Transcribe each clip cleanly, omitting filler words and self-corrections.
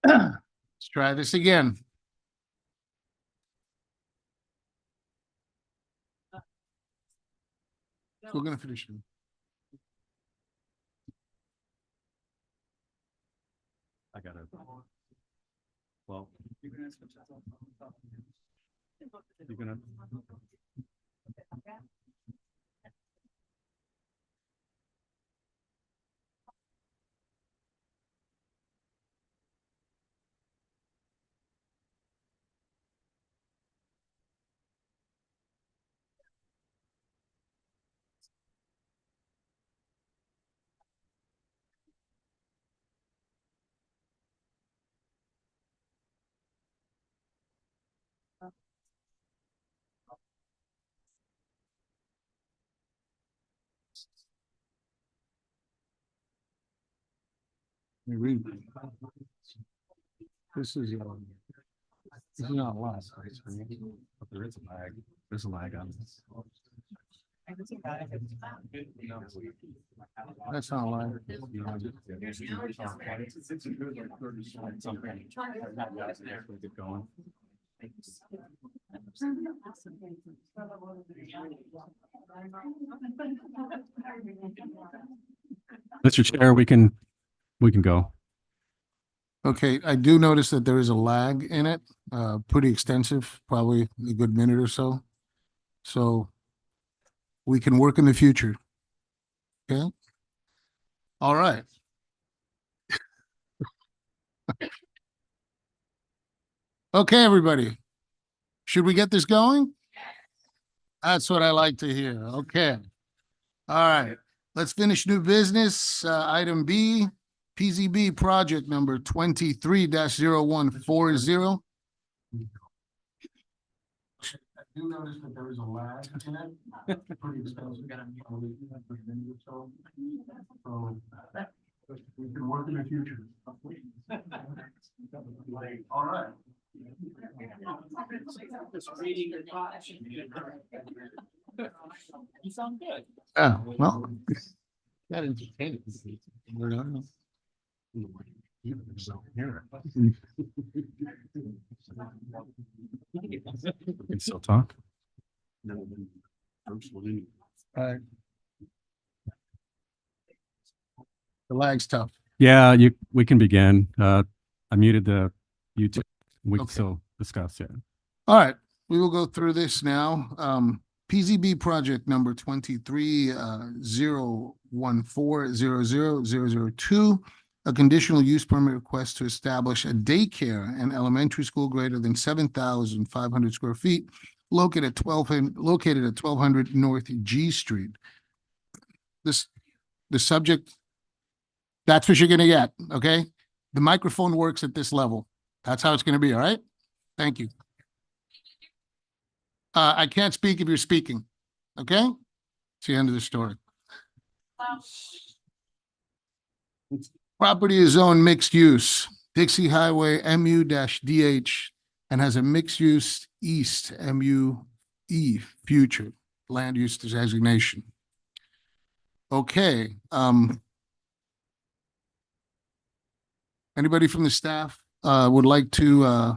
Let's try this again. We're gonna finish it. I got it. Well, you're gonna. Let me read. This is not a lot. But there is a lag. There's a lag on this. That's not a lot. Get going. Mr. Chair, we can go. Okay, I do notice that there is a lag in it, pretty extensive, probably a good minute or so. So we can work in the future. Okay. All right. Okay, everybody. Should we get this going? That's what I like to hear. Okay. All right. Let's finish new business. Item B, PZB project number 23-0140. I do notice that there is a lag in it. Pretty expensive. So we can work in the future. All right. You sound good. Oh, well. That entertaining. We can still talk. The lag's tough. Yeah, we can begin. I muted the YouTube. We can Okay. still discuss, yeah. All right, we will go through this now. PZB project number 23-014-00-002, a conditional use permit request to establish a daycare and elementary school greater than 7,500 square feet located at 1200 North G Street. The subject, that's what you're gonna get, okay? The microphone works at this level. That's how it's gonna be, all right? Thank you. I can't speak if you're speaking, okay? It's the end of the story. Property is zoned mixed use, Dixie Highway MU-DH, and has a mixed use east MUE future land use designation. Okay, anybody from the staff would like to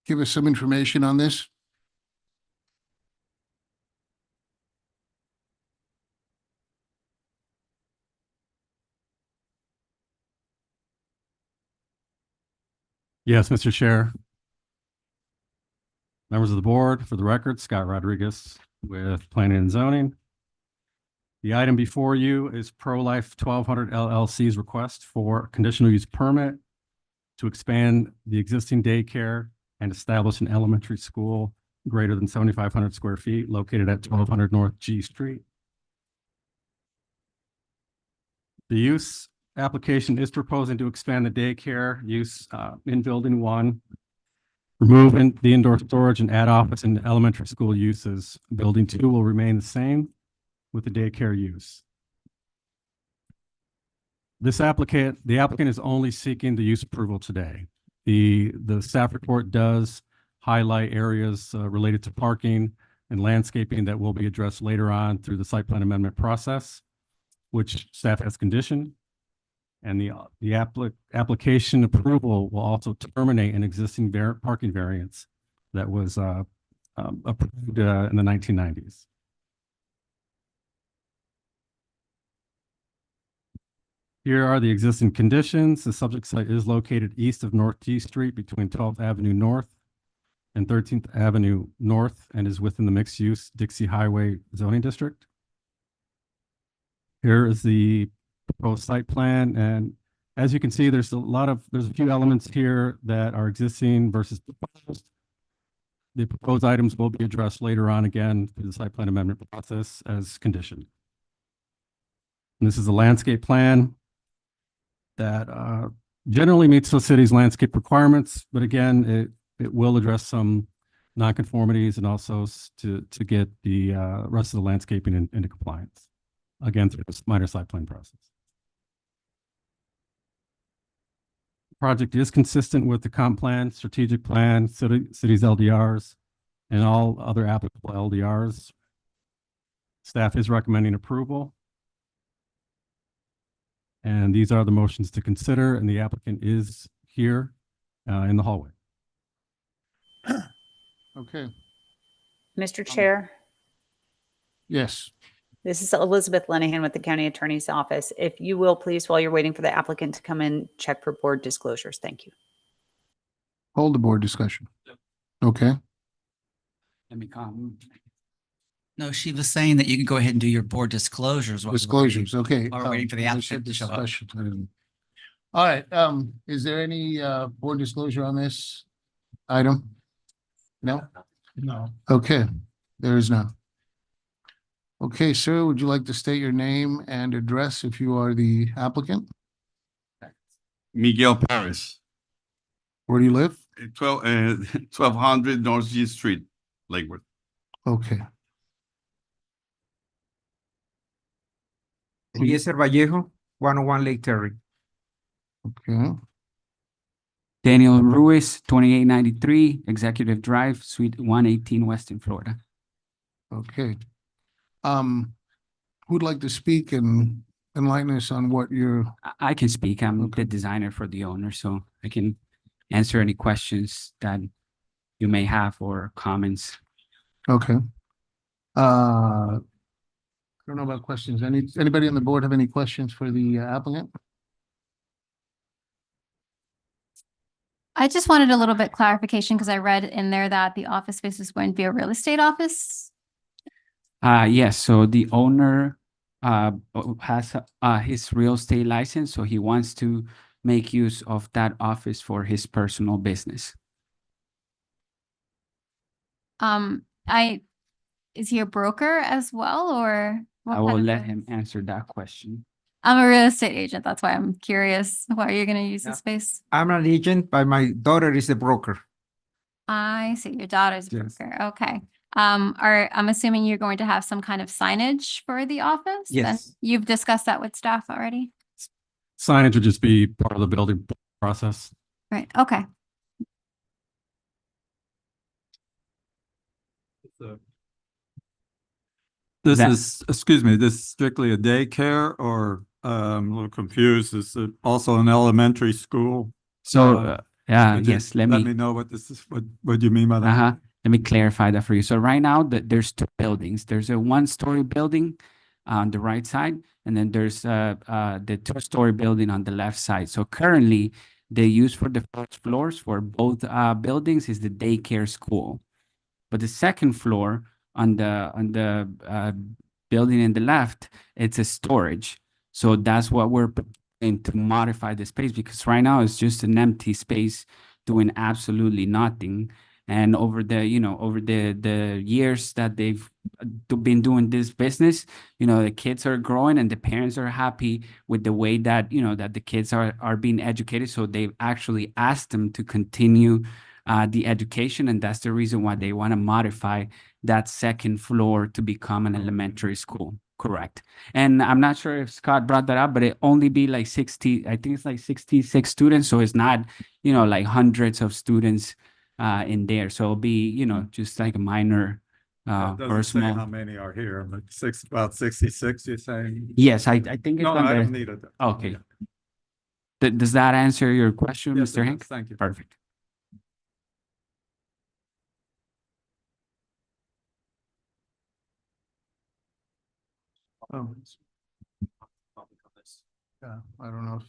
give us some information on this? Yes, Mr. Chair. Members of the board, for the record, Scott Rodriguez with Planning and Zoning. The item before you is Pro-Life 1200 LLC's request for a conditional use permit to expand the existing daycare and establish an elementary school greater than 7,500 square feet located at 1200 North G Street. The use application is proposing to expand the daycare use in building 1, remove the indoor storage and add office and elementary school uses. Building 2 will remain the same with the daycare use. The applicant is only seeking the use approval today. The staff report does highlight areas related to parking and landscaping that will be addressed later on through the site plan amendment process, which staff has conditioned. And the application approval will also terminate an existing parking variance that was approved in the 1990s. Here are the existing conditions. The subject site is located east of North G Street between 12th Avenue North and 13th Avenue North and is within the mixed-use Dixie Highway zoning district. Here is the proposed site plan, and as you can see, there's a few elements here that are existing versus proposed. The proposed items will be addressed later on again through the site plan amendment process as conditioned. And this is a landscape plan that generally meets the city's landscape requirements, but again, it will address some nonconformities and also to get the rest of the landscaping into compliance, again, through this minor site plan process. The project is consistent with the comp plan, strategic plan, city's LDRs, and all other applicable LDRs. Staff is recommending approval. And these are the motions to consider, and the applicant is here in the hallway. Okay, Mr. Chair, yes. this is Elizabeth Lenahan with the County Attorney's Office. If you will, please, while you're waiting for the applicant to come in, check for board disclosures. Thank you. Hold the board discussion. Okay, Let me come. No, she was saying that you can go ahead and do your board disclosures. while we're disclosures, okay. While we're waiting for the I said applicant to show up. discussion, I didn't- All right, is there any board disclosure on this item? No? No. Okay, there is none. Okay, sir, would you like to state your name and address if you are the applicant? Miguel Paris, Where do you live? 1200 North G Street, Lakewood. Okay, Eliezer Vallejo, 101 Lake Terry. okay, Daniel Ruiz, 2893 Executive Drive, Suite 118, Weston, Florida. okay. Who'd like to speak and enlighten us on what you're, I can speak. I'm Okay. the designer for the owner, so I can answer any questions that you may have or comments. okay. I don't know about questions. Anybody on the board have any questions for the applicant? I just wanted a little bit clarification because I read in there that the office space is going to be a real estate office. Yes, so the owner has his real estate license, so he wants to make use of that office for his personal business. Is he a broker as well, or? what I will kind of let a- him answer that question. I'm a real estate agent. That's why I'm curious. Why are you going to use Yeah. the space? I'm an agent, but my daughter is the broker. I see. Your daughter's a Yes. broker. Okay. I'm assuming you're going to have some kind of signage for the office? And Yes. you've discussed that with staff already? Signage would just be part of the building process. Right. Okay. This That- is, excuse me, this is strictly a daycare or I'm a little confused. Is it also an elementary school? So, Could you yes, Let me know what this is, what you mean by that. Uh-huh. Let me clarify that for you. So right now there's two buildings. There's a one-story building on the right side, and then there's the two-story building on the left side. So currently, the use for the first floors for both buildings is the daycare school. But the second floor on the building in the left, it's a storage. So that's what we're and to modify the space, because right now it's just an empty space doing absolutely nothing. And over the years that they've been doing this business, the kids are growing and the parents are happy with the way that, that the kids are being educated. So they've actually asked them to continue the education. And that's the reason why they want to modify that second floor to become an elementary school. Correct. And I'm not sure if Scott brought that up, but it only be like 60, I think it's like 66 students. So it's not, like hundreds of students in there. So it'll be, just like a minor It or doesn't say small. how many are here, but about 66, you're saying? Yes, I think it's No, on I the- don't need it. Okay. Does that answer your question, Yes, it Mr. does. Hank? Thank you. Perfect. Oh. Yeah, I don't know.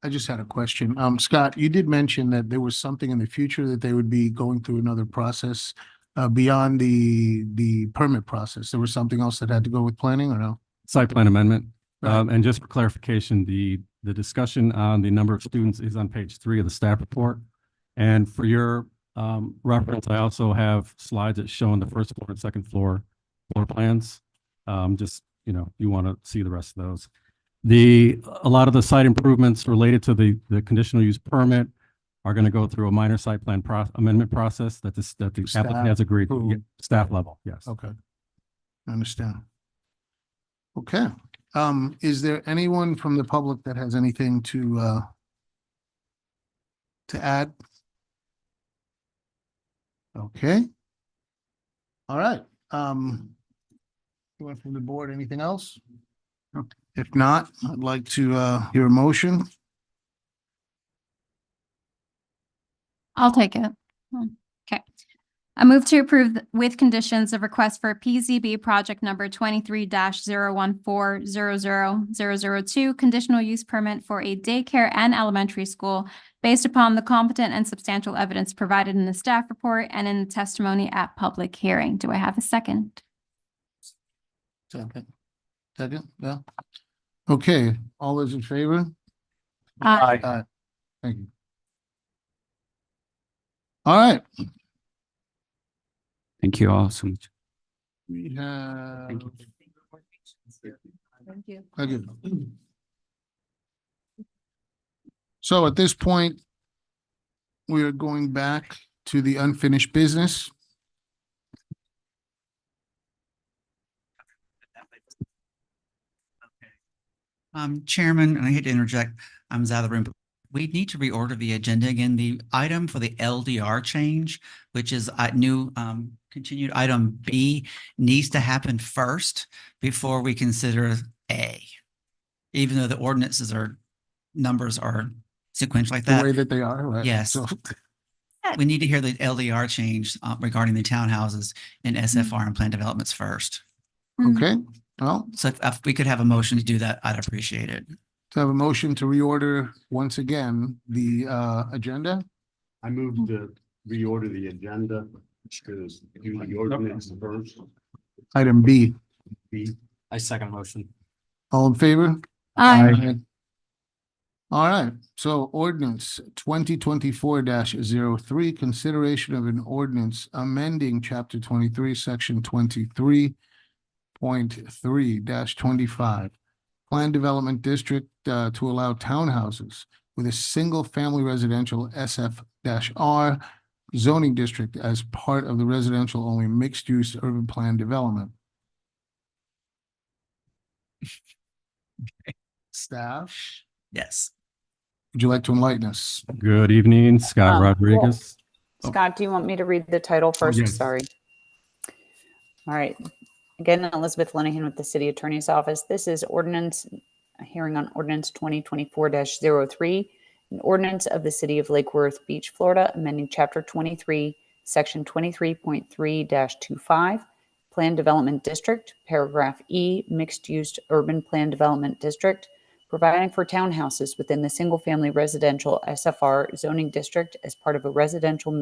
I just had a question. Scott, you did mention that there was something in the future that they would be going through another process beyond the permit process. There was something else that had to go with planning or no? Site plan amendment. Right. And just for clarification, the discussion on the number of students is on page 3 of the staff report. And for your reference, I also have slides that show on the first floor and second floor plans. Just, you want to see the rest of those. A lot of the site improvements related to the conditional use permit are going to go through a minor site plan amendment process that the Staff applicant has agreed to. approval. Yeah, staff level, yes. Okay. I understand. Okay. Is there anyone from the public that has anything to add? Okay. All right. Anyone from the board, anything else? If not, I'd like to hear a motion. I'll take it. Okay. I move to approve with conditions of request for PZB project number 23-014-00-002, conditional use permit for a daycare and elementary school based upon the competent and substantial evidence provided in the staff report and in the testimony at public hearing. Do I have a second? Second. Second, yeah. Okay, all those in favor? Aye. Thank you. All right, Thank you all so much. we have. Thank you. Thank you. Thank you. So at this point, we are going back to the unfinished business. Chairman, and I hate to interject, I'm out of the room. But we need to reorder the agenda again. The item for the LDR change, which is a new continued item B, needs to happen first before we consider A. Even though the ordinances numbers are sequential like The way that. that they are, right? Yes. So, We need to hear the LDR change regarding the townhouses and SFR and plan developments first. okay, well, So if we could have a motion to do that, I'd appreciate it. to have a motion to reorder once again the agenda. I move to reorder the agenda to do the ordinance first. Item B, I second motion. all in favor? Aye. All right, so ordinance 2024-03, consideration of an ordinance amending chapter 23, section 23.3-25. Plan Development District to allow townhouses with a single-family residential SF-R zoning district as part of the residential-only mixed-use urban plan development. Staff, Yes. would you like to enlighten us? Good evening, Scott Rodriguez. Scott, do you want me to read the title first? yes. Sorry. All right. Again, Elizabeth Lenahan with the City Attorney's Office. This is ordinance, a hearing on ordinance 2024-03, an ordinance of the City of Lake Worth Beach, Florida, amending Chapter 23, Section 23.3-25, Plan Development District, Paragraph E, Mixed-Use Urban Plan Development District, providing for townhouses within the single-family residential SFR zoning district as part of a residential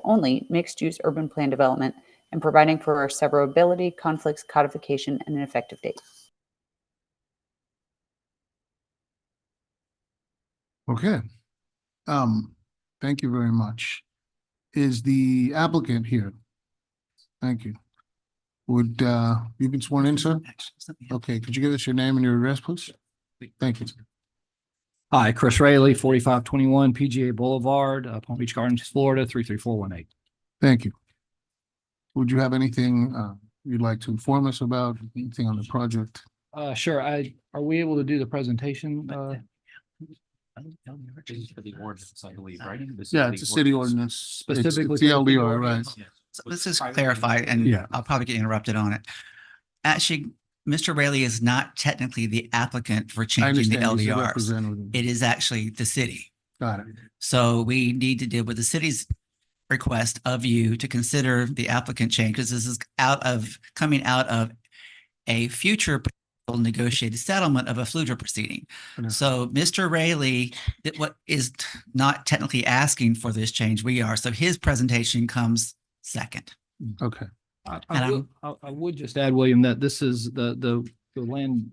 only mixed-use urban plan development, and providing for severability, conflicts, codification, and an effective date. Okay. Thank you very much. Is the applicant here? Thank you. Would, you've been sworn in, sir? Okay, could you give us your name and your address, please? Thank you. Hi, Chris Rayleigh, 4521 PGA Boulevard, Palm Beach Gardens, Florida, 33418. Thank you. Would you have anything you'd like to inform us about, anything on the project? Sure. Are we able to do the presentation? This is for the ordinance, I believe, right? Yeah, it's a city ordinance. Specifically It's the for the LDR, right? ordinance? So let's just clarify, and Yeah. I'll probably get interrupted on it. Actually, Mr. Rayleigh is not technically the applicant for I changing the understand. He's a LDRs. representative. It is actually the city. Got it. So we need to deal with the city's request of you to consider the applicant change, because this is coming out of a future negotiated settlement of a Fluger proceeding. So Mr. Rayleigh, what is not technically asking for this change, we are. So his presentation comes second. Okay. I would just add, William, that this is the land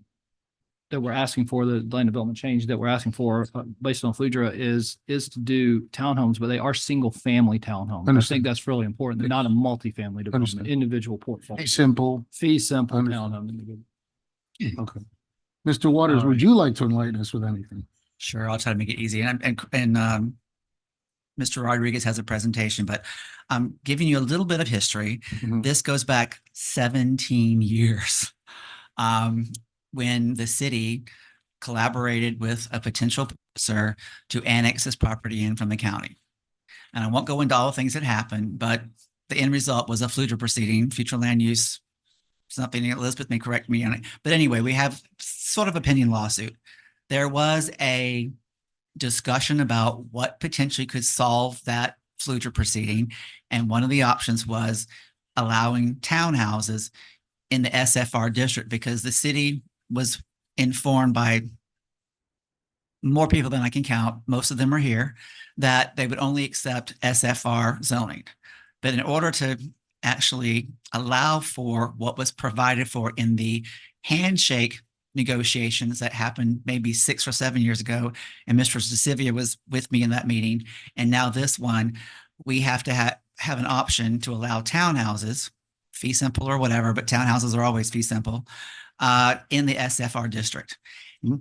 that we're asking for, the land development change that we're asking for, based on Fludra is to do townhomes, but they are single family townhomes. I Understand. think that's really important. They're not a multifamily development, Understand. individual portfolio. Simple. Fee simple Understand. townhome. Okay. Mr. Waters, All would you like to enlighten us with anything? Sure, I'll try to make it easy. And Mr. Rodriguez has a presentation, but I'm giving you a little bit of history. Mhm. This goes back 17 years. When the city collaborated with a potential purchaser to annex this property in from the county. And I won't go into all the things that happened, but the end result was a Fluger proceeding, future land use, something Elizabeth may correct me on it. But anyway, we have sort of opinion lawsuit. There was a discussion about what potentially could solve that Fluger proceeding. And one of the options was allowing townhouses in the SFR district, because the city was informed by more people than I can count, most of them are here, that they would only accept SFR zoning. But in order to actually allow for what was provided for in the handshake negotiations that happened maybe 6 or 7 years ago, and Mr. DeSivia was with me in that meeting, and now this one, we have to have an option to allow townhouses, fee simple or whatever, but townhouses are always fee simple, in the SFR district.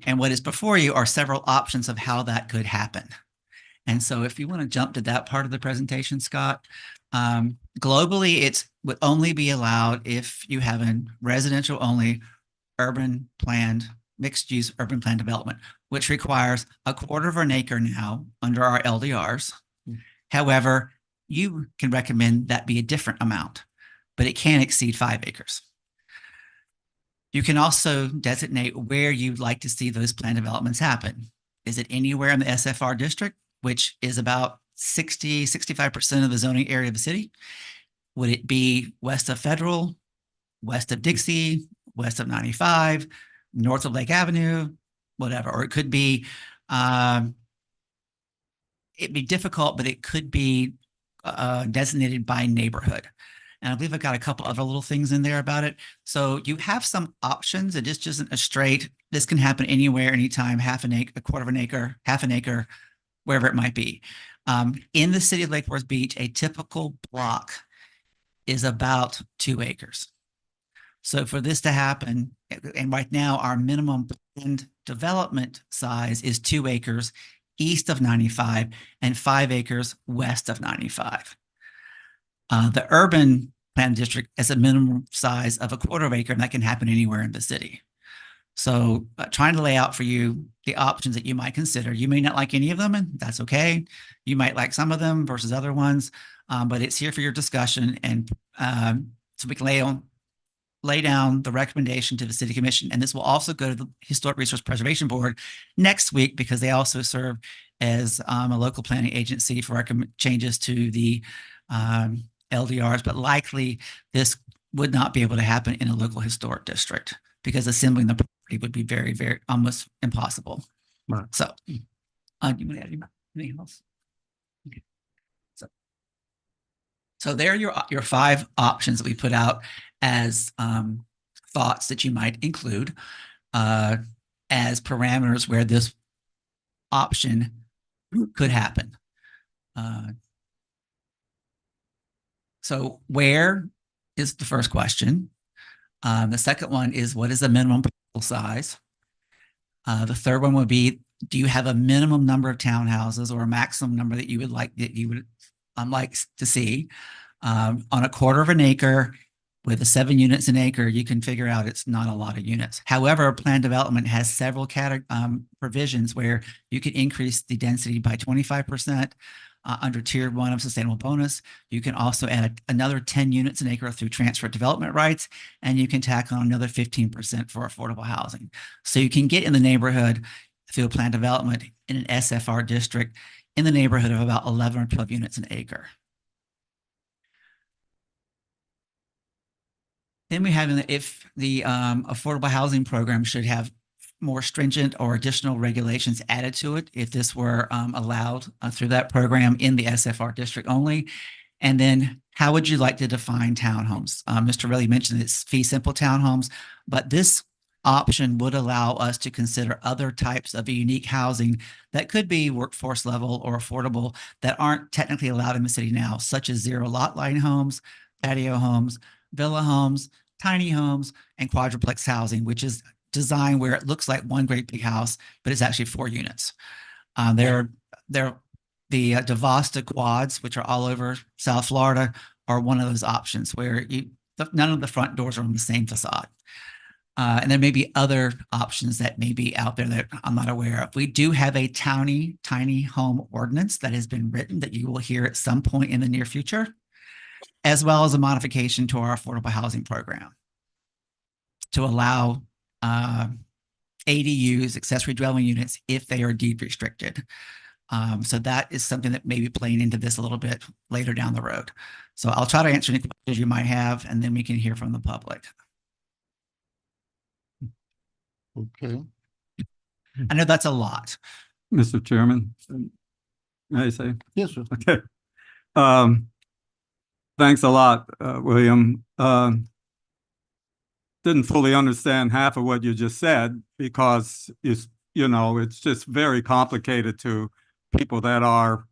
And what is before you are several options of how that could happen. And so if you want to jump to that part of the presentation, Scott, globally, it would only be allowed if you have a residential only urban planned, mixed use urban plan development, which requires 1/4 of an acre now under our LDRs. However, you can recommend that be a different amount, but it can't exceed 5 acres. You can also designate where you'd like to see those plan developments happen. Is it anywhere in the SFR district, which is about 65% of the zoning area of the city? Would it be west of Federal, west of Dixie, west of 95, north of Lake Avenue, whatever? Or it could be, it'd be difficult, but it could be designated by neighborhood. And I believe I've got a couple other little things in there about it. So you have some options. It just isn't a straight, this can happen anywhere, anytime, 1/2 acre, 1/4 acre, 1/2 acre, wherever it might be. In the city of Lake Forest Beach, a typical block is about 2 acres. So for this to happen, and right now our minimum planned development size is 2 acres east of 95 and 5 acres west of 95. The urban plan district has a minimum size of 1/4 acre, and that can happen anywhere in the city. So trying to lay out for you the options that you might consider. You may not like any of them, and that's okay. You might like some of them versus other ones, but it's here for your discussion. And so we can lay down the recommendation to the city commission. And this will also go to the Historic Resource Preservation Board next week, because they also serve as a local planning agency for changes to the LDRs, but likely this would not be able to happen in a local historic district, because assembling the property would be very, very, almost impossible. Right. So, do you want to add anything else? Okay. So there are your 5 options that we put out as thoughts that you might include as parameters where this option could happen. So where is the first question? The second one is, what is the minimum parcel size? The third one would be, do you have a minimum number of townhouses or a maximum number that you would like to see? On 1/4 of an acre with 7 units an acre, you can figure out it's not a lot of units. However, plan development has several provisions where you can increase the density by 25%, under tier 1 of sustainable bonus. You can also add another 10 units an acre through transfer development rights, and you can tack on another 15% for affordable housing. So you can get in the neighborhood through a planned development in an SFR district in the neighborhood of about 11 or 12 units an acre. Then we have, if the affordable housing program should have more stringent or additional regulations added to it, if this were allowed through that program in the SFR district only. And then how would you like to define townhomes? Mr. Relly mentioned it's fee simple townhomes, but this option would allow us to consider other types of unique housing that could be workforce level or affordable that aren't technically allowed in the city now, such as zero lot line homes, patio homes, villa homes, tiny homes, and quadruplex housing, which is designed where it looks like one great big house, but it's actually 4 units. They're the DeVosta quads, which are all over South Florida, are one of those options where none of the front doors are on the same facade. And there may be other options that may be out there that I'm not aware of. We do have a tiny home ordinance that has been written that you will hear at some point in the near future, as well as a modification to our affordable housing program to allow ADUs, accessory dwelling units, if they are deed restricted. So that is something that may be playing into this a little bit later down the road. So I'll try to answer any questions you might have, and then we can hear from the public. Okay. I know that's a lot. Mr. Chairman, may I say? Yes, sir. Okay. Thanks a lot, William. Didn't fully understand half of what you just said because it's just very complicated to people that are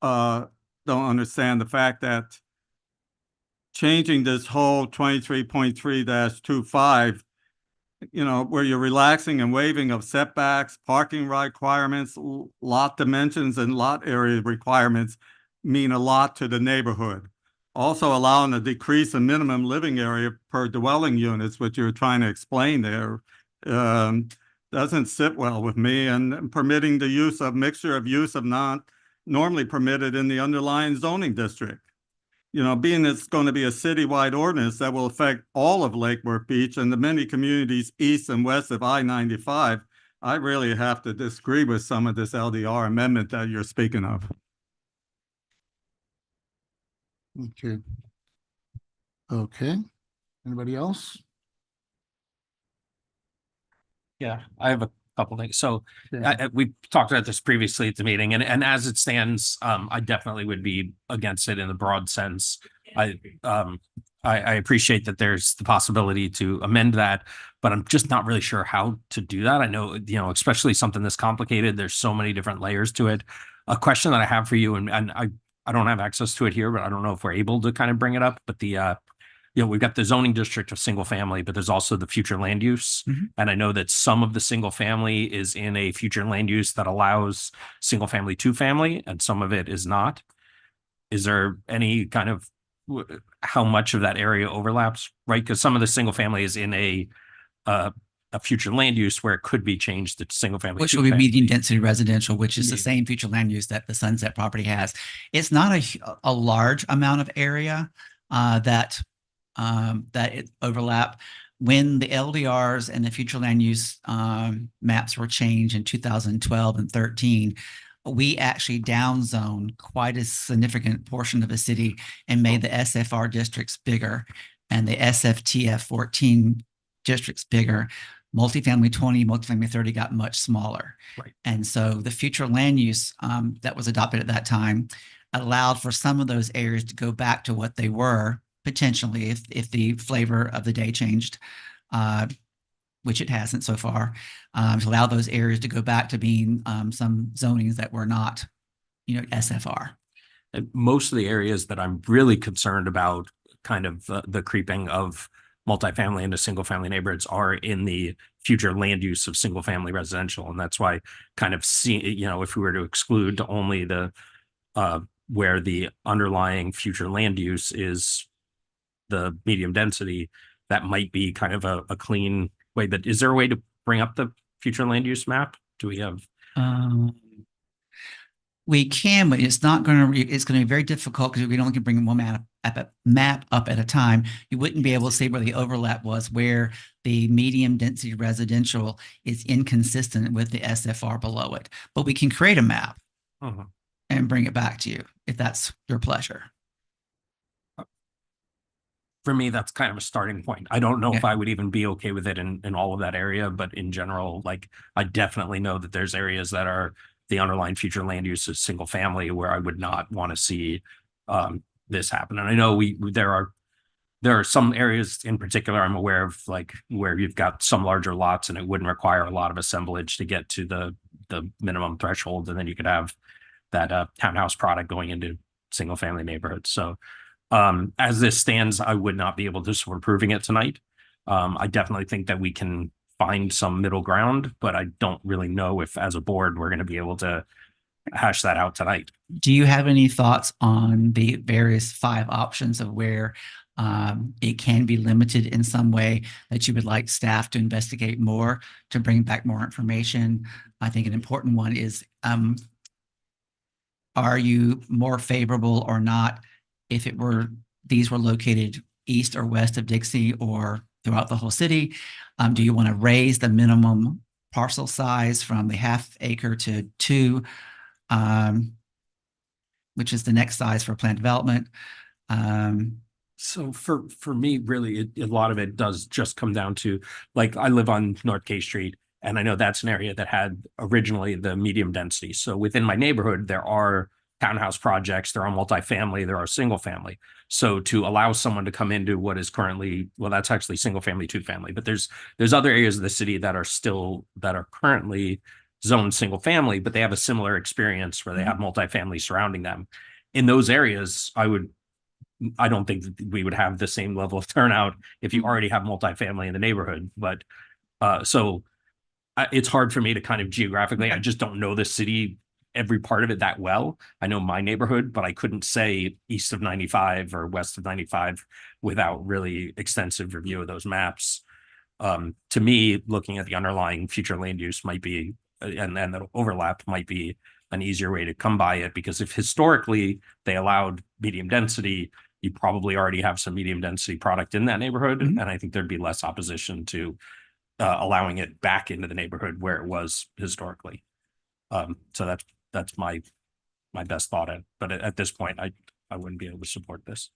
don't understand the fact that changing this whole 23.3-25, where you're relaxing and waiving of setbacks, parking requirements, lot dimensions, and lot area requirements mean a lot to the neighborhood. Also allowing a decrease in minimum living area per dwelling units, which you're trying to explain there, doesn't sit well with me, and permitting the mixture of use of not normally permitted in the underlying zoning district. Being it's going to be a citywide ordinance that will affect all of Lake Worth Beach and the many communities east and west of I-95, I really have to disagree with some of this LDR amendment that you're speaking of. Okay. Okay. Anybody else? Yeah, I have a couple things. So Yeah. we talked about this previously at the meeting, and as it stands, I definitely would be against it in the broad sense. I appreciate that there's the possibility to amend that, but I'm just not really sure how to do that. I know, especially something this complicated, there's so many different layers to it. A question that I have for you, and I don't have access to it here, but I don't know if we're able to kind of bring it up, but we've got the zoning district of single family, but there's also the future land use. Mm-hmm. And I know that some of the single family is in a future land use that allows single family to family, and some of it is not. Is there any kind of how much of that area overlaps, right? Because some of the single family is in a future land use where it could be changed to single family. Which will be medium density residential, which is the same future land use that the Sunset property has. It's not a large amount of area that it overlap. When the LDRs and the future land use maps were changed in 2012 and 13, we actually downzoned quite a significant portion of the city and made the SFR districts bigger and the SFTF 14 districts bigger. Multifamily 20, multifamily 30 got much smaller. Right. And so the future land use that was adopted at that time allowed for some of those areas to go back to what they were potentially if the flavor of the day changed, which it hasn't so far, to allow those areas to go back to being some zonings that were not, SFR. And most of the areas that I'm really concerned about, kind of the creeping of multifamily into single family neighborhoods, are in the future land use of single family residential. And that's why kind of if we were to exclude only the where the underlying future land use is the medium density, that might be kind of a clean way. But is there a way to bring up the future land use map? Do we have? We can, but it's not going to, it's going to be very difficult because we only can bring one map up at a time. You wouldn't be able to see where the overlap was, where the medium density residential is inconsistent with the SFR below it. But we can create a map and bring it back to you if that's your pleasure. For me, that's kind of a starting point. I don't know if Yeah. I would even be okay with it in all of that area, but in general, like, I definitely know that there's areas that are the underlying future land use is single family where I would not want to see this happen. And I know there are some areas in particular I'm aware of, like where you've got some larger lots and it wouldn't require a lot of assemblage to get to the minimum threshold, and then you could have that townhouse product going into single family neighborhoods. So as this stands, I would not be able to support approving it tonight. I definitely think that we can find some middle ground, but I don't really know if as a board, we're going to be able to hash that out tonight. Do you have any thoughts on the various 5 options of where it can be limited in some way that you would like staff to investigate more to bring back more information? I think an important one is, are you more favorable or not if these were located east or west of Dixie or throughout the whole city? Do you want to raise the minimum parcel size from the ½ acre to 2, which is the next size for planned development? So for me, really, a lot of it does just come down to, like, I live on North K Street, and I know that's an area that had originally the medium density. So within my neighborhood, there are townhouse projects, there are multifamily, there are single family. So to allow someone to come into what is currently, well, that's actually single family, 2 family, but there's other areas of the city that are currently zoned single family, but they have a similar experience where they have multifamily surrounding them. In those areas, I don't think that we would have the same level of turnout if you already have multifamily in the neighborhood. But it's hard for me to kind of geographically, I just don't know the city, every part of it that well. I know my neighborhood, but I couldn't say east of 95 or west of 95 without really extensive review of those maps. To me, looking at the underlying future land use might be, and the overlap might be an easier way to come by it, because if historically they allowed medium density, you probably already have some medium density product in that neighborhood. And I think there'd be less opposition to allowing it back into the neighborhood where it was historically. So that's my best thought. But at this point, I wouldn't be able to support this.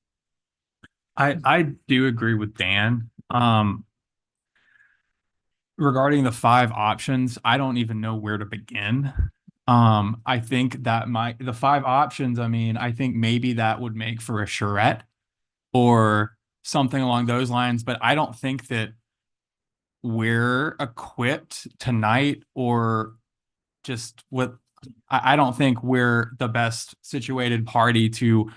I do agree with Dan. Regarding the 5 options, I don't even know where to begin. I think that the 5 options, I mean, I think maybe that would make for a charrette or something along those lines, but I don't think that we're equipped tonight, or just I don't think we're the best situated party to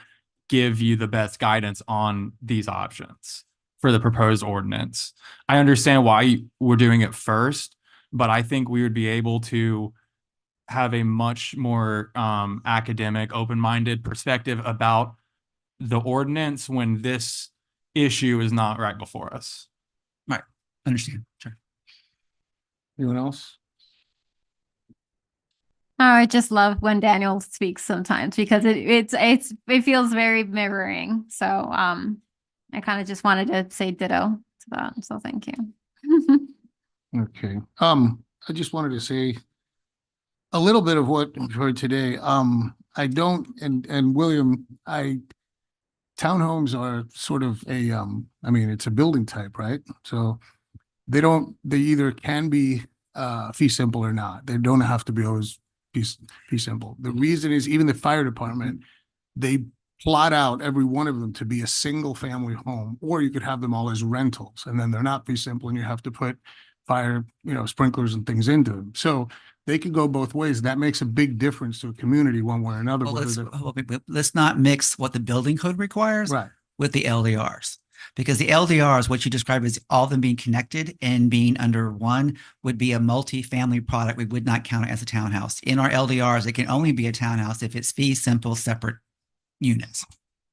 give you the best guidance on these options for the proposed ordinance. I understand why we're doing it first, but I think we would be able to have a much more academic, open-minded perspective about the ordinance when this issue is not right before us. Right. Understand. Sure. Anyone else? Oh, I just love when Daniel speaks sometimes because it feels very mirroring. So I kind of just wanted to say ditto to that. So thank you. Okay. I just wanted to say a little bit of what we've heard today. I don't, and William, townhomes are sort of I mean, it's a building type, right? So they either can be fee simple or not. They don't have to be always fee simple. The reason is even the fire department, they plot out every one of them to be a single family home, or you could have them all as rentals, and then they're not fee simple and you have to put fire, sprinklers and things into them. So they could go both ways. That makes a big difference to a community one way or another. Well, let's not mix what the building code requires with the LDRs, because the LDRs, what you described as all of them being connected and being under one, would be a multi-family product. We would not count it as a townhouse. In our LDRs, it can only be a townhouse if it's fee simple separate units.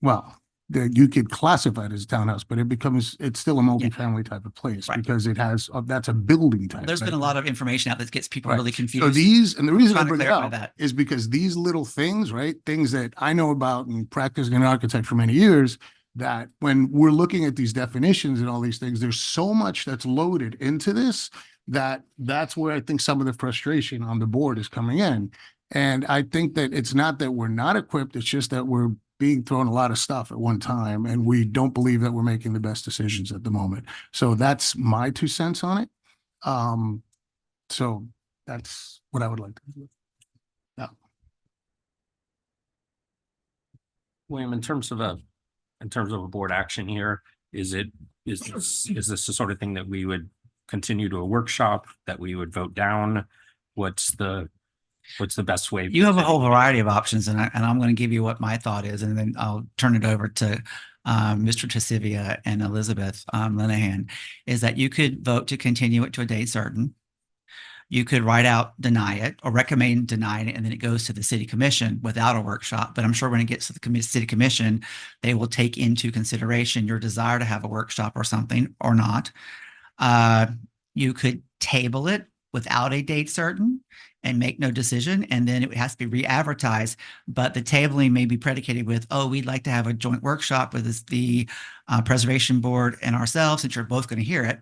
Well, that you could classify it as a townhouse, but it's still a multifamily type of place Right. because it has, that's a building type. There's been right? a lot of information out that gets people Right. really So confused. and the reason I Trying to bring it clarify up that. is because these little things, right? Things that I know about and practicing an architect for many years, that when we're looking at these definitions and all these things, there's so much that's loaded into this that's where I think some of the frustration on the board is coming in. And I think that it's not that we're not equipped, it's just that we're being thrown a lot of stuff at one time, and we don't believe that we're making the best decisions at the moment. So that's my 2 cents on it. So that's what I would like to do. Yeah. William, in terms of a board action here, is this the sort of thing that we would continue to a workshop, that we would vote down? What's the best way? You have a whole variety of options, and I'm going to give you what my thought is, and then I'll turn it over to Mr. Tisivia and Elizabeth Linehan, is that you could vote to continue it to a date certain. You could write out deny it or recommend denying it, and then it goes to the city commission without a workshop. But I'm sure when it gets to the city commission, they will take into consideration your desire to have a workshop or something or not. You could table it without a date certain and make no decision, and then it has to be re-advertised. But the tabling may be predicated with, oh, we'd like to have a joint workshop with the Preservation Board and ourselves, since you're both going to hear it,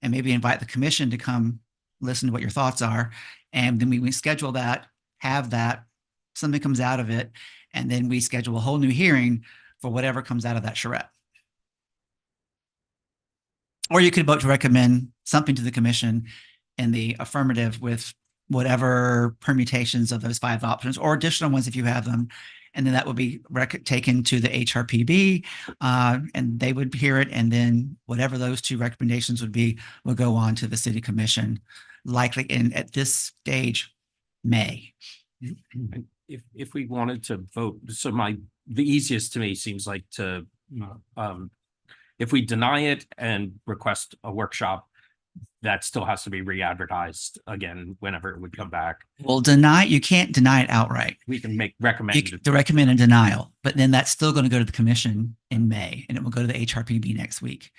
and maybe invite the commission to come listen to what your thoughts are. And then we schedule that, have that, something comes out of it, and then we schedule a whole new hearing for whatever comes out of that charrette. Or you could vote to recommend something to the commission in the affirmative with whatever permutations of those 5 options or additional ones if you have them. And then that would be taken to the HRPB and they would hear it. And then whatever those 2 recommendations would be, will go on to the city commission, likely at this stage, May. If we wanted to vote, so the easiest to me seems like to, if we deny it and request a workshop, that still has to be re-advertised again whenever it would come back. Well, you can't deny it outright. We can recommend to recommend a denial, but then that's still going to go to the commission in May, and it will go to the HRPB next week.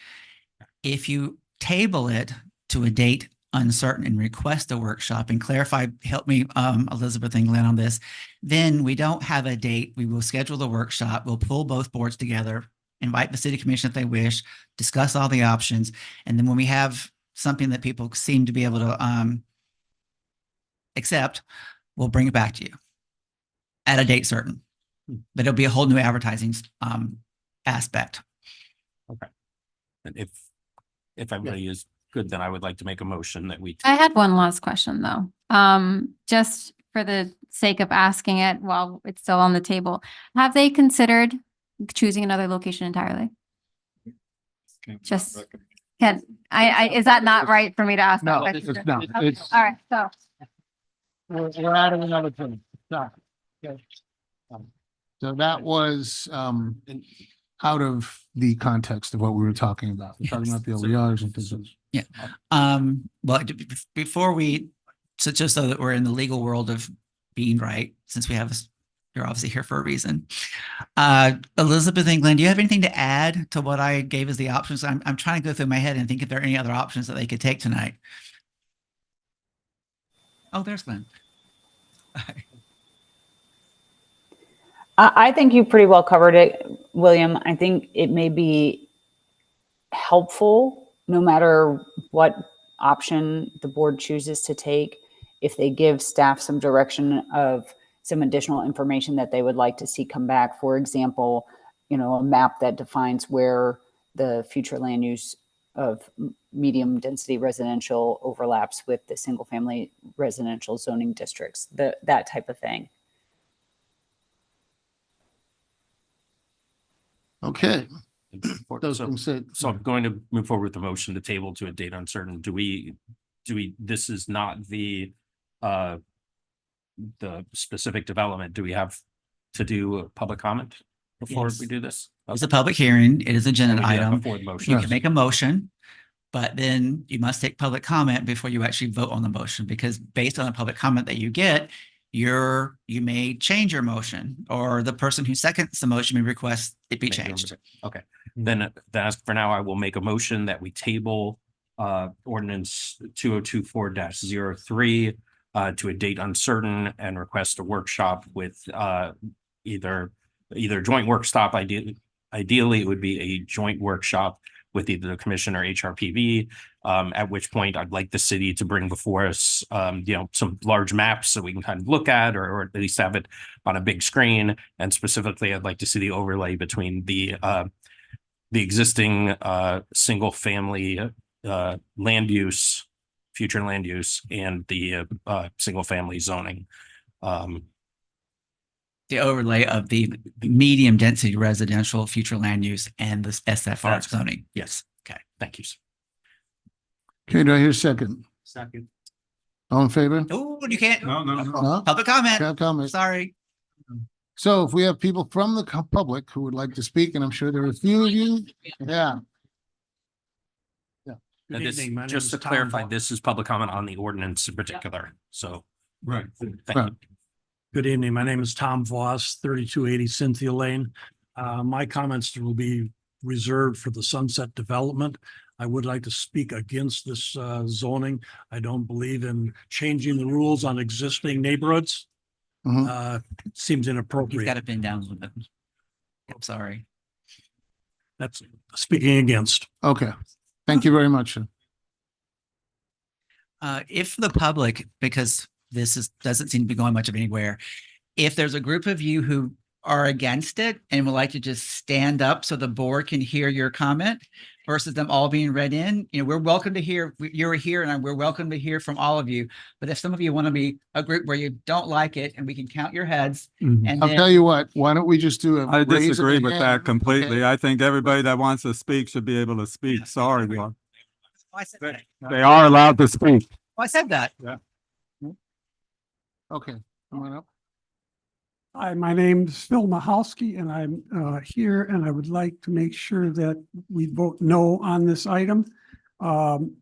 If you table it to a date uncertain and request a workshop and clarify, help me, Elizabeth and Glenn, on this, then we don't have a date. We will schedule the workshop. We'll pull both boards together, invite the city commission if they wish, discuss all the options, and then when we have something that people seem to be able to accept, we'll bring it back to you at a date certain. But it'll be a whole new advertising aspect. Okay. And if everybody is good, then I would like to make a motion that we. I had one last question though. Just for the sake of asking it while it's still on the table, have they considered choosing another location entirely? Just is that not right for me to ask? No, that it's question? not. Okay. It's- All right, so We're adding another thing. So that was out of the context of what we were talking about. We're talking about the LDRs and things. Yeah. Well, before so just so that we're in the legal world of being right, since you're obviously here for a reason. Elizabeth and Glenn, do you have anything to add to what I gave as the options? I'm trying to go through my head and think if there are any other options that they could take tonight. Oh, there's Glenn. I think you pretty well covered it, William. I think it may be helpful, no matter what option the board chooses to take, if they give staff some direction of some additional information that they would like to see come back. For example, a map that defines where the future land use of medium density residential overlaps with the single family residential zoning districts, that type of thing. Okay. So I'm going to move forward with the motion to table to a date uncertain. This is not the specific development. Do we have to do a public comment before Yes. we do this? It's a public hearing. It is an agenda We do that item. before the motion. You can make a motion, but then you must take public comment before you actually vote on the motion, because based on the public comment that you get, you may change your motion, or the person who seconds the motion may request it be changed. Okay, then as for now, I will make a motion that we table ordinance 2024-03 to a date uncertain and request a workshop with either joint workshop. Ideally, it would be a joint workshop with either the commission or HRPV, at which point I'd like the city to bring before us, some large maps so we can kind of look at, or at least have it on a big screen. And specifically, I'd like to see the overlay between the existing single family land use, future land use, and the single family zoning. The overlay of the medium density residential future land use and the SFR zoning. Yes. Okay. Thank you. Okay, do I hear a second? Second. All in favor? Oh, you can't. No? Public comment. Have comment. Sorry. So if we have people from the public who would like to speak, and I'm sure there are a few of you, yeah. And this, just to clarify, this is public comment on the ordinance in particular. So, Right. thank you. Good evening. My name is Tom Voss, 3280 Cynthia Lane. My comments will be reserved for the Sunset Development. I would like to speak against this zoning. I don't believe in changing the rules on existing neighborhoods. Seems He's inappropriate. got to pin down with them. I'm sorry. That's speaking against. Okay, thank you very much. If the public, because doesn't seem to be going much of anywhere, if there's a group of you who are against it and would like to just stand up so the board can hear your comment versus them all being read in, we're welcome to hear. You're here, and we're welcome to hear from all of you. But if some of you want to be a group where you don't like it, and we can count your heads, and I'll tell you what, why don't we just do a I raise of disagree the with hand? that completely. Okay. I think everybody that wants to speak should be able to speak. Sorry, Lord. I said that. They are allowed to speak. I said that. Okay, come on up. Hi, my name's Phil Mahalski, and I'm here, and I would like to make sure that we vote no on this item.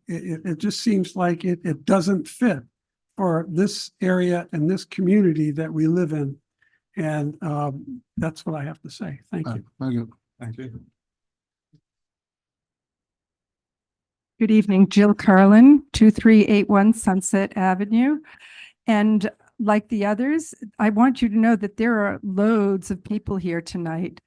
It just seems like it doesn't fit for this area and this community that we live in. And that's what I have to say. Thank you. Very good. Thank you. Good evening, Jill Carlin, 2381 Sunset Avenue. And like the others, I want you to know that there are loads of people here tonight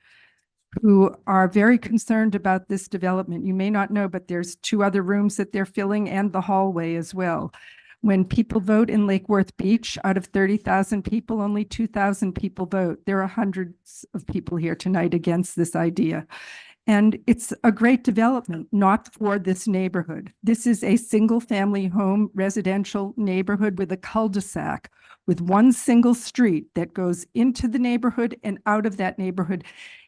who are very concerned about this development. You may not know, but there's 2 other rooms that they're filling and the hallway as well. When people vote in Lake Worth Beach, out of 30,000 people, only 2,000 people vote. There are hundreds of people here tonight against this idea. And it's a great development, not for this neighborhood. This is a single-family home residential neighborhood with a cul-de-sac, with one single street that goes into the neighborhood and out of that neighborhood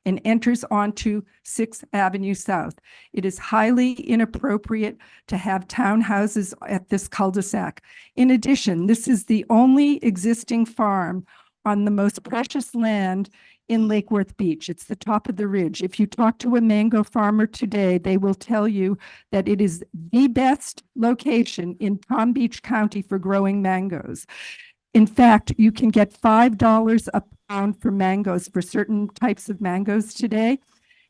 and enters onto 6th Avenue South. It is highly inappropriate to have townhouses at this cul-de-sac. In addition, this is the only existing farm on the most precious land in Lake Worth Beach. It's the top of the ridge. If you talk to a mango farmer today, they will tell you that it is the best location in Palm Beach County for growing mangoes. In fact, you can get $5 a pound for mangoes for certain types of mangoes today.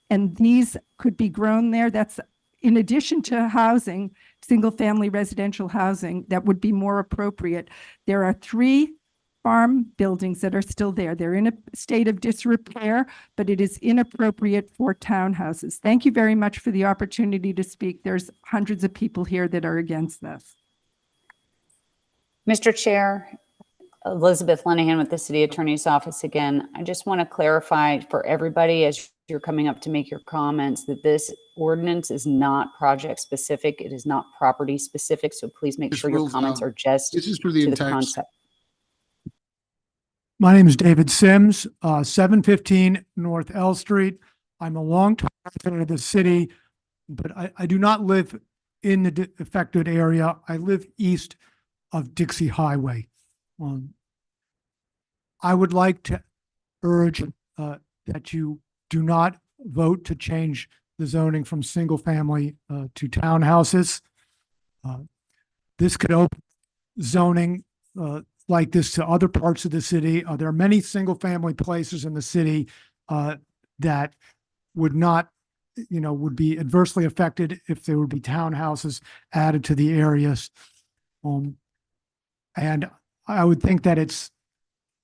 And these could be grown there. That's in addition to housing, single-family residential housing, that would be more appropriate. There are 3 farm buildings that are still there. They're in a state of disrepair, but it is inappropriate for townhouses. Thank you very much for the opportunity to speak. There's hundreds of people here that are against this. Mr. Chair, Elizabeth Lenahan with the City Attorney's Office again. I just want to clarify for everybody as you're coming up to make your comments that this ordinance is not project specific. It is not property specific. So please make sure your comments are just This is for the to the entire. concept. My name is David Sims, 715 North L Street. I'm a longtime resident of the city, but I do not live in the affected area. I live east of Dixie Highway. I would like to urge that you do not vote to change the zoning from single family to townhouses. This could open zoning like this to other parts of the city. There are many single-family places in the city that would not, would be adversely affected if there would be townhouses added to the areas. And I would think that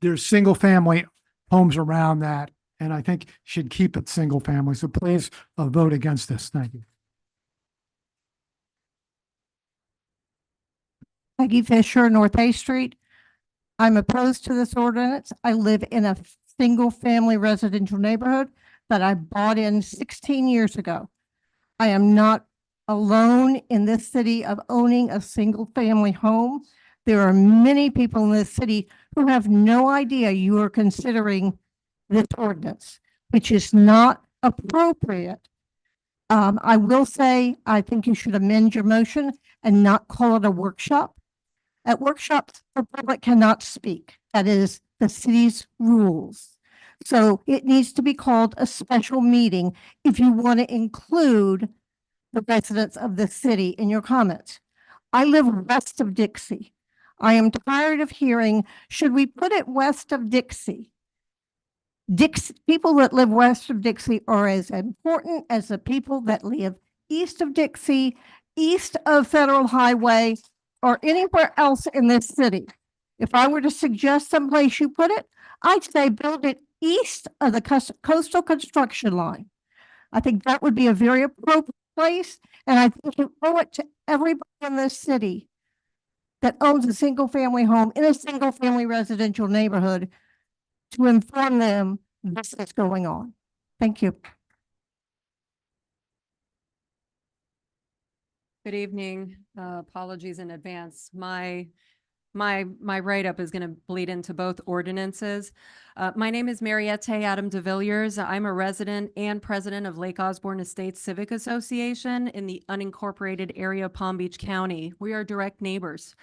there's single-family homes around that, and I think should keep it single-family. So please vote against this. Thank you. Peggy Fisher, North A Street. I'm opposed to this ordinance. I live in a single-family residential neighborhood that I bought in 16 years ago. I am not alone in this city of owning a single-family home. There are many people in this city who have no idea you are considering this ordinance, which is not appropriate. I will say, I think you should amend your motion and not call it a workshop. At workshops, the public cannot speak. That is the city's rules. So it needs to be called a special meeting if you want to include the residents of the city in your comments. I live west of Dixie. I am tired of hearing, should we put it west of Dixie? People that live west of Dixie are as important as the people that live east of Dixie, east of Federal Highway, or anywhere else in this city. If I were to suggest someplace you put it, I'd say build it east of the coastal construction line. I think that would be a very appropriate place, and I think you owe it to everybody in this city that owns a single-family home in a single-family residential neighborhood to inform them this is going on. Thank you. Good evening. Apologies in advance. My write-up is going to bleed into both ordinances. My name is Mariette Adam de Villiers. I'm a resident and president of Lake Osborne Estates Civic Association in the unincorporated area of Palm Beach County. We are direct neighbors.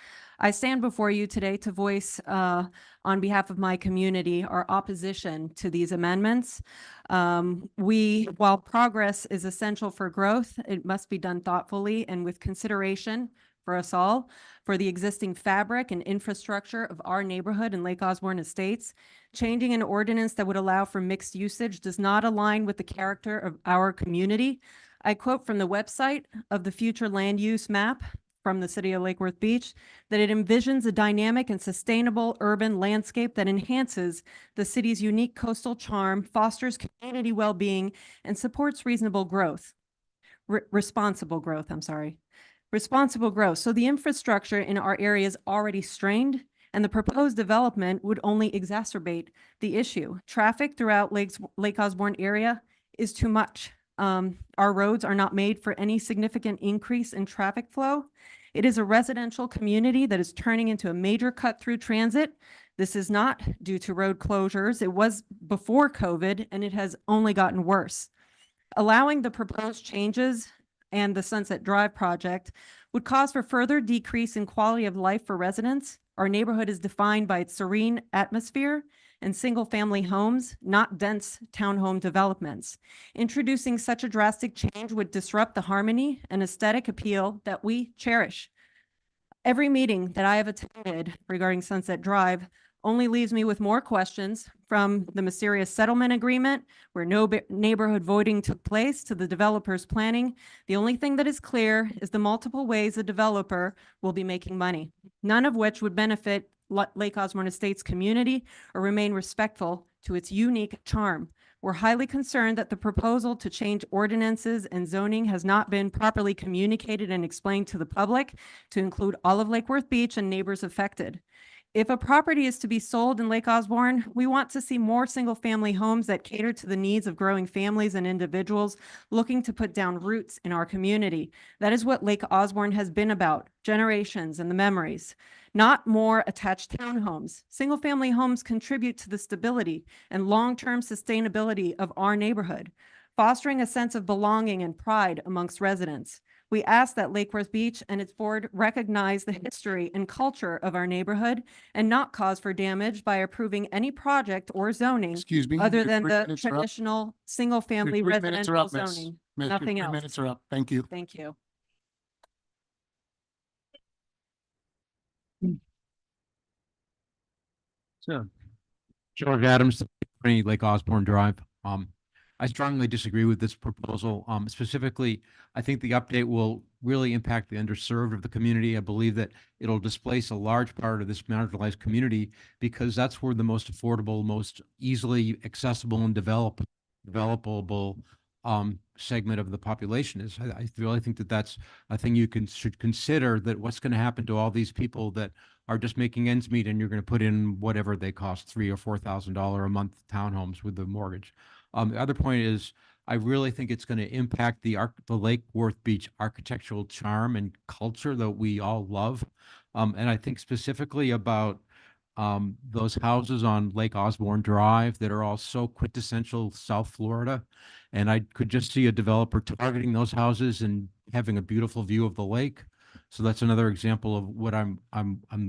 I stand before you today to voice on behalf of my community our opposition to these amendments. While progress is essential for growth, it must be done thoughtfully and with consideration for us all, for the existing fabric and infrastructure of our neighborhood in Lake Osborne Estates. Changing an ordinance that would allow for mixed usage does not align with the character of our community. I quote from the website of the future land use map from the city of Lake Worth Beach, that it envisions a dynamic and sustainable urban landscape that enhances the city's unique coastal charm, fosters community well-being, and supports reasonable growth. Responsible growth, I'm sorry. Responsible growth. So the infrastructure in our area is already strained, and the proposed development would only exacerbate the issue. Traffic throughout Lake Osborne area is too much. Our roads are not made for any significant increase in traffic flow. It is a residential community that is turning into a major cut-through transit. This is not due to road closures. It was before COVID, and it has only gotten worse. Allowing the proposed changes and the Sunset Drive project would cause for further decrease in quality of life for residents. Our neighborhood is defined by its serene atmosphere and single-family homes, not dense townhome developments. Introducing such a drastic change would disrupt the harmony and aesthetic appeal that we cherish. Every meeting that I have attended regarding Sunset Drive only leaves me with more questions, from the mysterious settlement agreement where no neighborhood voting took place to the developer's planning. The only thing that is clear is the multiple ways a developer will be making money, none of which would benefit Lake Osborne Estates community or remain respectful to its unique charm. We're highly concerned that the proposal to change ordinances and zoning has not been properly communicated and explained to the public to include all of Lake Worth Beach and neighbors affected. If a property is to be sold in Lake Osborne, we want to see more single-family homes that cater to the needs of growing families and individuals looking to put down roots in our community. That is what Lake Osborne has been about, generations and the memories, not more attached townhomes. Single-family homes contribute to the stability and long-term sustainability of our neighborhood, fostering a sense of belonging and pride amongst residents. We ask that Lake Worth Beach and its board recognize the history and culture of our neighborhood and not cause for damage by approving any project or zoning other than the traditional single-family residential zoning. Nothing else. 3 minutes are up. Thank you. Thank you. So, George Adams, 20 Lake Osborne Drive. I strongly disagree with this proposal. Specifically, I think the update will really impact the underserved of the community. I believe that it'll displace a large part of this marginalized community because that's where the most affordable, most easily accessible and developable segment of the population is. I really think that that's a thing you should consider, that what's going to happen to all these people that are just making ends meet, and you're going to put in whatever they cost, $3,000 or $4,000 a month townhomes with the mortgage. The other point is, I really think it's going to impact the Lake Worth Beach architectural charm and culture that we all love. And I think specifically about those houses on Lake Osborne Drive that are all so quintessential South Florida. And I could just see a developer targeting those houses and having a beautiful view of the lake. So that's another example of what I'm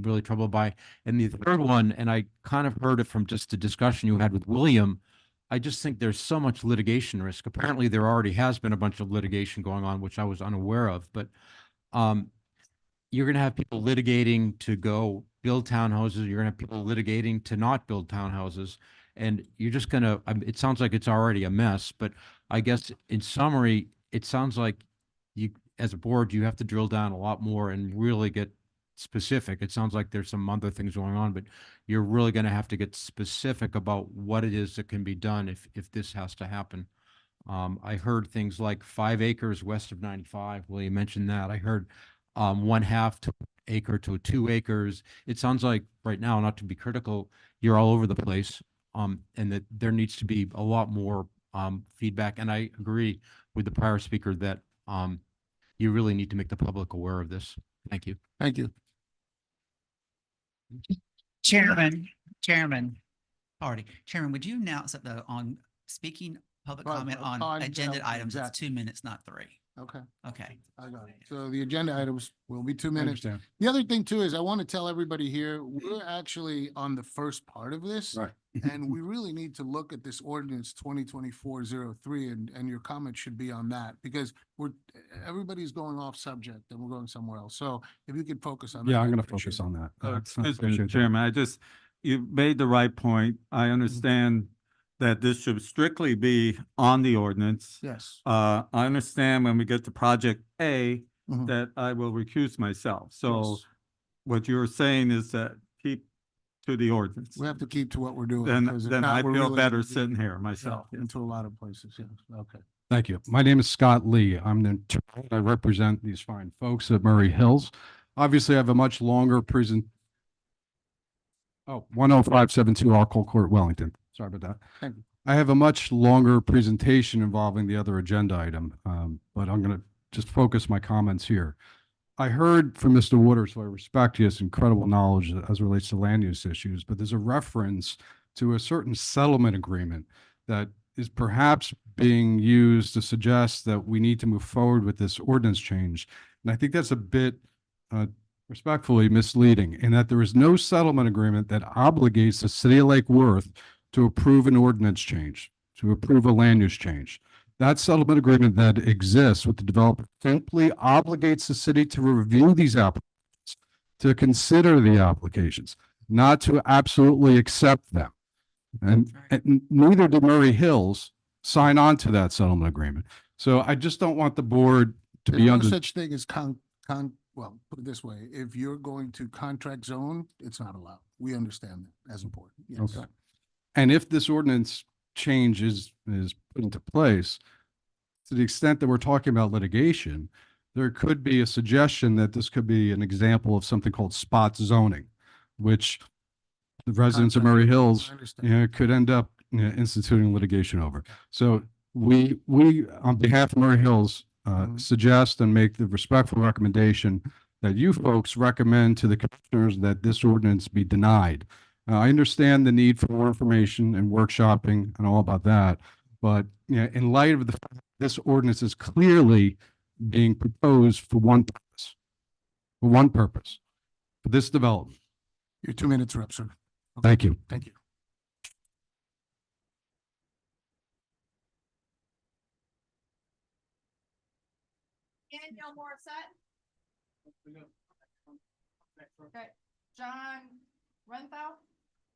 really troubled by. And the third one, and I kind of heard it from just the discussion you had with William, I just think there's so much litigation risk. Apparently, there already has been a bunch of litigation going on, which I was unaware of. But you're going to have people litigating to go build townhouses. You're going to have people litigating to not build townhouses. And you're just going to, it sounds like it's already a mess. But I guess in summary, it sounds like you, as a board, you have to drill down a lot more and really get specific. It sounds like there's some other things going on, but you're really going to have to get specific about what it is that can be done if this has to happen. I heard things like 5 acres west of 95. Well, you mentioned that. I heard 1/2 acre to 2 acres. It sounds like right now, not to be critical, you're all over the place, and that there needs to be a lot more feedback. And I agree with the prior speaker that you really need to make the public aware of this. Thank you. Thank you. Chairman, would you announce that on speaking public comment on agenda items, it's 2 minutes, not 3? Okay. Okay. I got it. So the agenda items will be 2 minutes. understand. The other thing too is I want to tell everybody here, we're actually on the first part of this. Right. And we really need to look at this ordinance 2024-03 and your comment should be on that because everybody's going off subject and we're going somewhere else. So if you could focus on that. Yeah, I'm I'd going to appreciate focus it. on that. Excuse me, Appreciate that. Chairman, you made the right point. I understand that this should strictly be on the ordinance. Yes. I understand when we get to project A, Mhm. that I will recuse myself. So Yes. what you're saying is that keep to the ordinance. We have to keep to what we're doing. Then, because if then not, I we're feel really better gonna get sitting here myself. Into a lot of places. Yes. Okay. Thank you. My name is Scott Lee. I'm the attorney. I represent these fine folks at Murray Hills. Obviously, I have a much longer 10572 Arkell Court, Wellington. Sorry about that. Thank you. I have a much longer presentation involving the other agenda item, but I'm going to just focus my comments here. I heard from Mr. Waters, who I respect, he has incredible knowledge as it relates to land use issues, but there's a reference to a certain settlement agreement that is perhaps being used to suggest that we need to move forward with this ordinance change. And I think that's a bit respectfully misleading in that there is no settlement agreement that obligates the city of Lake Worth to approve an ordinance change, to approve a land use change. That settlement agreement that exists with the developer simply obligates the city to review these applications, to consider the applications, not to absolutely accept them. And neither did Murray Hills sign on to that settlement agreement. So I just don't want the board to There's be no under. such thing as well, put it this way, if you're going to contract zone, it's not allowed. We understand that as important. Yes. Okay. And if this ordinance change is put into place, to the extent that we're talking about litigation, there could be a suggestion that this could be an example of something called spot zoning, which the residents of Murray Hills could end up instituting litigation over. So we on behalf of Murray Hills suggest and make the respectful recommendation that you folks recommend to the commissioners that this ordinance be denied. I understand the need for more information and workshopping and all about that, but in light of the fact that this ordinance is clearly being proposed for one purpose, for this development. Your 2 minutes are up, sir. Okay. Thank you. Thank you. Daniel Morissette. Okay. John Renthal.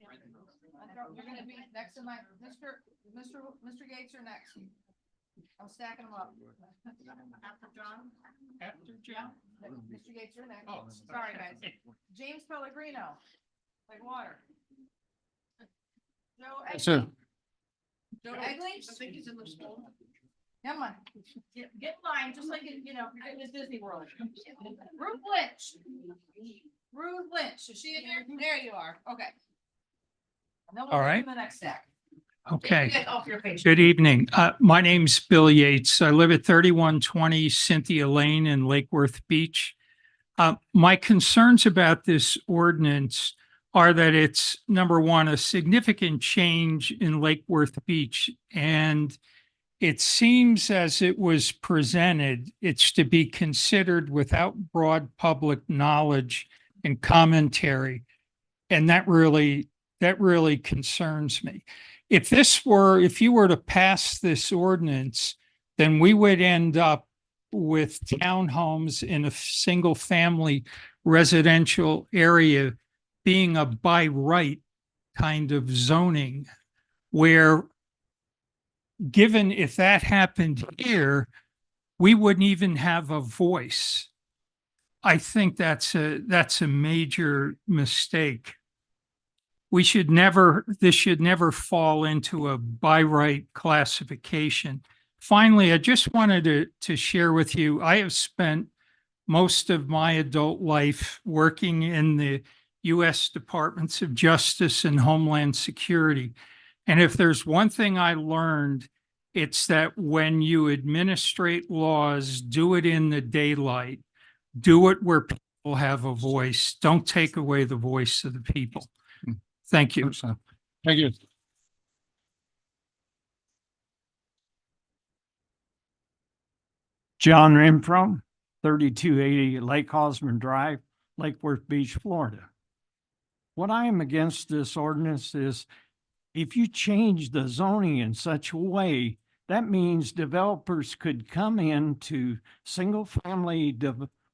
You're gonna be next to my, Mr. Gates, you're next. I'm stacking them up. After John? After John? Mr. Gates, you're next. Oh, sorry, guys. James Pellegrino, like water. Joe Egley. Sir. Joe Egley? I think he's in the school. Come on, get in line, just like, you're in this Disney World. Ruth Lynch. Ruth Lynch, is she in here? There you are, okay. And then we'll All go to right. the next stack. Okay. Get off your page. Good evening. My name's Bill Yates. I live at 3120 Cynthia Lane in Lake Worth Beach. My concerns about this ordinance are that it's, number one, a significant change in Lake Worth Beach. And it seems as it was presented, it's to be considered without broad public knowledge and commentary. And that really concerns me. If you were to pass this ordinance, then we would end up with townhomes in a single family residential area being a by right kind of zoning, where given if that happened here, we wouldn't even have a voice. I think that's a major mistake. This should never fall into a by right classification. Finally, I just wanted to share with you, I have spent most of my adult life working in the U.S. Departments of Justice and Homeland Security. And if there's one thing I learned, it's that when you administrate laws, do it in the daylight, do it where people have a voice. Don't take away the voice of the people. Thank you. Thank you. John Renfro, 3280 Lake Osborne Drive, Lake Worth Beach, Florida. What I am against this ordinance is if you change the zoning in such a way, that means developers could come into single-family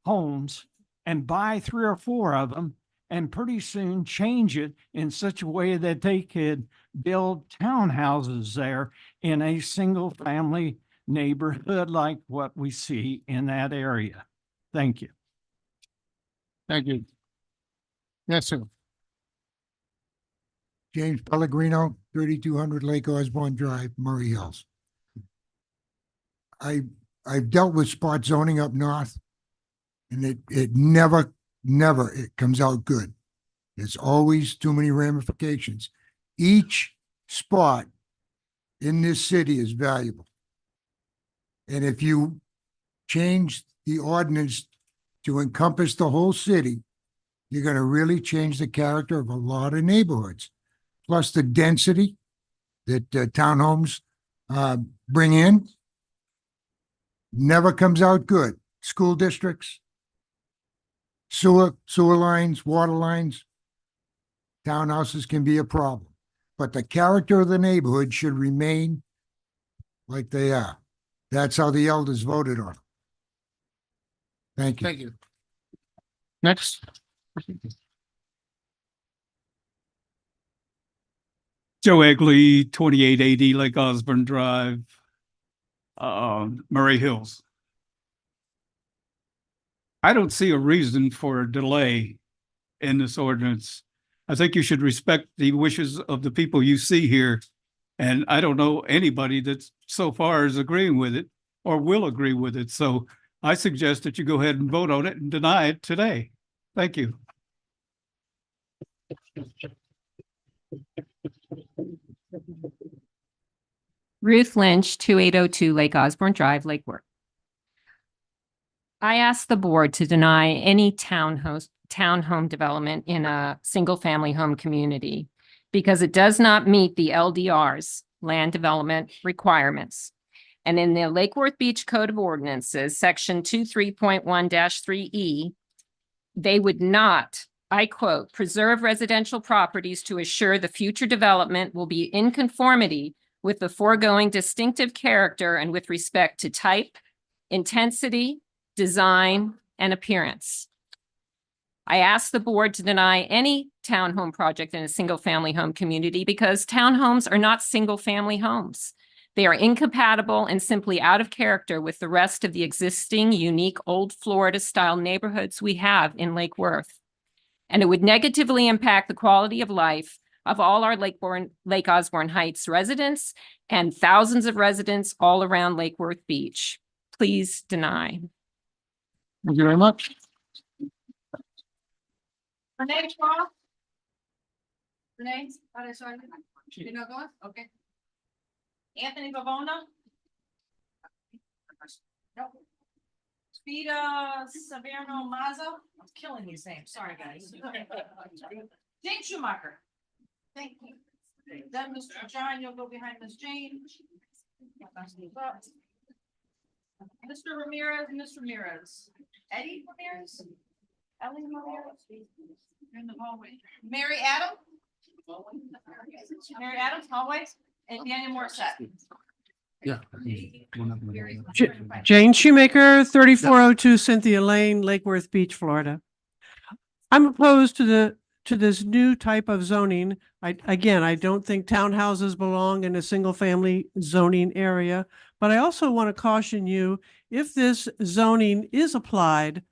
homes and buy 3 or 4 of them and pretty soon change it in such a way that they could build townhouses there in a single-family neighborhood like what we see in that area. Thank you. Thank you. Yes, sir. James Pellegrino, 3200 Lake Osborne Drive, Murray Hills. I've dealt with spot zoning up north, and it never it comes out good. There's always too many ramifications. Each spot in this city is valuable. And if you change the ordinance to encompass the whole city, you're going to really change the character of a lot of neighborhoods. Plus the density that townhomes bring in never comes out good. School districts, sewer lines, water lines, townhouses can be a problem. But the character of the neighborhood should remain like they are. That's how the elders voted on it. Thank you. Thank you. Next. Joe Egley, 2880 Lake Osborne Drive, Murray Hills. I don't see a reason for a delay in this ordinance. I think you should respect the wishes of the people you see here. And I don't know anybody that so far is agreeing with it or will agree with it. So I suggest that you go ahead and vote on it and deny it today. Thank you. Ruth Lynch, 2802 Lake Osborne Drive, Lake Worth. I asked the board to deny any townhome development in a single-family home community because it does not meet the LDR's land development requirements. And in the Lake Worth Beach Code of Ordinances, section 23.1-3E, they would not, I quote, preserve residential properties to assure the future development will be in conformity with the foregoing distinctive character and with respect to type, intensity, design, and appearance. I asked the board to deny any townhome project in a single-family home community because townhomes are not single-family homes. They are incompatible and simply out of character with the rest of the existing unique old Florida-style neighborhoods we have in Lake Worth. And it would negatively impact the quality of life of all our Lake Osborne Heights residents and thousands of residents all around Lake Worth Beach. Please deny. Thank you very much. Renee Schwab? Renee, you know going? Okay. Anthony Pavona? Nope. Spida Saverno Mazzo? I'm killing these names, sorry guys. Jane Schumacher? Thank you. Then Mr. John, you'll go behind Miss Jane. Mr. Ramirez, Ms. Ramirez. Eddie Ramirez? Ellie Ramirez? In the hallway. Mary Adam? Mary Adams, hallway, and Daniel Morissette. Yeah. Jane Shoemaker, 3402 Cynthia Lane, Lake Worth Beach, Florida. I'm opposed to this new type of zoning. I don't think townhouses belong in a single family zoning area, but I also want to caution you, if this zoning is applied,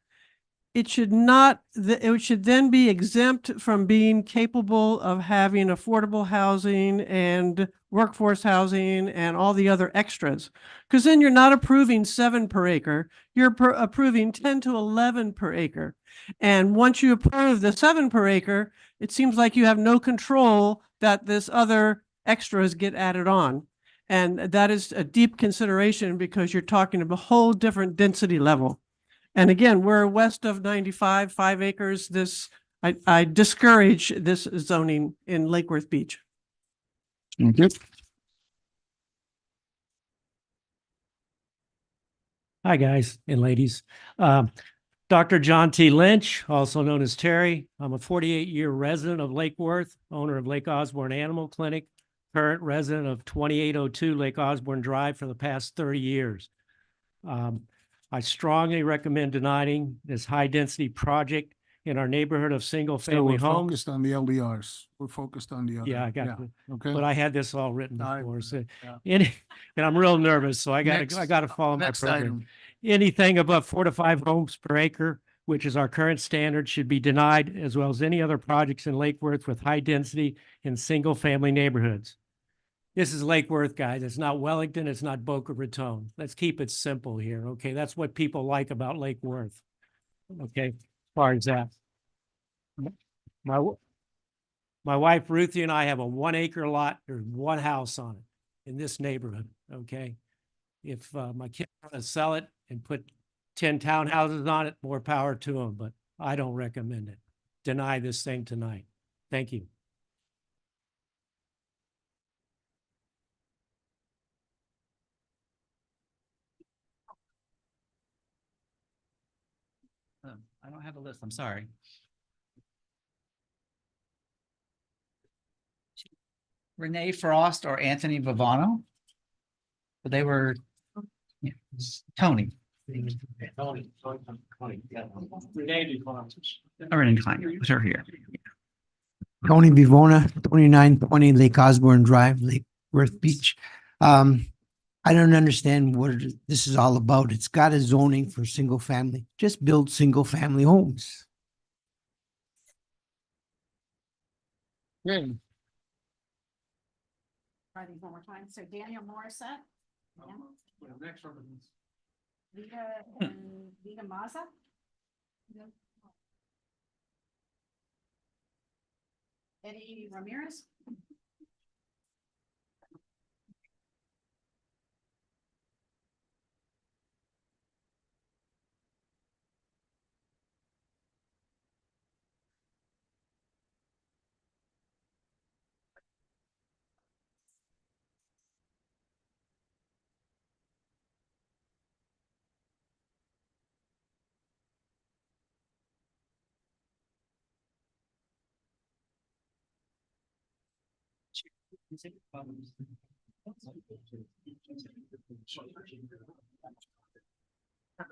it should then be exempt from being capable of having affordable housing and workforce housing and all the other extras. Because then you're not approving 7 per acre, you're approving 10 to 11 per acre. And once you approve the 7 per acre, it seems like you have no control that this other extras get added on. And that is a deep consideration because you're talking about a whole different density level. And again, we're west of 95, 5 acres. I discourage this zoning in Lake Worth Beach. Thank you. Hi, guys and ladies. Dr. John T. Lynch, also known as Terry. I'm a 48-year resident of Lake Worth, owner of Lake Osborne Animal Clinic, current resident of 2802 Lake Osborne Drive for the past 30 years. I strongly recommend denying this high-density project in our neighborhood of single-family We're homes. focused on the LDRs. We're focused on the other. Yeah, I got it. Okay. But I had this all written before, so Yeah. and I'm real nervous, so I gotta follow my Next program. item. Anything above 4 to 5 homes per acre, which is our current standard, should be denied, as well as any other projects in Lake Worth with high density in single-family neighborhoods. This is Lake Worth, guys. It's not Wellington. It's not Boca Raton. Let's keep it simple here, okay? That's what people like about Lake Worth, okay? As far as that. My wife Ruthie and I have a 1 acre lot. There's 1 house on it in this neighborhood, okay? If my kids want to sell it and put 10 townhouses on it, more power to them, but I don't recommend it. Deny this thing tonight. Thank you. I don't have a list. I'm sorry. Renee Frost or Anthony Vivano. But they were Tony. Renee Klein was her here. Tony Vivona, 2920 Lake Osborne Drive, Lake Worth Beach. I don't understand what this is all about. It's got a zoning for single family. Just build single family homes. Yeah. Try these one more time. So Daniel Morissette. Next one. Vita Maza. Eddie Ramirez.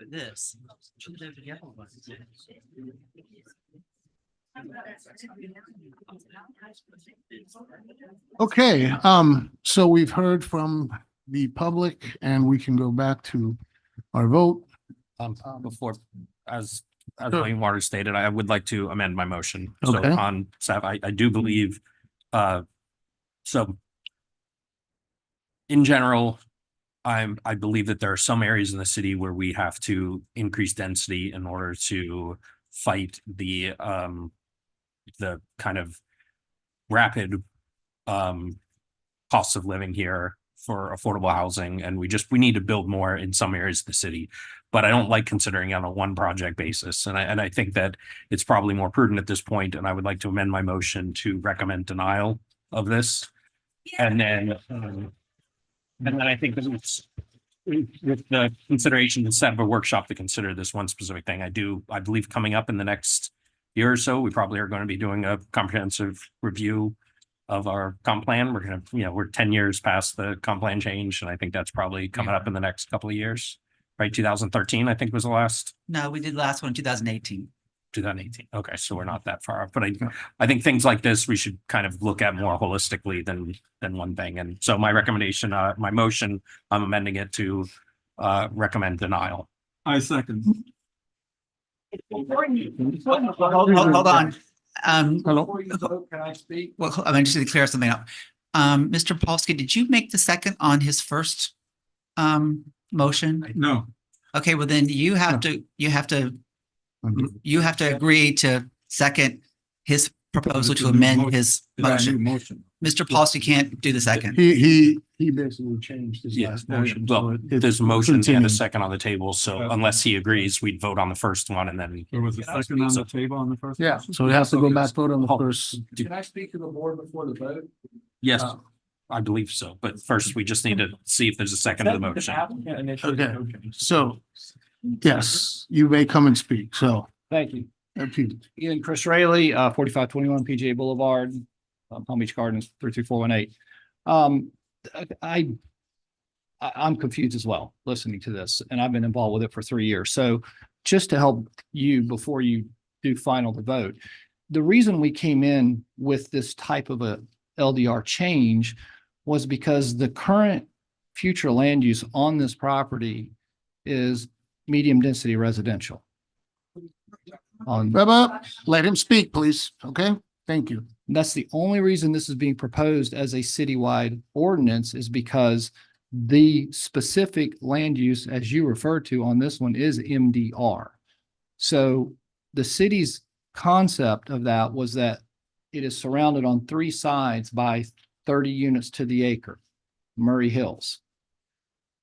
This. Okay, so we've heard from the public and we can go back to our vote. Before, as Sure. William Waters stated, I would like to amend my motion. So Okay. on staff, I do believe, so in general, I believe that there are some areas in the city where we have to increase density in order to fight the kind of rapid costs of living here for affordable housing. And we need to build more in some areas of the city, but I don't like considering it on a one project basis. And I think that it's probably more prudent at this point. And I would like to amend my motion to recommend denial of this. And then I think that it's with the consideration, instead of a workshop to consider this one specific thing, I believe coming up in the next year or so, we probably are going to be doing a comprehensive review of our comp plan. We're going to, we're 10 years past the comp plan change. And I think that's probably coming up in the next couple of years, right? 2013, I think was the last. No, we did the last one in 2018. 2018. Okay, so we're not that far off, but I think things like this, we should kind of look at more holistically than one thing. And so my recommendation, my motion, I'm amending it to recommend denial. I second. Hold on. Hello? Can I speak? Well, I just need to clear something up. Mr. Polsky, did you make the second on his first motion? No. Okay, well then you have to agree to second his proposal to amend his motion. Mr. Polsky can't do the second. He basically changed his last motion. Well, there's a motion and a second on the table. So unless he agrees, we'd vote on the first one and then. There was a second on the table on the first. Yeah, so it has to go back, vote on the first. Can I speak to the board before the vote? Yes, I believe so. But first, we just need to see if there's a second to the motion. Okay, so, yes, you may come and speak, so. Thank you. Ian Chris Rayleigh, 4521 PGA Boulevard, Palm Beach Gardens, 33418. I'm confused as well, listening to this, and I've been involved with it for 3 years. So just to help you before you do final the vote, the reason we came in with this type of a LDR change was because the current future land use on this property is medium density residential. Let him speak, please. Okay, thank you. That's the only reason this is being proposed as a citywide ordinance, is because the specific land use, as you referred to on this one, is MDR. So the city's concept of that was that it is surrounded on 3 sides by 30 units to the acre, Murray Hills.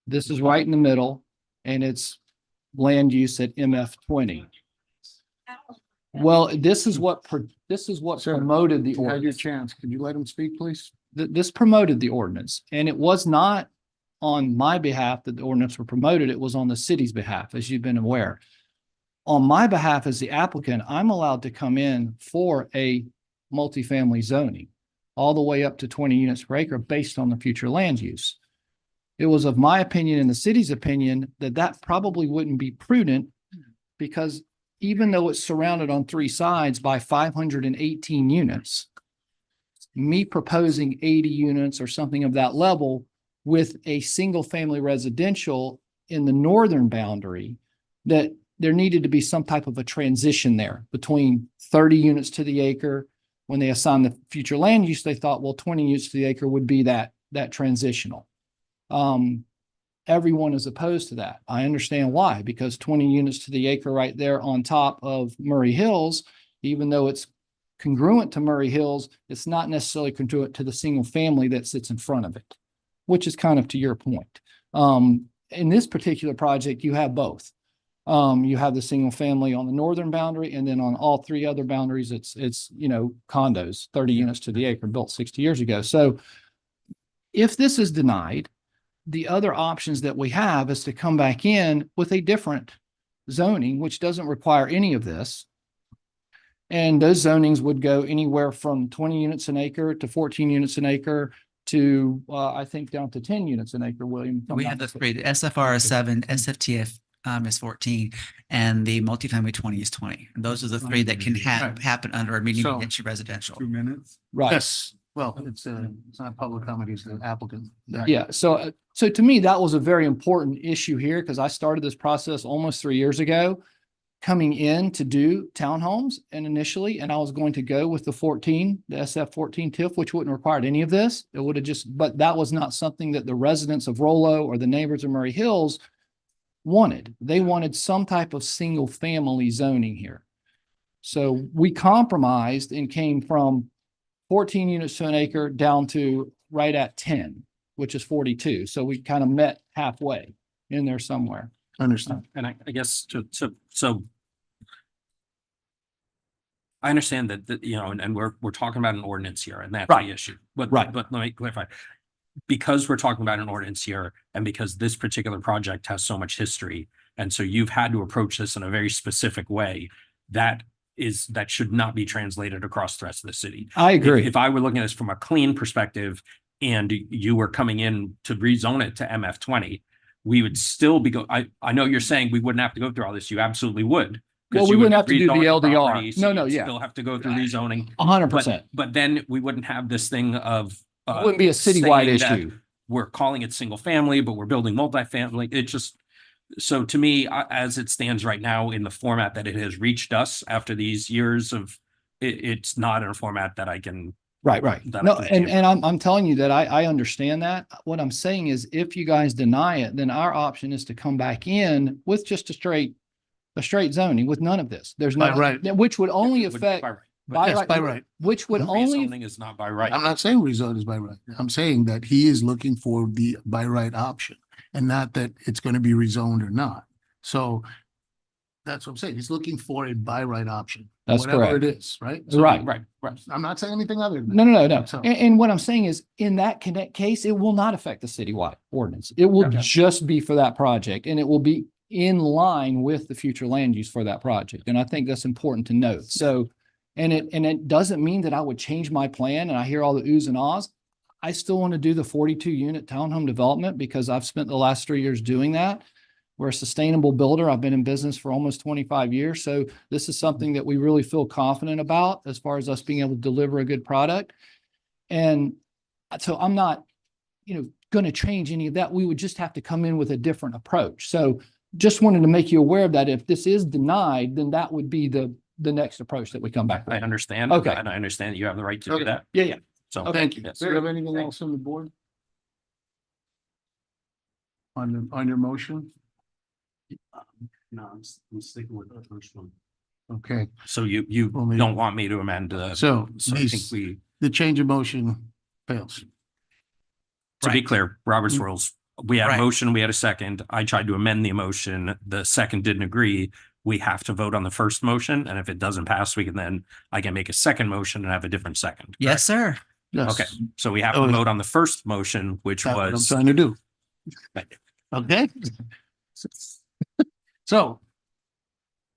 This is right in the middle, and it's land use at MF 20. Well, this is what promoted the You had your ordinance. chance. Could you let him speak, please? This promoted the ordinance, and it was not on my behalf that the ordinance were promoted. It was on the city's behalf, as you've been aware. On my behalf as the applicant, I'm allowed to come in for a multifamily zoning all the way up to 20 units per acre based on the future land use. It was of my opinion and the city's opinion that probably wouldn't be prudent, because even though it's surrounded on 3 sides by 518 units, me proposing 80 units or something of that level with a single family residential in the northern boundary, that there needed to be some type of a transition there between 30 units to the acre. When they assigned the future land use, they thought, well, 20 units to the acre would be that transitional. Everyone is opposed to that. I understand why, because 20 units to the acre right there on top of Murray Hills, even though it's congruent to Murray Hills, it's not necessarily congruent to the single family that sits in front of it, which is kind of to your point. In this particular project, you have both. You have the single family on the northern boundary, and then on all 3 other boundaries, it's condos, 30 units to the acre, built 60 years ago. So if this is denied, the other options that we have is to come back in with a different zoning, which doesn't require any of this. And those zonings would go anywhere from 20 units an acre to 14 units an acre to, I think, down to 10 units an acre, William. We have the 3, the SFR 7, SFTF is 14, and the multifamily 20 is 20. And those are the three that can Right. happen under a medium So- density residential. 2 minutes. Right. Yes, well, it's not public comment, it's the applicant. Yeah. So to me, that was a very important issue here because I started this process almost 3 years ago, coming in to do townhomes and initially, and I was going to go with the 14, the SF-14 TIF, which wouldn't require any of this. It would have just, but that was not something that the residents of Rollo or the neighbors of Murray Hills wanted. They wanted some type of single family zoning here. So we compromised and came from 14 units to an acre down to right at 10, which is 42. So we kind of met halfway in there somewhere. Understand. And I guess so I understand that, you know, and we're talking about an ordinance here and that's Right. the issue. But, Right. but let me clarify. Because we're talking about an ordinance here and because this particular project has so much history, and so you've had to approach this in a very specific way, that should not be translated across the rest of the city. I agree. If I were looking at this from a clean perspective and you were coming in to rezone it to MF20, we would still be I know you're saying we wouldn't have to go through all this. You absolutely would. 'Cause Well, we you wouldn't would have to do the rezone LDR. property, so No, you'd no, yeah. Still have to go through rezoning. 100%. But then we wouldn't have this thing of. It wouldn't be a citywide saying that issue. We're calling it single family, but we're building multifamily. It just, so to me, as it stands right now in the format that it has reached us after these years of, it's not in a format that I can. Right. that I No, can and I'm telling you that I understand that. What I'm saying is if you guys deny it, then our option is to come back in with just a straight zoning with none of this. There's no, By right. which would only It would- affect by right. Yes, by right. which would only, Rezoning is not by right. I'm not saying rezone is by right. I'm saying that he is looking for the by right option and not that it's going to be rezoned or not. So that's what I'm saying. He's looking for a by right option. That's whatever correct. it is, right? So Right. I'm not saying anything other than. No. So- And what I'm saying is in that case, it will not affect the citywide ordinance. It will just be for that project and it will be in line with the future land use for that project. And I think that's important to note. So, and it doesn't mean that I would change my plan and I hear all the oohs and ahs. I still want to do the 42 unit townhome development because I've spent the last 3 years doing that. We're a sustainable builder. I've been in business for almost 25 years. So this is something that we really feel confident about as far as us being able to deliver a good product. And so I'm not, going to change any of that. We would just have to come in with a different approach. So just wanted to make you aware of that. If this is denied, then that would be the next approach that we come back I with. understand. Okay. And I understand that you have the right to Okay. do that. Yeah. So. Thank you. yes. Do you have anything else on the board? On your motion? No, I'm sticking with the first one. Okay, So you Only- don't want me to amend so so I think the change of motion fails. to be clear, Robert's Mm. rules, we had a Right. motion, we had a second. I tried to amend the motion. The second didn't agree. We have to vote on the first motion. And if it doesn't pass, I can make a second motion and have a different second. Yes, sir. Yes. Okay, so we have Oh, to vote on the first motion, which That's what I'm was. trying to do. Okay. So.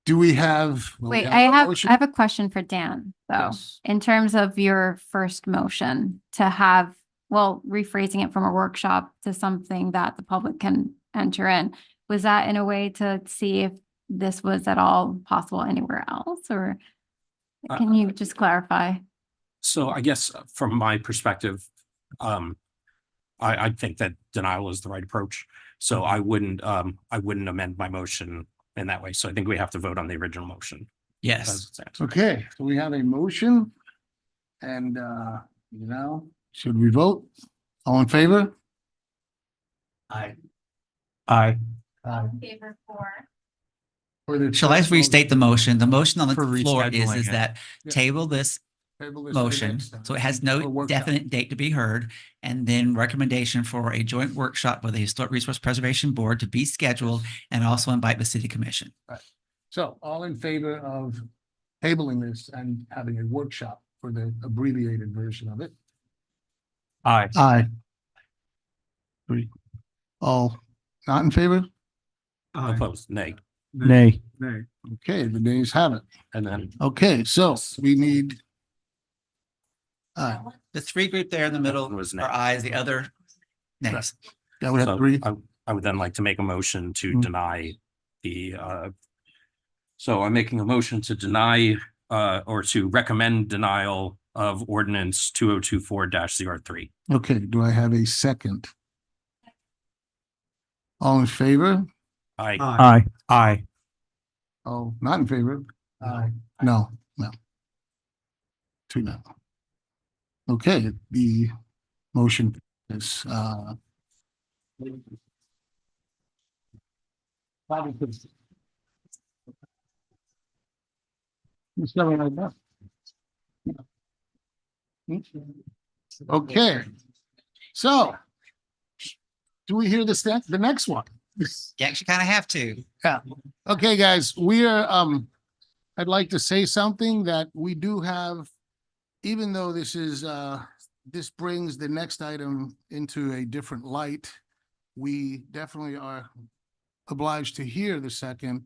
Do we have? well, we Wait, have I a have, motion? I have a question for Dan, though. Yes. In terms of your first motion to have, well, rephrasing it from a workshop to something that the public can enter in, was that in a way to see if this was at all possible anywhere else, or can you just clarify? So I guess from my perspective, I think that denial is the right approach. So I wouldn't amend my motion in that way. So I think we have to vote on the original motion. Yes. as it stands. Okay, so we have a motion. And should we vote? All in favor? Aye. Aye. Favor for. Shall I restate the motion? The motion on the For floor is rescheduling it. that Yeah. table this Table this to the motion, next time. so it has For no workshop. definite date to be heard, and then recommendation for a joint workshop with the Historic Resource Preservation Board to be scheduled and also invite the city commission. So all in favor of tabling this and having a workshop for the abbreviated version of it? Aye. Aye. Three. All not in favor? Opposed, nay. Nay. Okay, the nays have it. And then. Okay, so we need. The three group there in the middle Was are ayes, the other nays. Yeah, we have So three. I would then like to make a motion to Mm. deny So I'm making a motion to deny or to recommend denial of ordinance 2024-03. Okay, do I have a second? All in favor? Aye. Aye. Aye. Oh, not in favor? No, no. 2 no. Okay, the motion is okay. So do we hear the next one? You actually kind of have to. Yeah. Okay, guys, we are, I'd like to say something that we do have, even though this is, this brings the next item into a different light, we definitely are obliged to hear the second,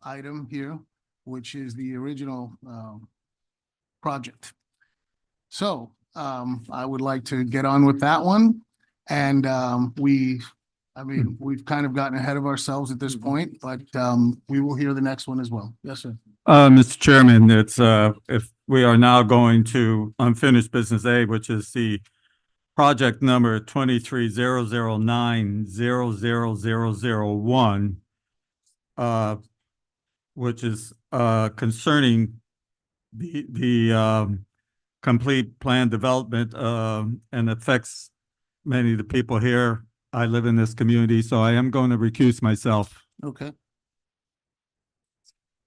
item here, which is the original, project. So, I would like to get on with that one. And, we've kind of gotten ahead of ourselves at this point, but we will hear the next one as well. Yes, sir. Mr. Chairman, it's, if we are now going to unfinished business A, which is the project number 23-009-00001, which is, concerning the complete plan development, and affects many of the people here. I live in this community, so I am going to recuse myself. Okay.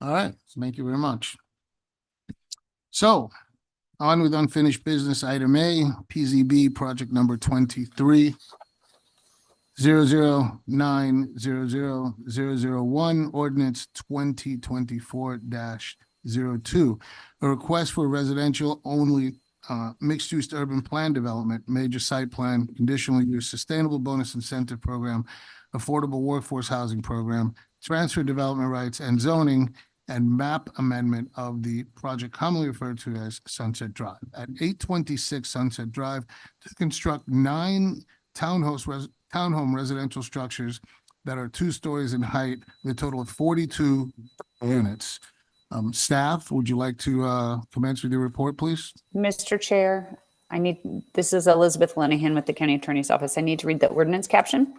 All right, thank you very much. So on with unfinished business, item A, PZB project number 23-009-00001, ordinance 2024-02. A request for residential only mixed-use urban plan development, major site plan, conditional use, sustainable bonus incentive program, affordable workforce housing program, transfer development rights and zoning, and map amendment of the project commonly referred to as Sunset Drive at 826 Sunset Drive to construct 9 townhome residential structures that are 2 stories in height, with a total of 42 units. Staff, would you like to commence with your report, please? Mr. Chair, this is Elizabeth Lenahan with the County Attorney's Office. I need to read the ordinance caption.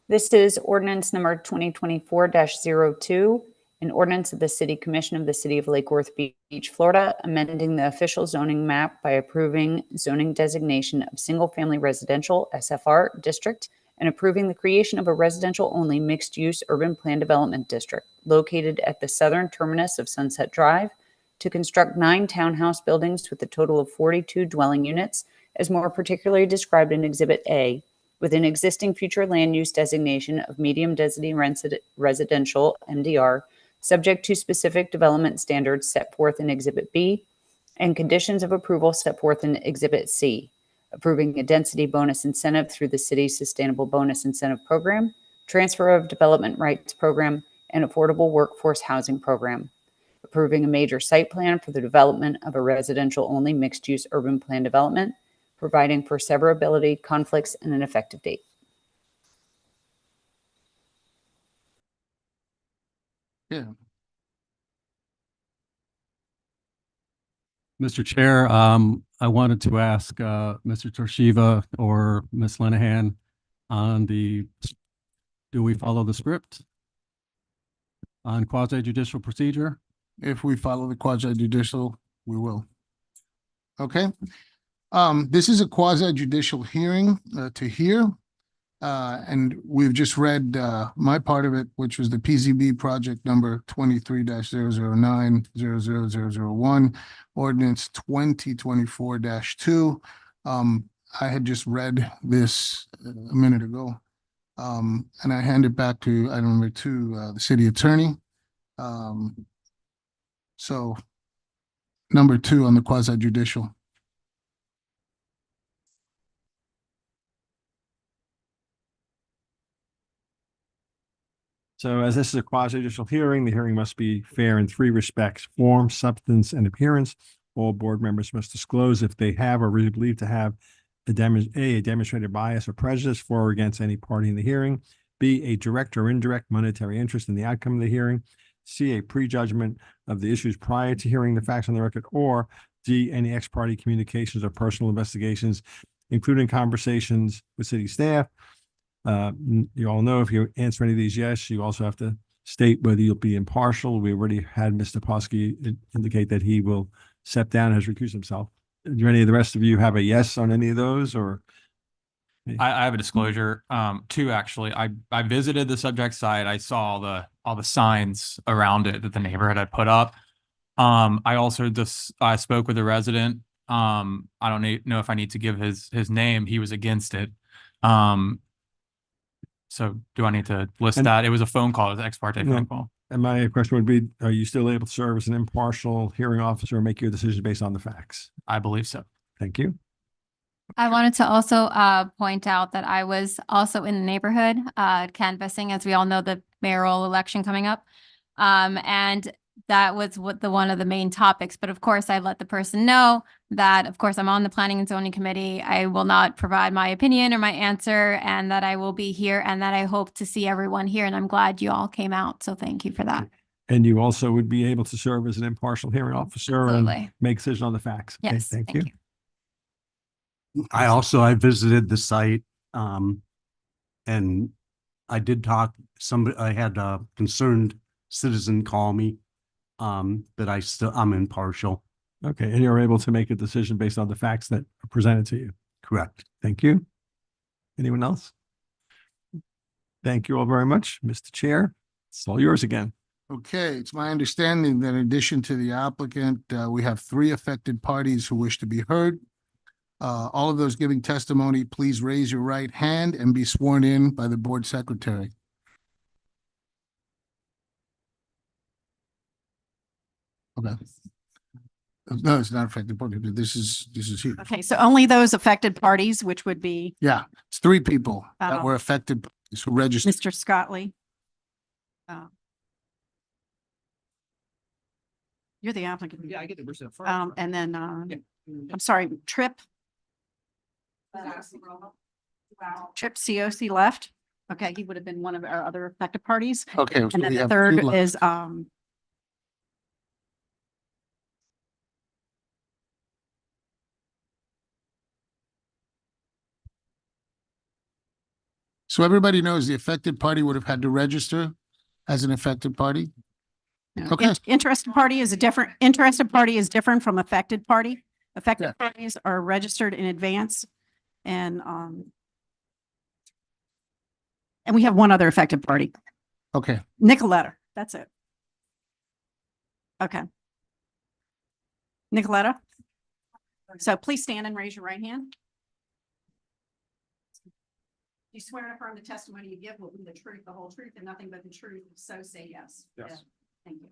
This is ordinance number 2024-02, an ordinance of the City Commission of the City of Lake Worth Beach, Florida, amending the official zoning map by approving zoning designation of single-family residential SFR district and approving the creation of a residential-only mixed-use urban plan development district located at the southern terminus of Sunset Drive to construct 9 townhouse buildings with a total of 42 dwelling units, as more particularly described in Exhibit A, with an existing future land use designation of medium density residential MDR, subject to specific development standards set forth in Exhibit B, and conditions of approval set forth in Exhibit C, approving a density bonus incentive through the city's sustainable bonus incentive program, transfer of development rights program, and affordable workforce housing program, approving a major site plan for the development of a residential-only mixed-use urban plan development, providing for severability, conflicts, and an effective date. Yeah. Mr. Chair, I wanted to ask Mr. Toshiba or Ms. Lenahan on do we follow the script on quasi judicial procedure? If we follow the quasi judicial, we will. Okay. This is a quasi judicial hearing to hear. And we've just read my part of it, which was the PZB project number 23-009-00001, ordinance 2024-2. I had just read this a minute ago. And I hand it back to item number 2, the city attorney. So number 2 on the quasi judicial. So as this is a quasi-judicial hearing, the hearing must be fair in 3 respects: form, substance, and appearance. All board members must disclose if they have or really believe to have a demonstrated bias or prejudice for or against any party in the hearing. B, a direct or indirect monetary interest in the outcome of the hearing. C, a prejudgment of the issues prior to hearing the facts on the record. Or D, any ex parte communications or personal investigations, including conversations with city staff. You all know if you answer any of these yes, you also have to state whether you'll be impartial. We already had Mr. Posky indicate that he will step down and has recused himself. Do any of the rest of you have a yes on any of those, or? I have a disclosure, too, actually. I visited the subject site. I saw all the signs around it that the neighborhood had put up. I also I spoke with a resident. I don't know if I need to give his name. He was against it. So do I need to list that? It was a phone call, it was an ex parte phone call. And my question would be, are you still able to serve as an impartial hearing officer and make your decisions based on the facts? I believe so. Thank you. I wanted to also point out that I was also in the neighborhood canvassing, as we all know, the mayoral election coming up. And that was one of the main topics. But of course, I let the person know that, of course, I'm on the Planning and Zoning Committee. I will not provide my opinion or my answer, and that I will be here, and that I hope to see everyone here. And I'm glad you all came out. So thank you for that. And you also would be able to serve as an impartial hearing officer and Absolutely. make decisions on the facts. Okay, Yes, thank you. I visited the site, and I did talk, I had a concerned citizen call me, but I'm impartial. Okay, and you're able to make a decision based on the facts that are presented to you. Correct. Thank you. Anyone else? Thank you all very much, Mr. Chair. It's all yours again. Okay, it's my understanding that in addition to the applicant, we have 3 affected parties who wish to be heard. All of those giving testimony, please raise your right hand and be sworn in by the board secretary. Okay. No, it's not affected party. This is here. Okay, so only those affected parties, which would be Yeah, it's 3 people that were affected parties who registered. Mr. Scottley. You're the applicant. Yeah, I get to present first. And then, I'm sorry, Trip. Trip COC left. Okay, he would have been one of our other affected parties. Okay, so And then we the have third 2 left. is, So everybody knows the affected party would have had to register as an affected party? Okay. Interested party is different from affected party. Affected parties are registered in advance, and we have one other affected party, Okay. Nicoletta. That's it. Okay. Nicoletta. So please stand and raise your right hand. You swear and affirm the testimony you give will be the truth, the whole truth, and nothing but the truth. So say yes. Yes. Yeah. Thank you.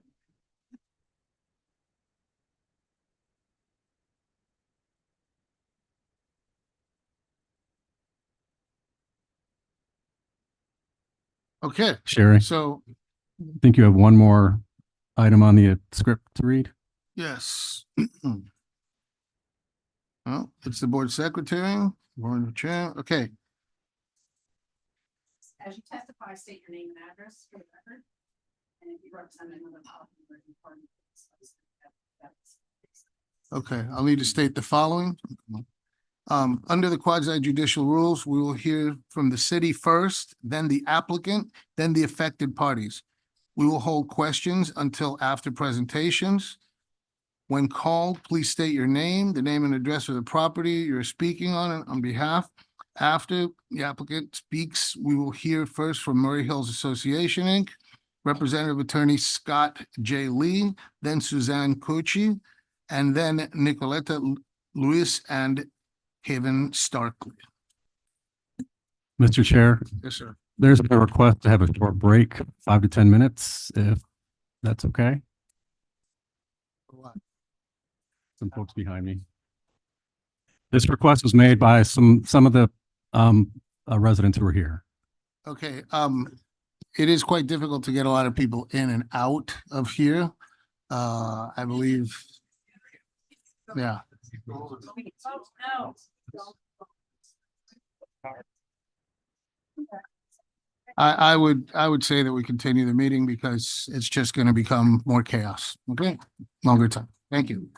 Okay. Sherry, So, I think you have one more item on the script to read. yes. Well, it's the board secretary, board chair. Okay. As you testify, state your name and address for the record. And if you represent another party. Okay, I'll need to state the following. Under the quasi judicial rules, we will hear from the city first, then the applicant, then the affected parties. We will hold questions until after presentations. When called, please state your name, the name and address of the property you're speaking on behalf. After the applicant speaks, we will hear first from Murray Hills Association, Inc., Representative Attorney Scott J. Lee, then Suzanne Kochi, and then Nicoletta Lewis and Kevin Starkley. Mr. Chair, Yes, sir. there's a request to have a short break, 5 to 10 minutes, if that's okay. Some folks behind me. This request was made by some of the residents who are here. Okay, it is quite difficult to get a lot of people in and out of here. I believe, yeah. I would say that we continue the meeting because it's just going to become more chaos. Okay, longer time. Thank you.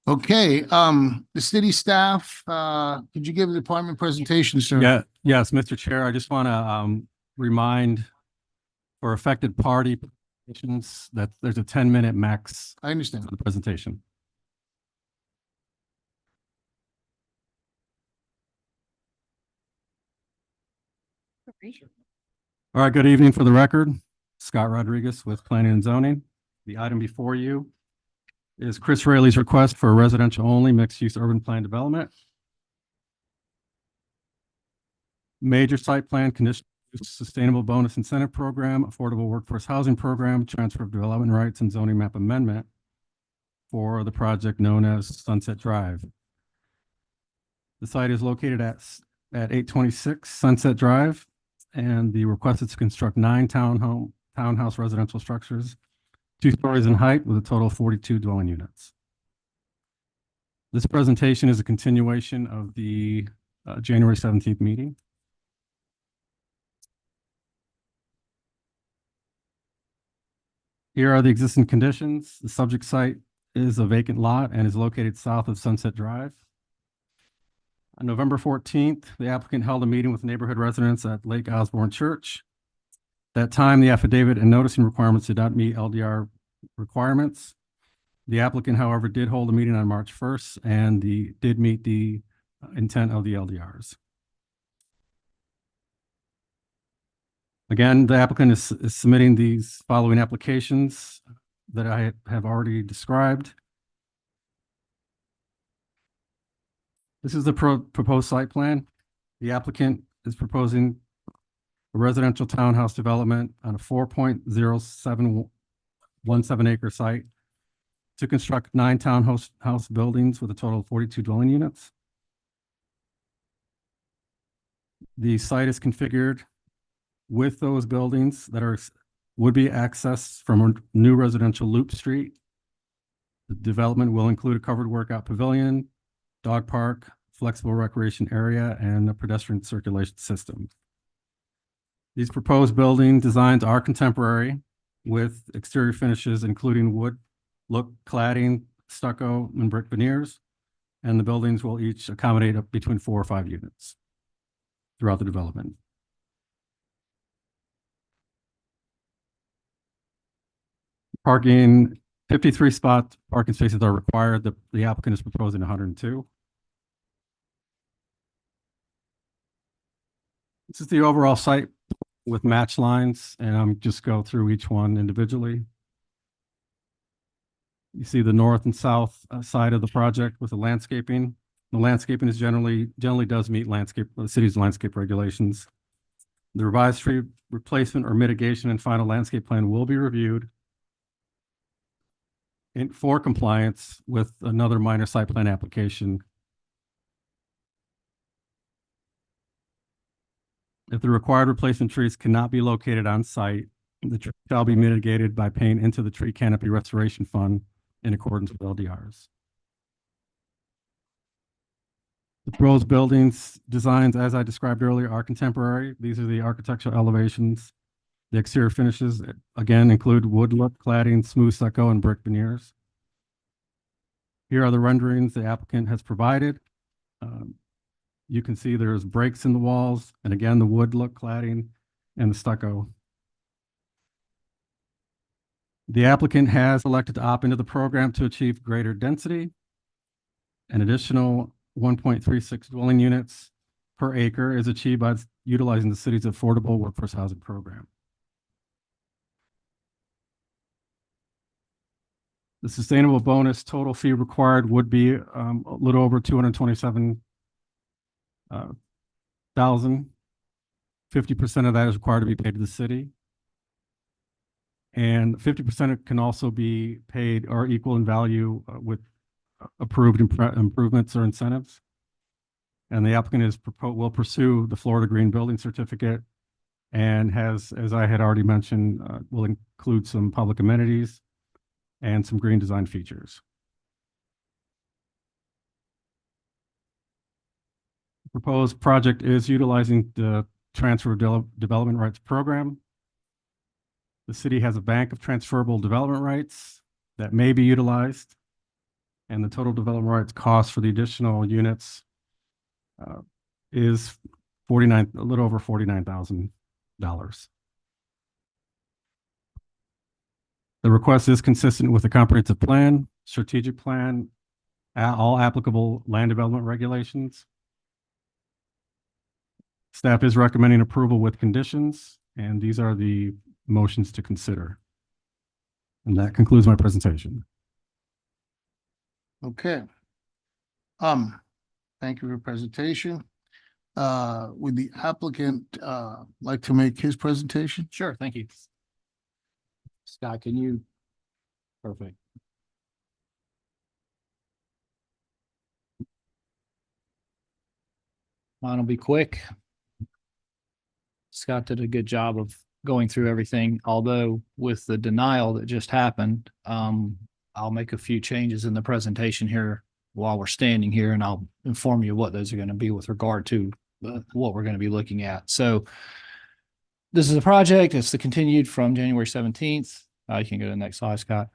Okay, the city staff, could you give the department presentation, sir? Yeah, yes, Mr. Chair, I just want to remind for affected party presentations that there's a 10-minute max I understand. for the presentation. All right, good evening. For the record, Scott Rodriguez with Planning and Zoning. The item before you is Chris Rayleigh's request for a residential only mixed-use urban plan development. Major site plan, conditional use, sustainable bonus incentive program, affordable workforce housing program, transfer of development rights and zoning map amendment for the project known as Sunset Drive. The site is located at 826 Sunset Drive, and the request is to construct 9 townhouse residential structures, 2 stories in height with a total of 42 dwelling units. This presentation is a continuation of the January 17th meeting. Here are the existing conditions. The subject site is a vacant lot and is located south of Sunset Drive. On November 14th, the applicant held a meeting with neighborhood residents at Lake Osborne Church. At that time, the affidavit and noticing requirements did not meet LDR requirements. The applicant, however, did hold a meeting on March 1st and did meet the intent of the LDRs. Again, the applicant is submitting these following applications that I have already described. This is the proposed site plan. The applicant is proposing a residential townhouse development on a 4.0717 acre site to construct 9 townhouse buildings with a total of 42 dwelling units. The site is configured with those buildings that would be accessed from a new residential loop street. The development will include a covered workout pavilion, dog park, flexible recreation area, and a pedestrian circulation system. These proposed building designs are contemporary with exterior finishes including wood look cladding, stucco, and brick veneers, and the buildings will each accommodate up between 4 or 5 units throughout the development. Parking, 53 spot parking spaces are required. The applicant is proposing 102. This is the overall site with match lines, and I'm just go through each one individually. You see the north and south side of the project with the landscaping. The landscaping is generally does meet the city's landscape regulations. The revised tree replacement or mitigation and final landscape plan will be reviewed for compliance with another minor site plan application. If the required replacement trees cannot be located on site, the tree shall be mitigated by paying into the tree canopy restoration fund in accordance with LDRs. The proposed buildings designs, as I described earlier, are contemporary. These are the architectural elevations. The exterior finishes, again, include wood look, cladding, smooth stucco, and brick veneers. Here are the renderings the applicant has provided. You can see there's breaks in the walls, and again, the wood look cladding and the stucco. The applicant has elected to opt into the program to achieve greater density. An additional 1.36 dwelling units per acre is achieved by utilizing the city's affordable workforce housing program. The sustainable bonus total fee required would be a little over $227,000. 50% of that is required to be paid to the city. And 50% can also be paid or equal in value with approved improvements or incentives. And the applicant will pursue the Florida Green Building Certificate and has, as I had already mentioned, will include some public amenities and some green design features. Proposed project is utilizing the Transfer of Development Rights Program. The city has a bank of transferable development rights that may be utilized. And the total development rights cost for the additional units is a little over $49,000. The request is consistent with the comprehensive plan, strategic plan, all applicable land development regulations. Staff is recommending approval with conditions, and these are the motions to consider. And that concludes my presentation. Okay. Thank you for your presentation. Would the applicant like to make his presentation? Sure, thank you. Scott, can you? Perfect. Mine will be quick. Scott did a good job of going through everything, although with the denial that just happened, I'll make a few changes in the presentation here while we're standing here, and I'll inform you what those are going to be with regard to what we're going to be looking at. So this is a project. It's the continued from January 17th. You can go to the next slide, Scott.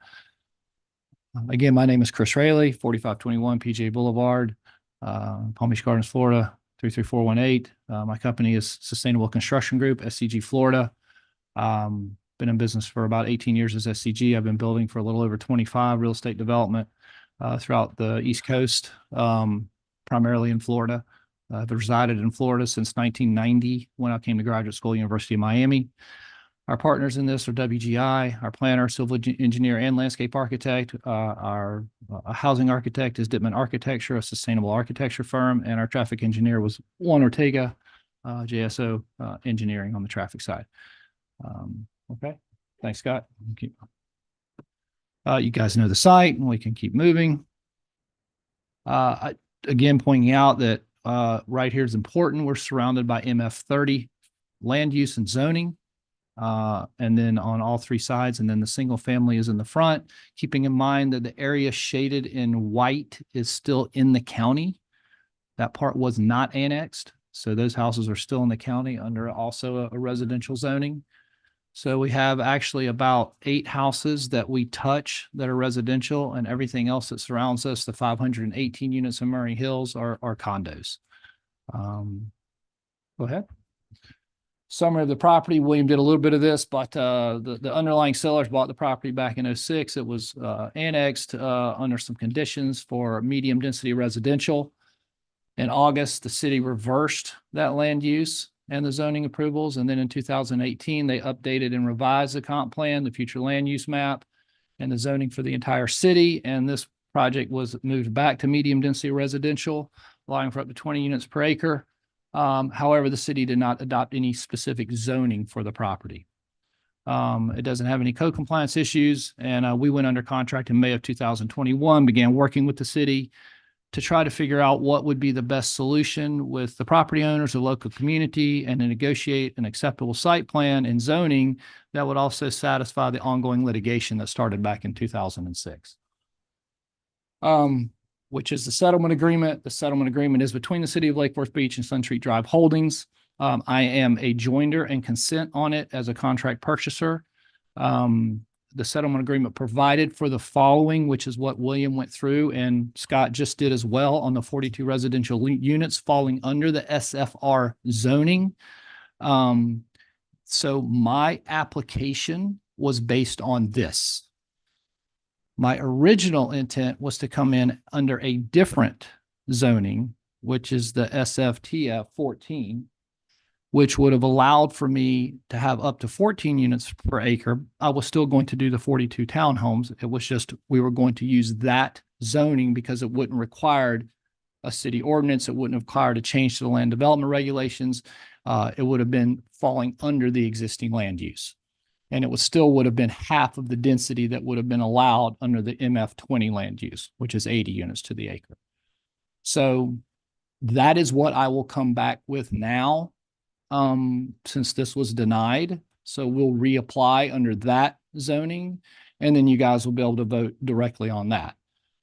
Again, my name is Chris Raley, 4521 PJ Boulevard, Palm Beach Gardens, Florida, 33418. My company is Sustainable Construction Group, SCG Florida. Been in business for about 18 years as SCG. I've been building for a little over 25 real estate development throughout the East Coast, primarily in Florida. I've resided in Florida since 1990 when I came to graduate school, University of Miami. Our partners in this are WGI, our planner, civil engineer, and landscape architect. Our housing architect is Dittman Architecture, a sustainable architecture firm, and our traffic engineer was Juan Ortega, JSO Engineering on the traffic side. Okay, thanks, Scott. You guys know the site, and we can keep moving. Again, pointing out that right here is important. We're surrounded by MF30 land use and zoning. And then on all three sides, and then the single family is in the front, keeping in mind that the area shaded in white is still in the county. That part was not annexed. So those houses are still in the county under also a residential zoning. So we have actually about 8 houses that we touch that are residential, and everything else that surrounds us, the 518 units in Murray Hills, are condos. Go ahead. Summary of the property. William did a little bit of this, but the underlying sellers bought the property back in 2006. It was annexed under some conditions for medium density residential. In August, the city reversed that land use and the zoning approvals. And then in 2018, they updated and revised the comp plan, the future land use map, and the zoning for the entire city. And this project was moved back to medium density residential, allowing for up to 20 units per acre. However, the city did not adopt any specific zoning for the property. It doesn't have any code compliance issues. And we went under contract in May of 2021, began working with the city to try to figure out what would be the best solution with the property owners, the local community, and to negotiate an acceptable site plan and zoning that would also satisfy the ongoing litigation that started back in 2006. Which is the settlement agreement. The settlement agreement is between the city of Lake Worth Beach and Sunstreet Drive Holdings. I am a joinder and consent on it as a contract purchaser. The settlement agreement provided for the following, which is what William went through and Scott just did as well on the 42 residential units falling under the SFR zoning. So my application was based on this. My original intent was to come in under a different zoning, which is the SFTF 14, which would have allowed for me to have up to 14 units per acre. I was still going to do the 42 townhomes. It was just, we were going to use that zoning because it wouldn't require a city ordinance. It wouldn't have required a change to the land development regulations. It would have been falling under the existing land use. And it would have been half of the density that would have been allowed under the MF20 land use, which is 80 units to the acre. So that is what I will come back with now, since this was denied. So we'll reapply under that zoning, and then you guys will be able to vote directly on that.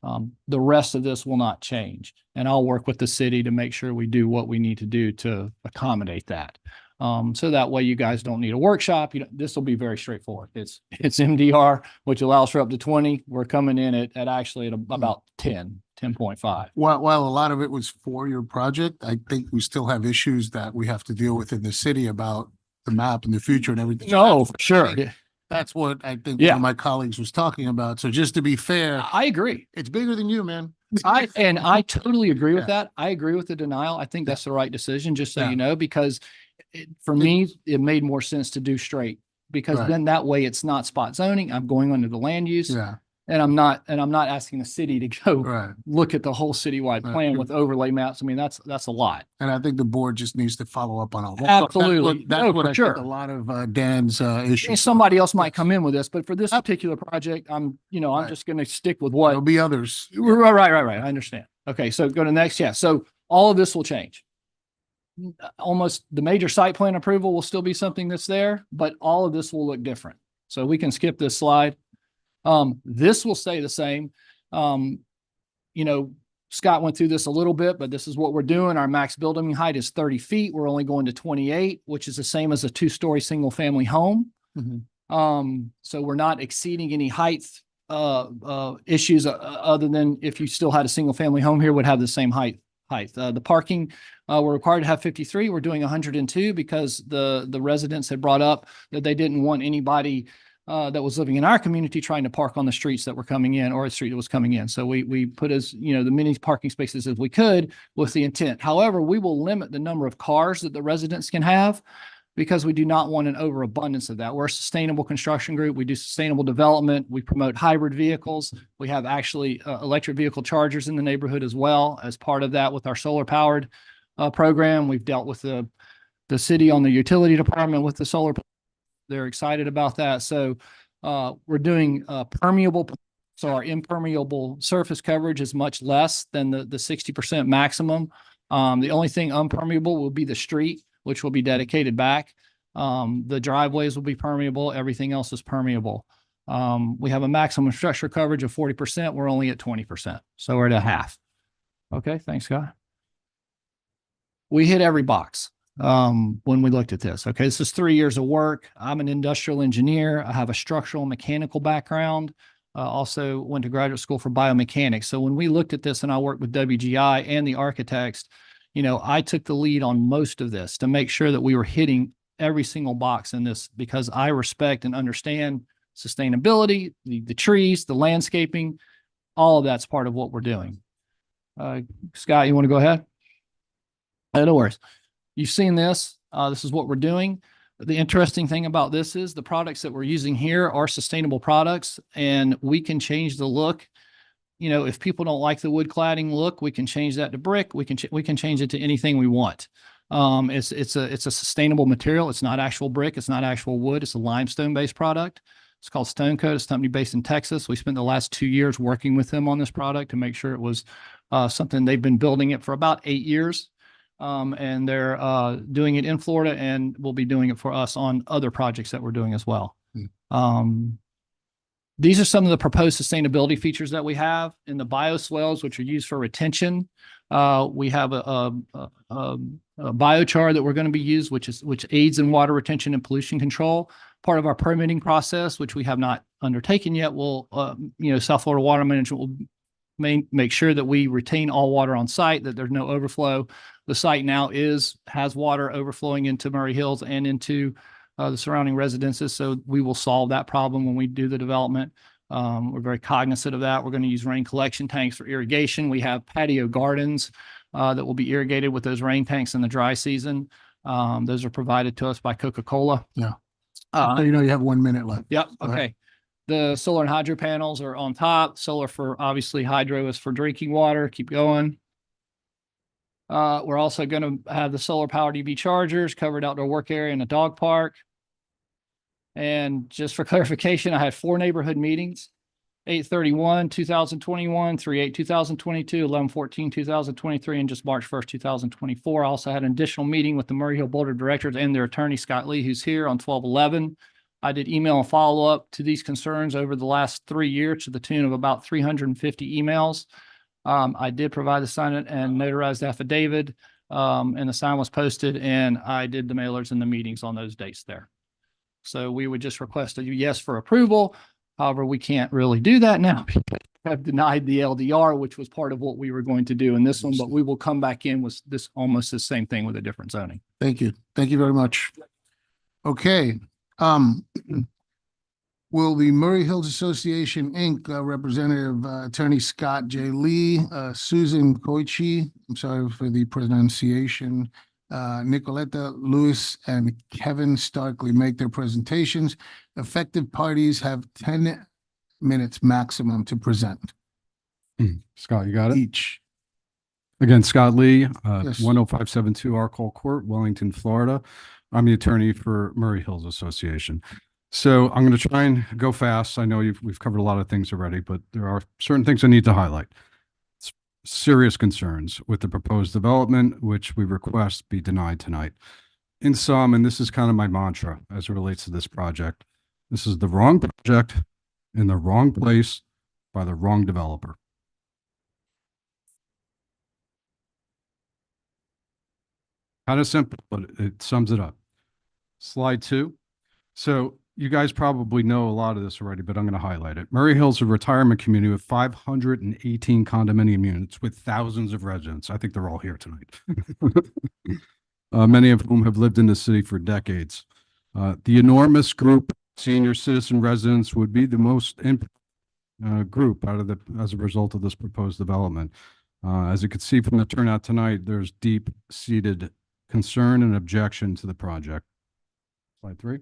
The rest of this will not change. And I'll work with the city to make sure we do what we need to do to accommodate that. So that way you guys don't need a workshop. This will be very straightforward. It's MDR, which allows for up to 20. We're coming in at actually at about 10.5. While a lot of it was for your project, I think we still have issues that we have to deal with in the city about the map and the future and everything. No, for sure. That's what I think Yeah. one of my colleagues was talking about. So just to be fair, I agree. it's bigger than you, man. I totally agree with that. I agree with the denial. I think that's the right decision, just so you know, because for me, it made more sense to do straight, because Right. then that way it's not spot zoning. I'm going under the land use. Yeah. And I'm not asking the city to go Right. look at the whole citywide Right. plan with overlay maps. I mean, that's a lot. And I think the board just needs to follow up on all that. Absolutely. That's No, what for I sure. think a lot of Dan's And issues. somebody else might come in with this, but for this particular project, I'm Right. just going to stick with what. There'll be others. Right. I understand. Okay, so go to next. Yeah. So all of this will change. Almost the major site plan approval will still be something that's there, but all of this will look different. So we can skip this slide. This will stay the same. Scott went through this a little bit, but this is what we're doing. Our max building height is 30 feet. We're only going to 28, which is the same as a 2-story single family home. So we're not exceeding any height issues other than if you still had a single family home here would have the same height. The parking, we're required to have 53. We're doing 102 because the residents had brought up that they didn't want anybody that was living in our community trying to park on the streets that were coming in or a street that was coming in. So we put as, the many parking spaces as we could with the intent. However, we will limit the number of cars that the residents can have because we do not want an overabundance of that. We're a sustainable construction group. We do sustainable development. We promote hybrid vehicles. We have actually electric vehicle chargers in the neighborhood as well as part of that with our solar powered program. We've dealt with the city on the utility department with the solar. They're excited about that. So we're doing permeable. So our impermeable surface coverage is much less than the 60% maximum. The only thing unpermeable will be the street, which will be dedicated back. The driveways will be permeable. Everything else is permeable. We have a maximum structure coverage of 40%. We're only at 20%. So we're at a half. Okay. Thanks, Scott. We hit every box when we looked at this. Okay. This is 3 years of work. I'm an industrial engineer. I have a structural and mechanical background. Also went to graduate school for biomechanics. So when we looked at this and I worked with WGI and the architects, I took the lead on most of this to make sure that we were hitting every single box in this because I respect and understand sustainability, the trees, the landscaping, all of that's part of what we're doing. Scott, you want to go ahead? No worries. You've seen this. This is what we're doing. The interesting thing about this is the products that we're using here are sustainable products and we can change the look. If people don't like the wood cladding look, we can change that to brick. We can change it to anything we want. It's a sustainable material. It's not actual brick. It's not actual wood. It's a limestone based product. It's called Stone Coat. It's a company based in Texas. We spent the last 2 years working with them on this product to make sure it was something. They've been building it for about 8 years. And they're doing it in Florida and we'll be doing it for us on other projects that we're doing as well. These are some of the proposed sustainability features that we have in the bioswales, which are used for retention. We have a biochar that we're going to be used, which aids in water retention and pollution control. Part of our permitting process, which we have not undertaken yet, will, South Florida Water Management will make sure that we retain all water on site, that there's no overflow. The site now has water overflowing into Murray Hills and into the surrounding residences. So we will solve that problem when we do the development. We're very cognizant of that. We're going to use rain collection tanks for irrigation. We have patio gardens that will be irrigated with those rain tanks in the dry season. Those are provided to us by Coca-Cola. Yeah. So you have 1 minute left. Yep. Okay. The solar and hydro panels are on top. Solar for obviously hydro is for drinking water. Keep going. We're also going to have the solar powered EV chargers, covered outdoor work area and a dog park. And just for clarification, I had 4 neighborhood meetings, 8/31/2021, 3/8/2022, 11/14/2023, and just March 1st, 2024. I also had an additional meeting with the Murray Hill Board of Directors and their attorney, Scott Lee, who's here on 12/11. I did email and follow up to these concerns over the last 3 years to the tune of about 350 emails. I did provide the signed and notarized affidavit, and the sign was posted, and I did the mailers and the meetings on those dates there. So we would just request a yes for approval. However, we can't really do that now because we have denied the LDR, which was part of what we were going to do in this one, but we will come back in with this almost the same thing with a different zoning. Thank you. Thank you very much. Okay. Will the Murray Hills Association, Inc. Representative Attorney Scott J. Lee, Susan Koichi, I'm sorry for the pronunciation, Nicoletta Lewis, and Kevin Starkley make their presentations. Affected parties have 10 minutes maximum to present. Scott, you got it? Each. Again, Scott Lee, Yes. 10572 Arcole Court, Wellington, Florida. I'm the attorney for Murray Hills Association. So I'm going to try and go fast. I know we've covered a lot of things already, but there are certain things I need to highlight. Serious concerns with the proposed development, which we request be denied tonight. In sum, and this is kind of my mantra as it relates to this project, this is the wrong project in the wrong place by the wrong developer. Kind of simple, but it sums it up. Slide 2. So you guys probably know a lot of this already, but I'm going to highlight it. Murray Hills is a retirement community with 518 condominium units with thousands of residents. I think they're all here tonight. Many of whom have lived in the city for decades. The enormous group of senior citizen residents would be the most group as a result of this proposed development. As you can see from the turnout tonight, there's deep-seated concern and objection to the project. Slide 3.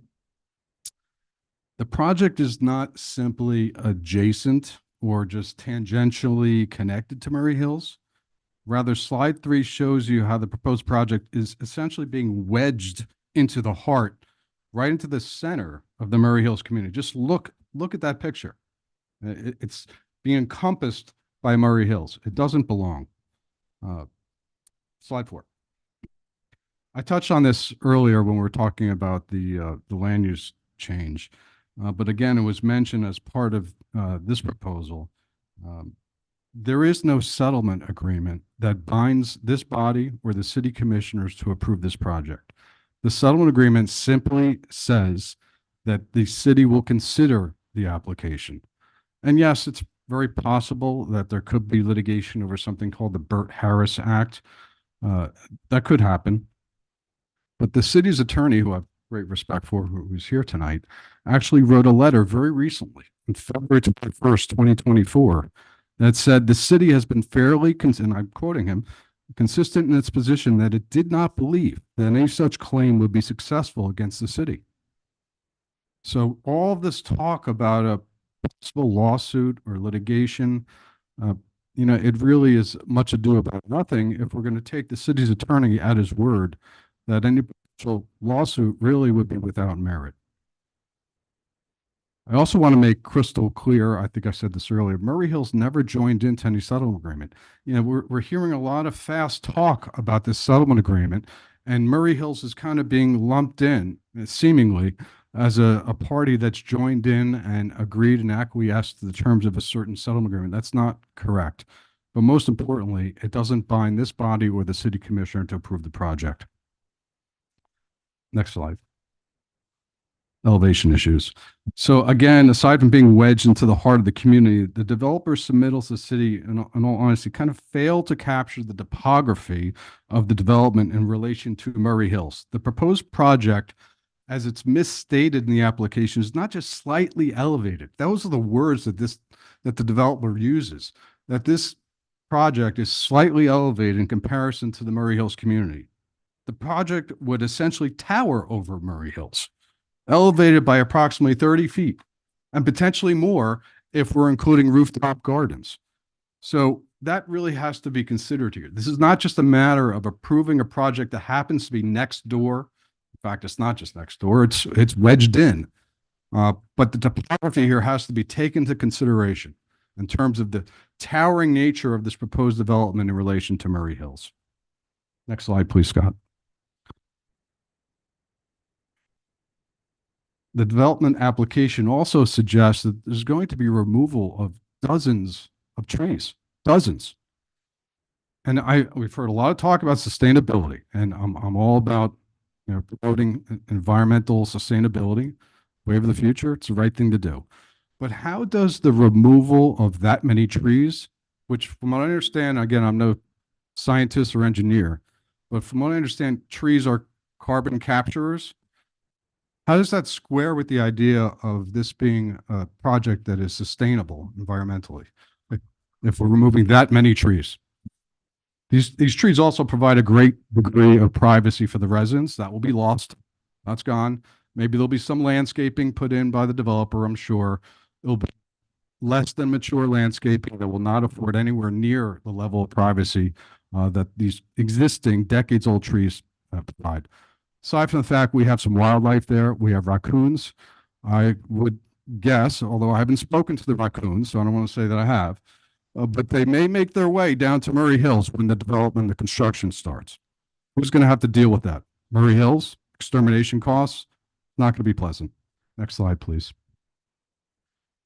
The project is not simply adjacent or just tangentially connected to Murray Hills. Rather, slide 3 shows you how the proposed project is essentially being wedged into the heart, right into the center of the Murray Hills community. Just look at that picture. It's being encompassed by Murray Hills. It doesn't belong. Slide 4. I touched on this earlier when we were talking about the land use change. But again, it was mentioned as part of this proposal. There is no settlement agreement that binds this body or the city commissioners to approve this project. The settlement agreement simply says that the city will consider the application. And yes, it's very possible that there could be litigation over something called the Burt Harris Act. That could happen. But the city's attorney, who I have great respect for, who's here tonight, actually wrote a letter very recently, on February 21st, 2024, that said the city has been fairly, and I'm quoting him, consistent in its position that it did not believe that any such claim would be successful against the city. So all of this talk about a possible lawsuit or litigation, it really is much ado about nothing if we're going to take the city's attorney at his word that any potential lawsuit really would be without merit. I also want to make crystal clear, I think I said this earlier, Murray Hills never joined into any settlement agreement. We're hearing a lot of fast talk about this settlement agreement, and Murray Hills is kind of being lumped in, seemingly, as a party that's joined in and agreed and acquiesced to the terms of a certain settlement agreement. That's not correct. But most importantly, it doesn't bind this body or the city commissioner to approve the project. Next slide. Elevation issues. So again, aside from being wedged into the heart of the community, the developer's submittals to the city, in all honesty, kind of failed to capture the topography of the development in relation to Murray Hills. The proposed project, as it's misstated in the application, is not just slightly elevated. Those are the words that the developer uses, that this project is slightly elevated in comparison to the Murray Hills community. The project would essentially tower over Murray Hills, elevated by approximately 30 feet, and potentially more if we're including rooftop gardens. So that really has to be considered here. This is not just a matter of approving a project that happens to be next door. In fact, it's not just next door, it's wedged in. But the topography here has to be taken into consideration in terms of the towering nature of this proposed development in relation to Murray Hills. Next slide, please, Scott. the development application also suggests that there's going to be removal of dozens of trees, dozens. And we've heard a lot of talk about sustainability, and I'm all about, promoting environmental sustainability. Wave of the future, it's the right thing to do. But how does the removal of that many trees, which from what I understand, again, I'm no scientist or engineer, but from what I understand, trees are carbon capturers. How does that square with the idea of this being a project that is sustainable environmentally? If we're removing that many trees. These trees also provide a great degree of privacy for the residents. That will be lost. That's gone. Maybe there'll be some landscaping put in by the developer, I'm sure. It'll be less than mature landscaping that will not afford anywhere near the level of privacy that these existing decades-old trees provide. Aside from the fact we have some wildlife there, we have raccoons. I would guess, although I haven't spoken to the raccoons, so I don't want to say that I have, but they may make their way down to Murray Hills when the development, the construction starts. Who's going to have to deal with that? Murray Hills, extermination costs, not going to be pleasant. Next slide, please.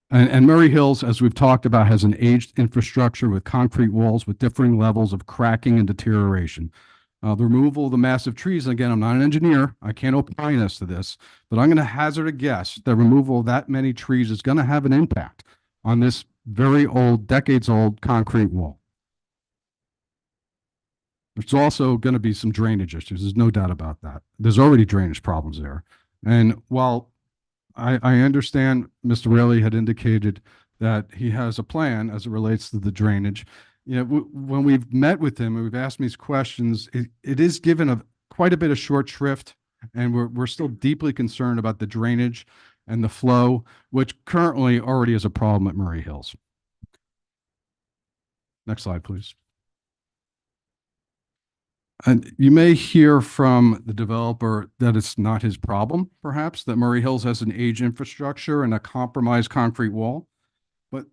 And Murray Hills, as we've talked about, has an aged infrastructure with concrete walls with differing levels of cracking and deterioration. The removal of the massive trees, and again, I'm not an engineer, I can't opine as to this, but I'm going to hazard a guess that removal of that many trees is going to have an impact on this very old, decades-old concrete wall. There's also going to be some drainage issues. There's no doubt about that. There's already drainage problems there. And while I understand Mr. Raley had indicated that he has a plan as it relates to the drainage, when we've met with him and we've asked him these questions, it is given quite a bit of short shrift, and we're still deeply concerned about the drainage and the flow, which currently already is a problem at Murray Hills. Next slide, please. And you may hear from the developer that it's not his problem, perhaps, that Murray Hills has an aged infrastructure and a compromised concrete wall. But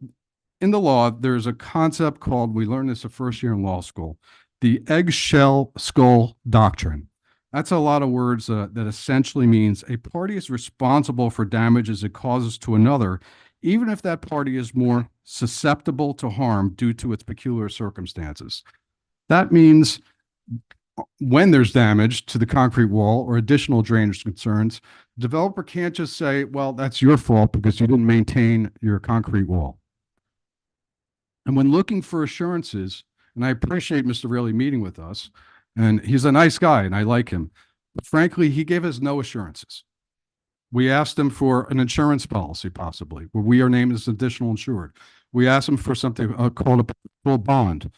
in the law, there's a concept called, we learned this the first year in law school, the eggshell skull doctrine. That's a lot of words that essentially means a party is responsible for damages it causes to another, even if that party is more susceptible to harm due to its peculiar circumstances. That means when there's damage to the concrete wall or additional drainage concerns, the developer can't just say, well, that's your fault because you didn't maintain your concrete wall. And when looking for assurances, and I appreciate Mr. Raley meeting with us, and he's a nice guy and I like him, but frankly, he gave us no assurances. We asked him for an insurance policy, possibly, where we are named as additional insured. We asked him for something called a full bond.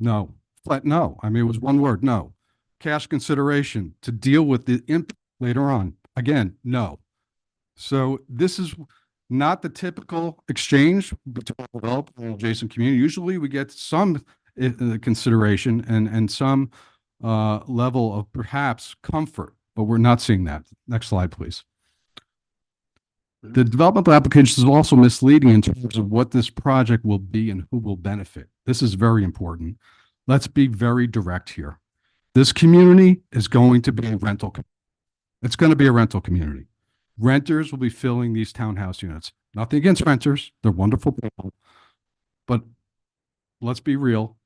No. Flat no. I mean, it was one word, no. Cash consideration to deal with the impact later on. Again, no. So this is not the typical exchange between the developer and adjacent community. Usually we get some consideration and some level of perhaps comfort, but we're not seeing that. Next slide, please. The developmental application is also misleading in terms of what this project will be and who will benefit. This is very important. Let's be very direct here. This community is going to be a rental. It's going to be a rental community. Renters will be filling these townhouse units. Nothing against renters. They're wonderful people. But let's be real.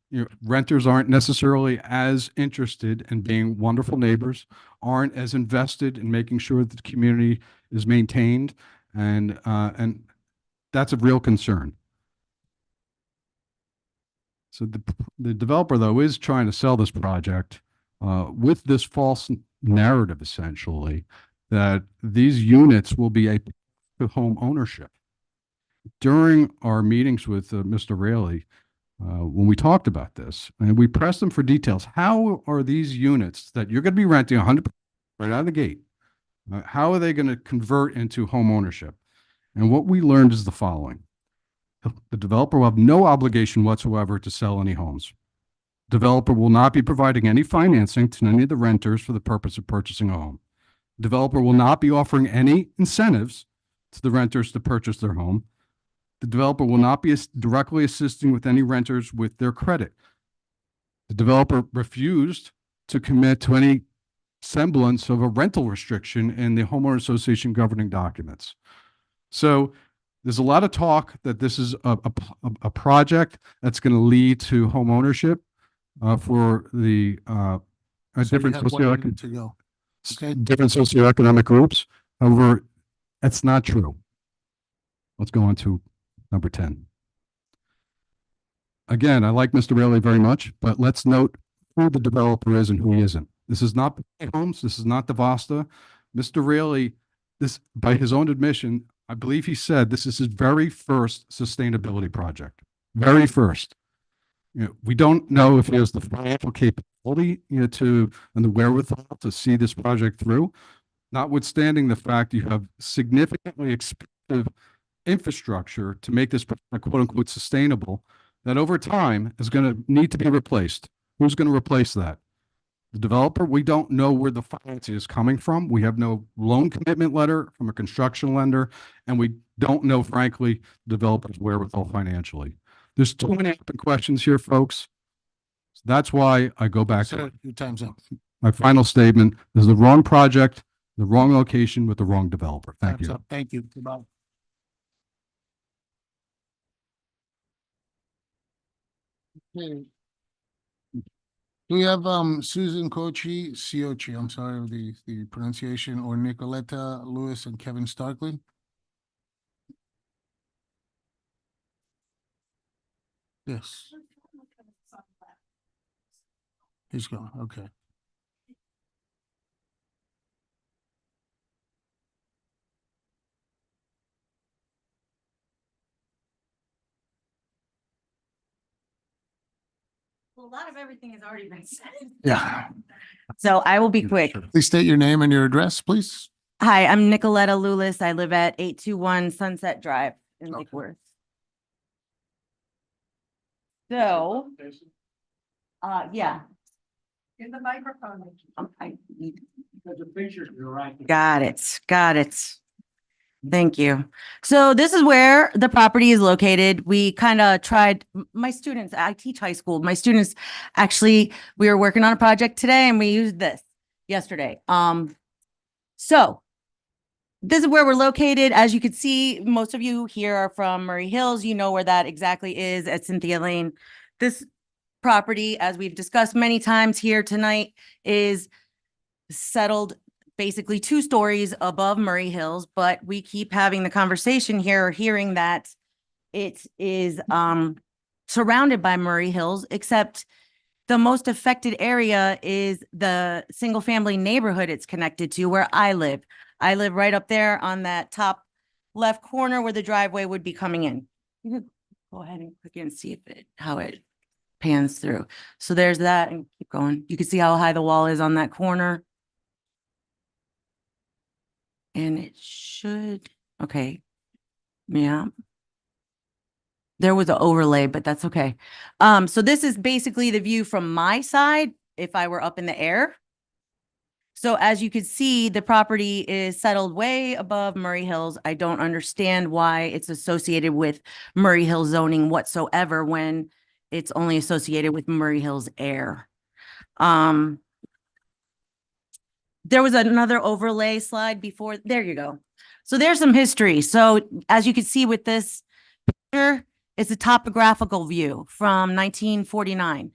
Renters aren't necessarily as interested in being wonderful neighbors, aren't as invested in making sure that the community is maintained. And that's a real concern. So the developer, though, is trying to sell this project with this false narrative, essentially, that these units will be a home ownership. During our meetings with Mr. Raley, when we talked about this, and we pressed them for details, how are these units that you're going to be renting 100% right out of the gate, how are they going to convert into home ownership? And what we learned is the following. The developer will have no obligation whatsoever to sell any homes. Developer will not be providing any financing to any of the renters for the purpose of purchasing a home. Developer will not be offering any incentives to the renters to purchase their home. The developer will not be directly assisting with any renters with their credit. The developer refused to commit to any semblance of a rental restriction in the homeowner association governing documents. So there's a lot of talk that this is a project that's going to lead to home ownership for the So you different have 1 minute to go. Okay. different socioeconomic groups. However, that's not true. Let's go on to number 10. Again, I like Mr. Raley very much, but let's note who the developer is and who he isn't. This is not Homes. This is not Devasta. Mr. Raley, this, by his own admission, I believe he said this is his very first sustainability project. Very first. You know, we don't know if he has the financial capability, you know, and the wherewithal to see this project through, notwithstanding the fact you have significantly expensive infrastructure to make this quote unquote sustainable that over time is going to need to be replaced. Who's going to replace that? The developer. We don't know where the financing is coming from. We have no loan commitment letter from a construction lender, and we don't know, frankly, the developer's wherewithal financially. There's too many open questions here, folks. So that's why I go back to Your time's up. my final statement. This is the wrong project, the wrong location with the wrong developer. Thank Time's you. up. Thank you. Goodbye. Okay. Do we have Susan Cochi, I'm sorry of the pronunciation, or Nicoletta Lewis and Kevin Starkley? Yes. He's gone, okay. Well, a lot of everything has already been said. Yeah. So I will be quick. Please state your name and your address, please. Hi, I'm Nicoletta Lulis. I live at 821 Sunset Drive in Lake Worth. So, yeah. In the microphone. Got it. Thank you. So this is where the property is located. We kind of tried, my students, I teach high school. My students, actually, we were working on a project today and we used this yesterday. So this is where we're located. As you can see, most of you here are from Murray Hills. You know where that exactly is at Cynthia Lane. This property, as we've discussed many times here tonight, is settled basically 2 stories above Murray Hills, but we keep having the conversation here, hearing that it is surrounded by Murray Hills, except the most affected area is the single family neighborhood it's connected to, where I live. I live right up there on that top left corner where the driveway would be coming in. You could go ahead and click and see how it pans through. So there's that, and keep going. You can see how high the wall is on that corner. And it should, okay. Yeah. There was an overlay, but that's okay. So this is basically the view from my side if I were up in the air. So as you can see, the property is settled way above Murray Hills. I don't understand why it's associated with Murray Hills zoning whatsoever when it's only associated with Murray Hills air. There was another overlay slide before. There you go. So there's some history. So as you can see with this picture, it's a topographical view from 1949.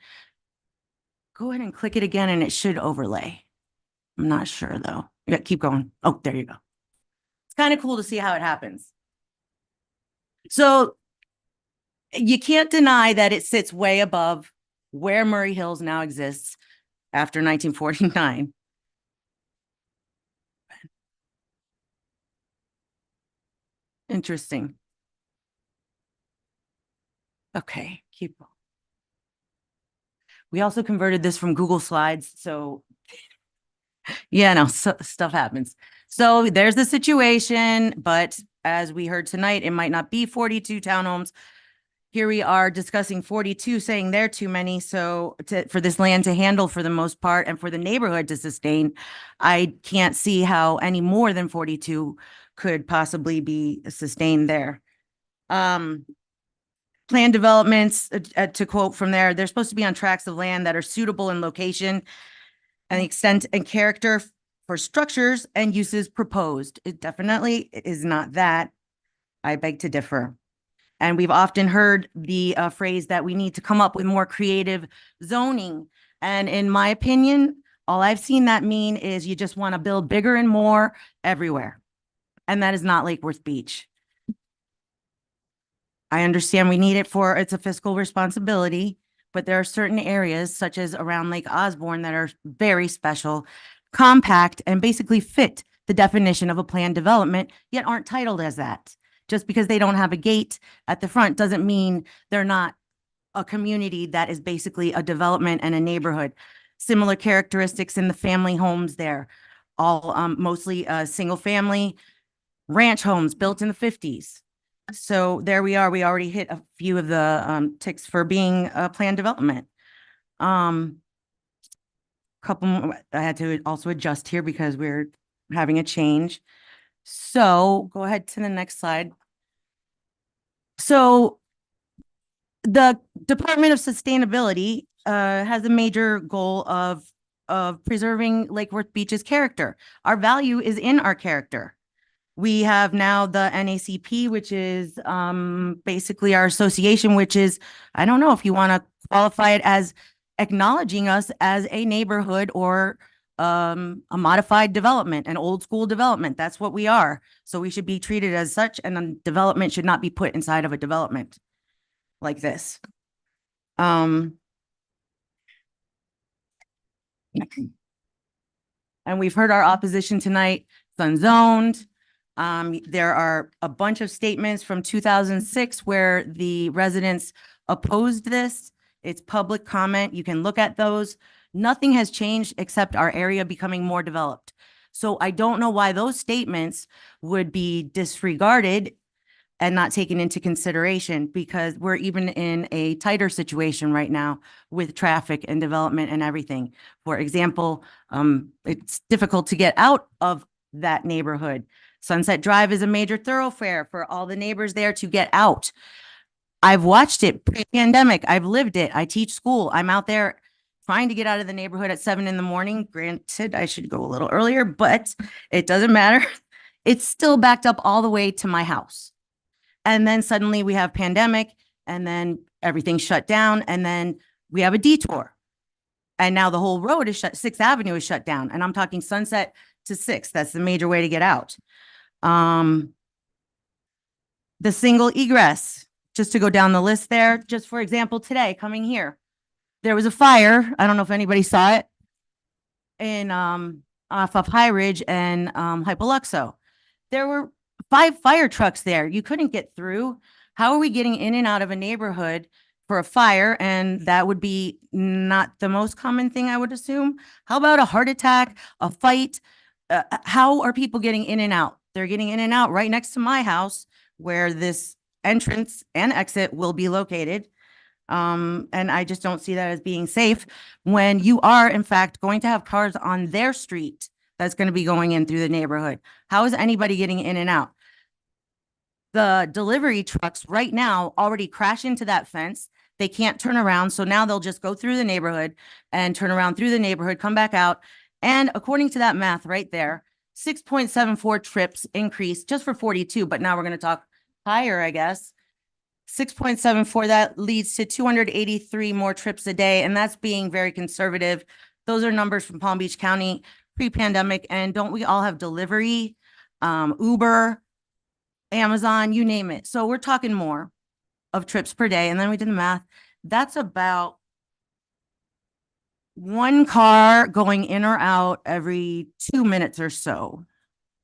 Go ahead and click it again and it should overlay. I'm not sure though. Yeah, keep going. Oh, there you go. It's kind of cool to see how it happens. So you can't deny that it sits way above where Murray Hills now exists after 1949. Interesting. Okay, keep going. We also converted this from Google Slides, so yeah, no, stuff happens. So there's the situation, but as we heard tonight, it might not be 42 townhomes. Here we are discussing 42, saying they're too many. So for this land to handle for the most part and for the neighborhood to sustain, I can't see how any more than 42 could possibly be sustained there. Plan developments, to quote from there, they're supposed to be on tracts of land that are suitable in location and the extent and character for structures and uses proposed. It definitely is not that. I beg to differ. And we've often heard the phrase that we need to come up with more creative zoning. And in my opinion, all I've seen that mean is you just want to build bigger and more everywhere. And that is not Lake Worth Beach. I understand we need it for, it's a fiscal responsibility, but there are certain areas such as around Lake Osborne that are very special, compact, and basically fit the definition of a planned development, yet aren't titled as that. Just because they don't have a gate at the front doesn't mean they're not a community that is basically a development and a neighborhood. Similar characteristics in the family homes there, all mostly single family ranch homes built in the 50s. So there we are. We already hit a few of the ticks for being a planned development. Couple more, I had to also adjust here because we're having a change. So go ahead to the next slide. So the Department of Sustainability has a major goal of preserving Lake Worth Beach's character. Our value is in our character. We have now the NACP, which is basically our association, which is, I don't know if you want to qualify it as acknowledging us as a neighborhood or a modified development, an old school development. That's what we are. So we should be treated as such, and then development should not be put inside of a development like this. And we've heard our opposition tonight. It's unzoned. There are a bunch of statements from 2006 where the residents opposed this. It's public comment. You can look at those. Nothing has changed except our area becoming more developed. So I don't know why those statements would be disregarded and not taken into consideration, because we're even in a tighter situation right now with traffic and development and everything. For example, it's difficult to get out of that neighborhood. Sunset Drive is a major thoroughfare for all the neighbors there to get out. I've watched it pre-pandemic. I've lived it. I teach school. I'm out there trying to get out of the neighborhood at 7 a.m. Granted, I should go a little earlier, but it doesn't matter. It's still backed up all the way to my house. And then suddenly we have pandemic, and then everything shut down, and then we have a detour. And now the whole road is shut. 6th Avenue is shut down. And I'm talking Sunset to 6th. That's the major way to get out. The single egress, just to go down the list there, just for example, today coming here, there was a fire. I don't know if anybody saw it in off of High Ridge and Hypoluxo. There were 5 fire trucks there. You couldn't get through. How are we getting in and out of a neighborhood for a fire? And that would be not the most common thing, I would assume. How about a heart attack, a fight? How are people getting in and out? They're getting in and out right next to my house where this entrance and exit will be located. And I just don't see that as being safe when you are, in fact, going to have cars on their street that's going to be going in through the neighborhood. How is anybody getting in and out? The delivery trucks right now already crash into that fence. They can't turn around. So now they'll just go through the neighborhood and turn around through the neighborhood, come back out. And according to that math right there, 6.74 trips increase just for 42. But now we're going to talk higher, I guess. 6.74, that leads to 283 more trips a day. And that's being very conservative. Those are numbers from Palm Beach County pre-pandemic. And don't we all have delivery, Uber, Amazon, you name it. So we're talking more of trips per day. And then we did the math. That's about 1 car going in or out every 2 minutes or so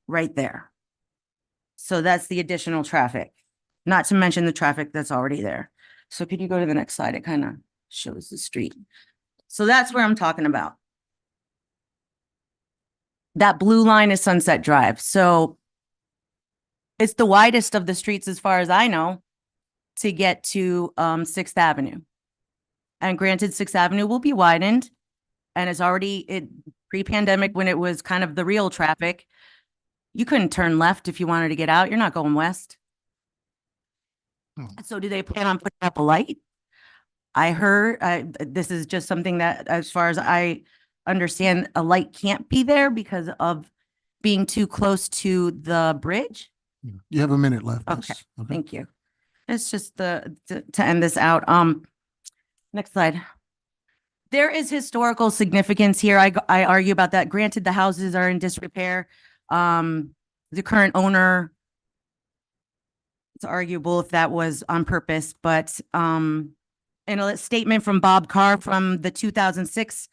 right there. So that's the additional traffic, not to mention the traffic that's already there. So could you go to the next slide? It kind of shows the street. So that's where I'm talking about. That blue line is Sunset Drive. So it's the widest of the streets, as far as I know, to get to 6th Avenue. And granted, 6th Avenue will be widened. And it's already pre-pandemic, when it was kind of the real traffic. You couldn't turn left if you wanted to get out. You're not going west. So do they plan on putting up a light? I heard, this is just something that, as far as I understand a light can't be there because of being too close to the bridge. You have a minute left. Okay, Yes. Okay. thank you. It's just to end this out. Next slide. There is historical significance here. I argue about that. Granted, the houses are in disrepair. The current owner, it's arguable if that was on purpose, but in a statement from Bob Carr from the 2006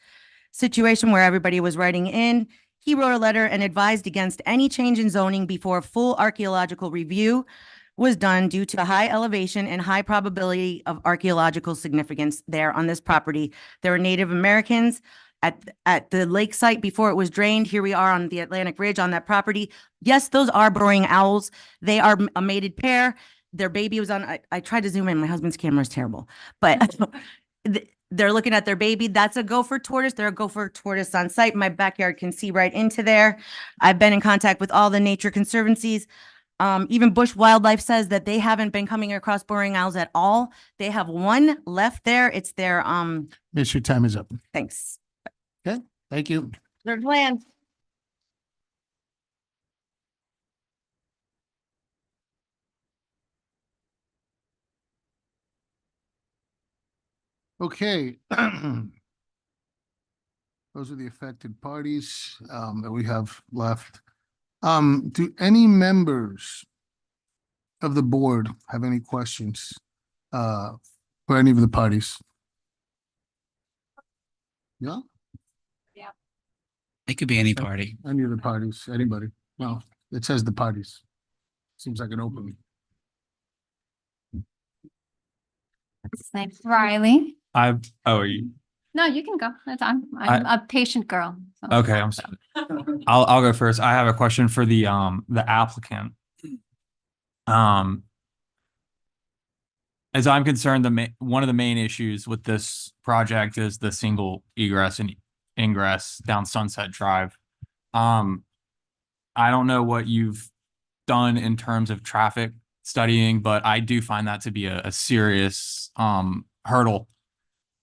situation where everybody was writing in, he wrote a letter and advised against any change in zoning before full archaeological review was done due to a high elevation and high probability of archaeological significance there on this property. There are Native Americans at the lake site before it was drained. Here we are on the Atlantic Ridge on that property. Yes, those are burrowing owls. They are a mated pair. Their baby was on, I tried to zoom in. My husband's camera is terrible, but they're looking at their baby. That's a gopher tortoise. They're a gopher tortoise on site. My backyard can see right into there. I've been in contact with all the nature conservancies. Even Bush Wildlife says that they haven't been coming across burrowing owls at all. They have one left there. It's their, Yes, your time is up. thanks. Okay, thank you. Their plan. Okay. Those are the affected parties that we have left. Do any members of the board have any questions for any of the parties? Yeah, It could be any party. any of the parties, anybody? Well, it says the parties. Seems like an open. Thanks, Riley. Are you? No, you can go. I'm a patient girl. so. Okay, I'll go first. I have a question for the applicant. As I'm concerned, one of the main issues with this project is the single egress and ingress down Sunset Drive. I don't know what you've done in terms of traffic studying, but I do find that to be a serious hurdle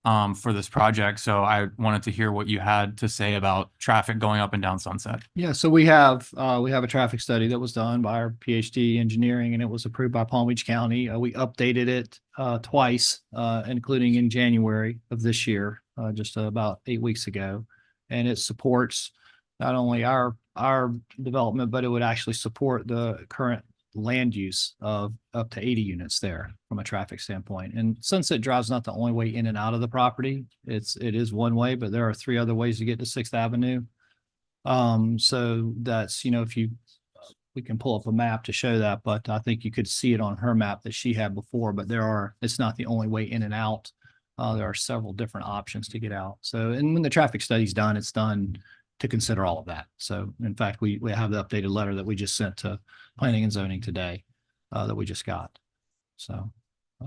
for this project. So I wanted to hear what you had to say about traffic going up and down Sunset. Yeah, so we have a traffic study that was done by our PhD engineering, and it was approved by Palm Beach County. We updated it twice, including in January of this year, just about 8 weeks ago. And it supports not only our development, but it would actually support the current land use of up to 80 units there from a traffic standpoint. And Sunset Drive is not the only way in and out of the property. It is one way, but there are 3 other ways to get to 6th Avenue. So that's, we can pull up a map to show that, but I think you could see it on her map that she had before, but it's not the only way in and out. There are several different options to get out. So, and when the traffic study's done, it's done to consider all of that. So in fact, we have the updated letter that we just sent to planning and zoning today that we just got. So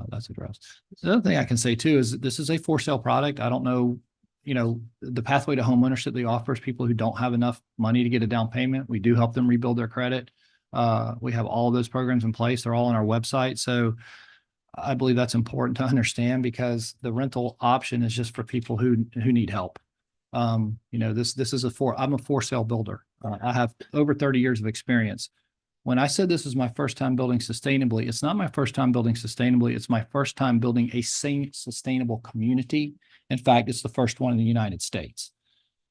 that's addressed. The other thing I can say too is that this is a for sale product. I don't know, the pathway to home ownership they offers people who don't have enough money to get a down payment. We do help them rebuild their credit. We have all of those programs in place. They're all on our website. So I believe that's important to understand because the rental option is just for people who need help. This is I'm a for sale builder. I have over 30 years of experience. When I said this is my first time building sustainably, it's not my first time building sustainably. It's my first time building a sustainable community. In fact, it's the first one in the United States.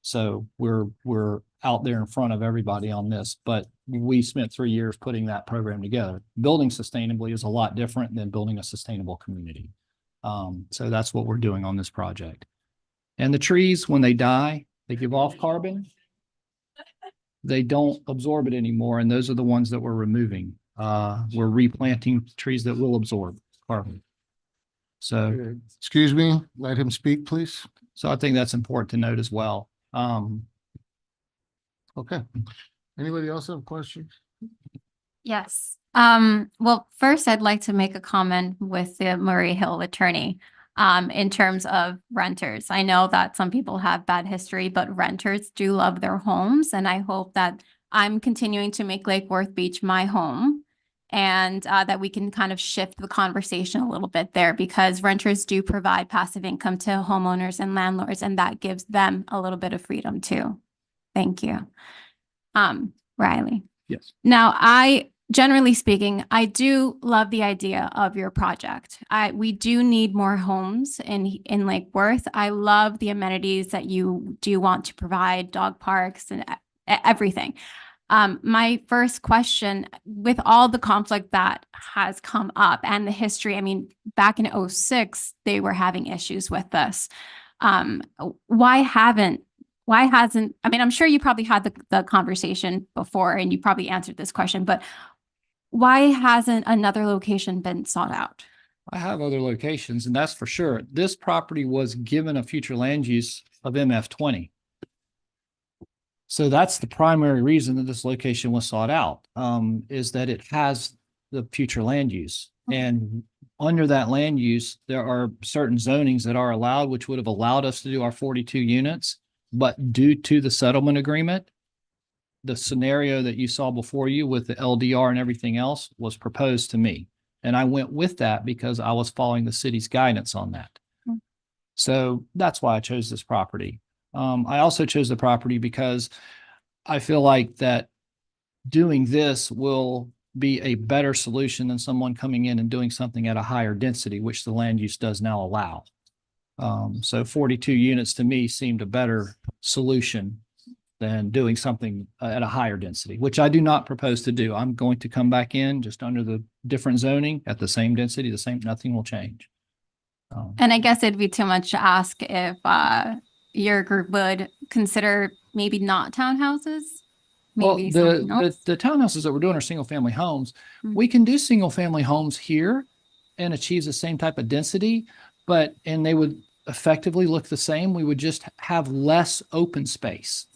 So we're out there in front of everybody on this, but we spent 3 years putting that program together. Building sustainably is a lot different than building a sustainable community. So that's what we're doing on this project. And the trees, when they die, they give off carbon. They don't absorb it anymore. And those are the ones that we're removing. We're replanting trees that will absorb carbon. So, excuse me, let him speak, please. So I think that's important to note as well. Okay. Anybody else have questions? Yes. Well, first I'd like to make a comment with the Murray Hill attorney. In terms of renters. I know that some people have bad history, but renters do love their homes. And I hope that I'm continuing to make Lake Worth Beach my home. and that we can kind of shift the conversation a little bit there, because renters do provide passive income to homeowners and landlords, and that gives them a little bit of freedom too. Thank you. Riley. Yes. Now, generally speaking, I do love the idea of your project. We do need more homes in Lake Worth. I love the amenities that you do want to provide, dog parks and everything. My first question, with all the conflict that has come up and the history, I mean, back in 2006, they were having issues with this. Why hasn't, I mean, I'm sure you probably had the conversation before and you probably answered this question, but why hasn't another location been sought out? I have other locations, and that's for sure. This property was given a future land use of MF20. So that's the primary reason that this location was sought out, is that it has the future land use. And under that land use, there are certain zonings that are allowed, which would have allowed us to do our 42 units. But due to the settlement agreement, the scenario that you saw before you with the LDR and everything else was proposed to me. And I went with that because I was following the city's guidance on that. So that's why I chose this property. I also chose the property because I feel like that doing this will be a better solution than someone coming in and doing something at a higher density, which the land use does now allow. So 42 units to me seemed a better solution than doing something at a higher density, which I do not propose to do. I'm going to come back in just under the different zoning at the same density, nothing will change. And I guess it'd be too much to ask if your group would consider maybe not townhouses. Maybe something else? The townhouses that we're doing are single family homes. We can do single family homes here and achieve the same type of density, and they would effectively look the same. We would just have less open space.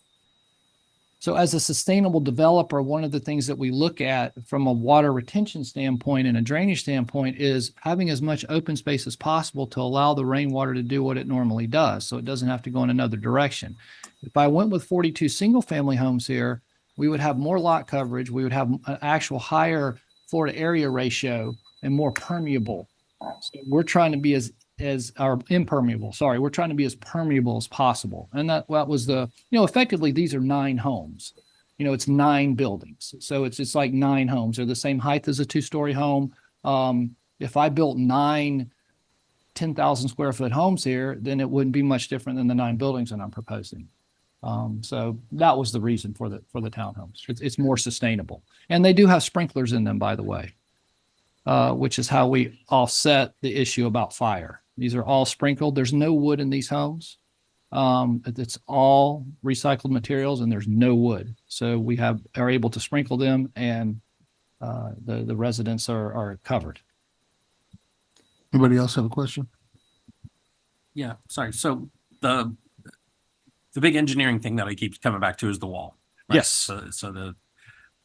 So as a sustainable developer, one of the things that we look at from a water retention standpoint and a drainage standpoint is having as much open space as possible to allow the rainwater to do what it normally does. So it doesn't have to go in another direction. If I went with 42 single family homes here, we would have more lot coverage. We would have an actual higher floor to area ratio and more permeable. So we're trying to be impermeable. Sorry, we're trying to be as permeable as possible. And that was effectively, these are 9 homes. It's 9 buildings. So it's like 9 homes. They're the same height as a 2-story home. If I built 9 10,000 square foot homes here, then it wouldn't be much different than the 9 buildings that I'm proposing. So that was the reason for the townhomes. It's more sustainable. And they do have sprinklers in them, by the way, which is how we offset the issue about fire. These are all sprinkled. There's no wood in these homes. It's all recycled materials and there's no wood. So we are able to sprinkle them and the residents are covered. Anybody else have a question? Yeah, sorry. So the big engineering thing that I keep coming back to is the wall. Right? Yes. So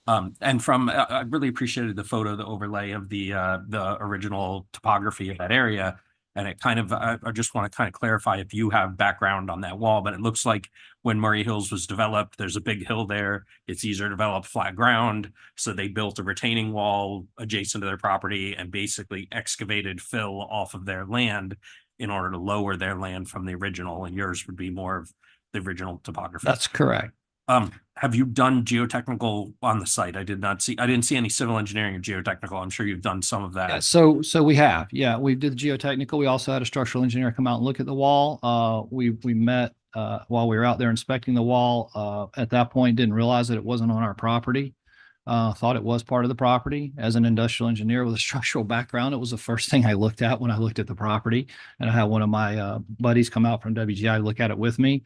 I really appreciated the photo, the overlay of the original topography of that area. And it I just want to kind of clarify if you have background on that wall, but it looks like when Murray Hills was developed, there's a big hill there. It's easier to develop flat ground. So they built a retaining wall adjacent to their property and basically excavated fill off of their land in order to lower their land from the original. And yours would be more of the original topography. That's correct. Have you done geotechnical on the site? I didn't see any civil engineering or geotechnical. I'm sure you've done some of that. Yeah, so we have, we did the geotechnical. We also had a structural engineer come out and look at the wall. We met while we were out there inspecting the wall. At that point, didn't realize that it wasn't on our property. Thought it was part of the property. As an industrial engineer with a structural background, it was the first thing I looked at when I looked at the property. And I had one of my buddies come out from WGI to look at it with me.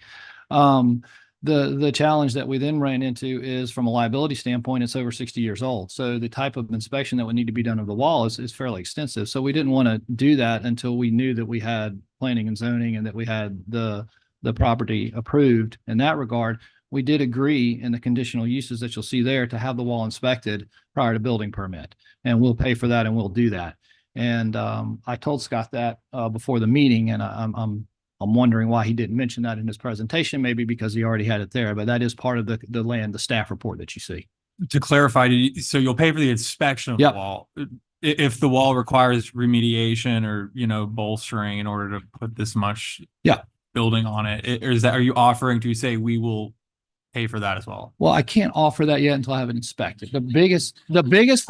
The challenge that we then ran into is from a liability standpoint, it's over 60 years old. So the type of inspection that would need to be done of the wall is fairly extensive. So we didn't want to do that until we knew that we had planning and zoning and that we had the property approved. In that regard, we did agree in the conditional uses that you'll see there to have the wall inspected prior to building permit. And we'll pay for that and we'll do that. And I told Scott that before the meeting, and I'm wondering why he didn't mention that in his presentation, maybe because he already had it there, but that is part of the staff report that you see. to clarify, so you'll pay for the inspection of the Yep. wall. If the wall requires remediation or, bolstering in order to put this much Yeah. building on it, are you offering to say we will pay for that as well? Well, I can't offer that yet until I have it inspected. The biggest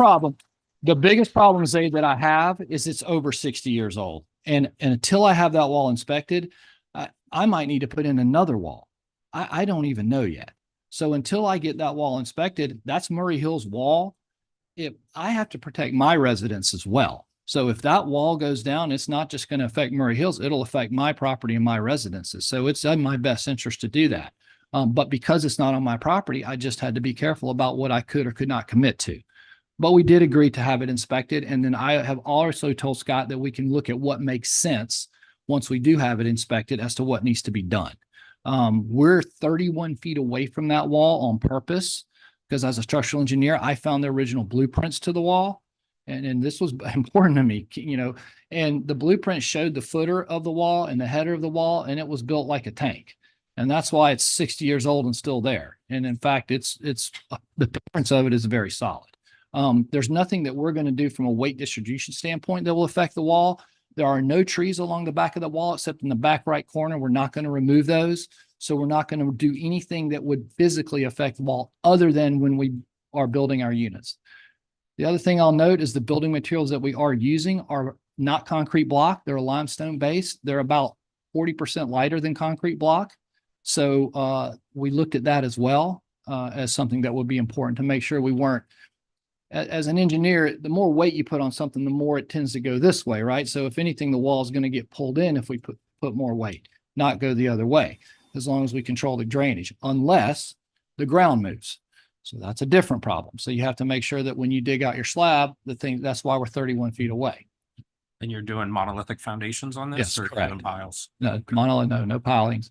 problem, Zay, that I have is it's over 60 years old. And until I have that wall inspected, I might need to put in another wall. I don't even know yet. So until I get that wall inspected, that's Murray Hill's wall. I have to protect my residents as well. So if that wall goes down, it's not just going to affect Murray Hills, it'll affect my property and my residences. So it's in my best interest to do that. But because it's not on my property, I just had to be careful about what I could or could not commit to. But we did agree to have it inspected. And then I have also told Scott that we can look at what makes sense once we do have it inspected as to what needs to be done. We're 31 feet away from that wall on purpose because as a structural engineer, I found the original blueprints to the wall. And this was important to me, and the blueprint showed the footer of the wall and the header of the wall, and it was built like a tank. And that's why it's 60 years old and still there. And in fact, it's the appearance of it is very solid. There's nothing that we're going to do from a weight distribution standpoint that will affect the wall. There are no trees along the back of the wall, except in the back right corner. We're not going to remove those. So we're not going to do anything that would physically affect the wall other than when we are building our units. The other thing I'll note is the building materials that we are using are not concrete block. They're limestone based. They're about 40% lighter than concrete block. So we looked at that as well as something that would be important to make sure we weren't, as an engineer, the more weight you put on something, the more it tends to go this way, right? So if anything, the wall is going to get pulled in if we put more weight, not go the other way, as long as we control the drainage, unless the ground moves. So that's a different problem. So you have to make sure that when you dig out your slab, that's why we're 31 feet away. And you're doing monolithic foundations on this? Yes, or correct. doing piles? No, no pilings.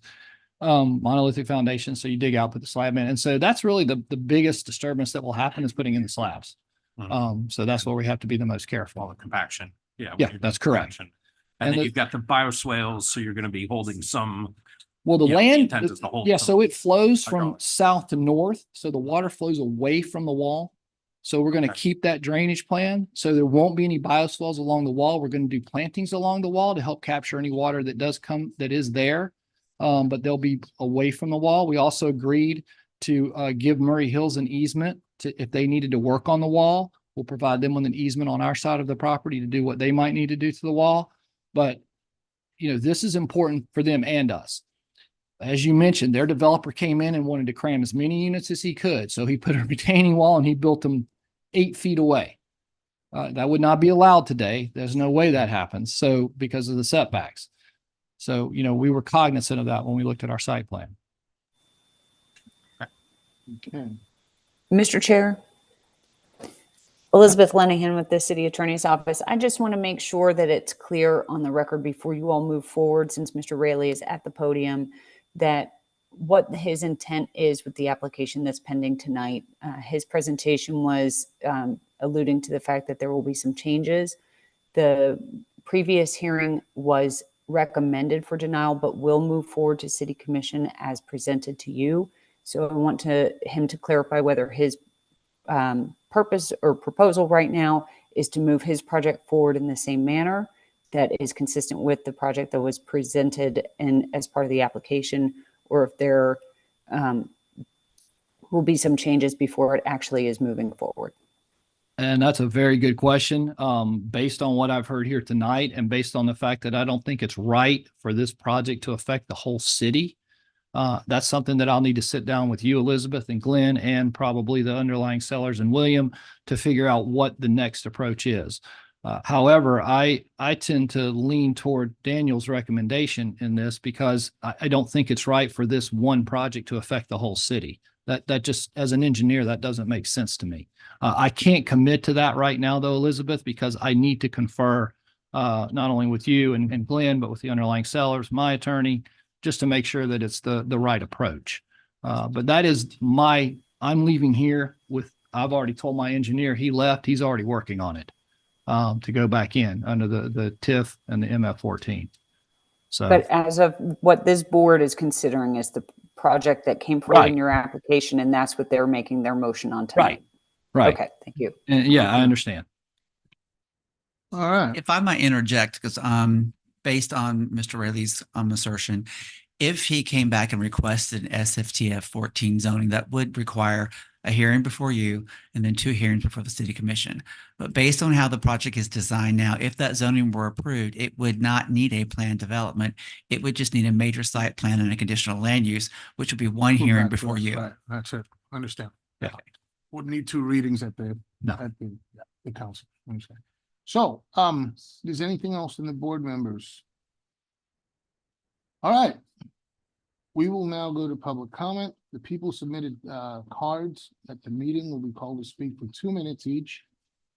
Monolithic foundation. So you dig out, put the slab in. And so that's really the biggest disturbance that will happen is putting in the slabs. So that's where we have to be the most careful. All the compaction. Yeah. Yeah, that's correct. And then you've got the bioswales, so you're going to be holding some. Well, the land, intent is to hold yeah, some so it flows from hydraulics. south to north. So the water flows away from the wall. So we're going to keep that drainage plan. So there won't be any bioswales along the wall. We're going to do plantings along the wall to help capture any water that does come, that is there. But they'll be away from the wall. We also agreed to give Murray Hills an easement to, if they needed to work on the wall, we'll provide them with an easement on our side of the property to do what they might need to do to the wall. But, this is important for them and us. As you mentioned, their developer came in and wanted to cram as many units as he could. So he put a retaining wall and he built them 8 feet away. That would not be allowed today. There's no way that happens. So because of the setbacks. So, we were cognizant of that when we looked at our site plan. Okay. Mr. Chair, Elizabeth Lenahan with the City Attorney's Office. I just want to make sure that it's clear on the record before you all move forward, since Mr. Raley is at the podium, that what his intent is with the application that's pending tonight. His presentation was alluding to the fact that there will be some changes. The previous hearing was recommended for denial, but will move forward to City Commission as presented to you. So I want him to clarify whether his purpose or proposal right now is to move his project forward in the same manner that is consistent with the project that was presented as part of the application, or if there will be some changes before it actually is moving forward. And that's a very good question. Based on what I've heard here tonight and based on the fact that I don't think it's right for this project to affect the whole city, that's something that I'll need to sit down with you, Elizabeth and Glenn, and probably the underlying sellers and William to figure out what the next approach is. However, I tend to lean toward Daniel's recommendation in this because I don't think it's right for this one project to affect the whole city. That just, as an engineer, that doesn't make sense to me. I can't commit to that right now, though, Elizabeth, because I need to confer not only with you and Glenn, but with the underlying sellers, my attorney, just to make sure that it's the right approach. But that is I'm leaving here with, I've already told my engineer he left, he's already working on it to go back in under the TIF and the MF14. So, but as of what this board is considering is the project that came forward in your application, and that's what they're making their motion on tonight. Right. Okay, thank you. And yeah, I understand. All right. If I might interject, because based on Mr. Rayleigh's assertion, if he came back and requested an SFTF 14 zoning, that would require a hearing before you and then 2 hearings before the city commission. But based on how the project is designed now, if that zoning were approved, it would not need a planned development. It would just need a major site plan and a conditional land use, which would be one hearing Right, before right, you. right. That's it. Understand. Yeah. Wouldn't need 2 readings at the, No. at the council. Understand. So, is anything else in the board members? All right. We will now go to public comment. The people submitted cards at the meeting will be called to speak for 2 minutes each.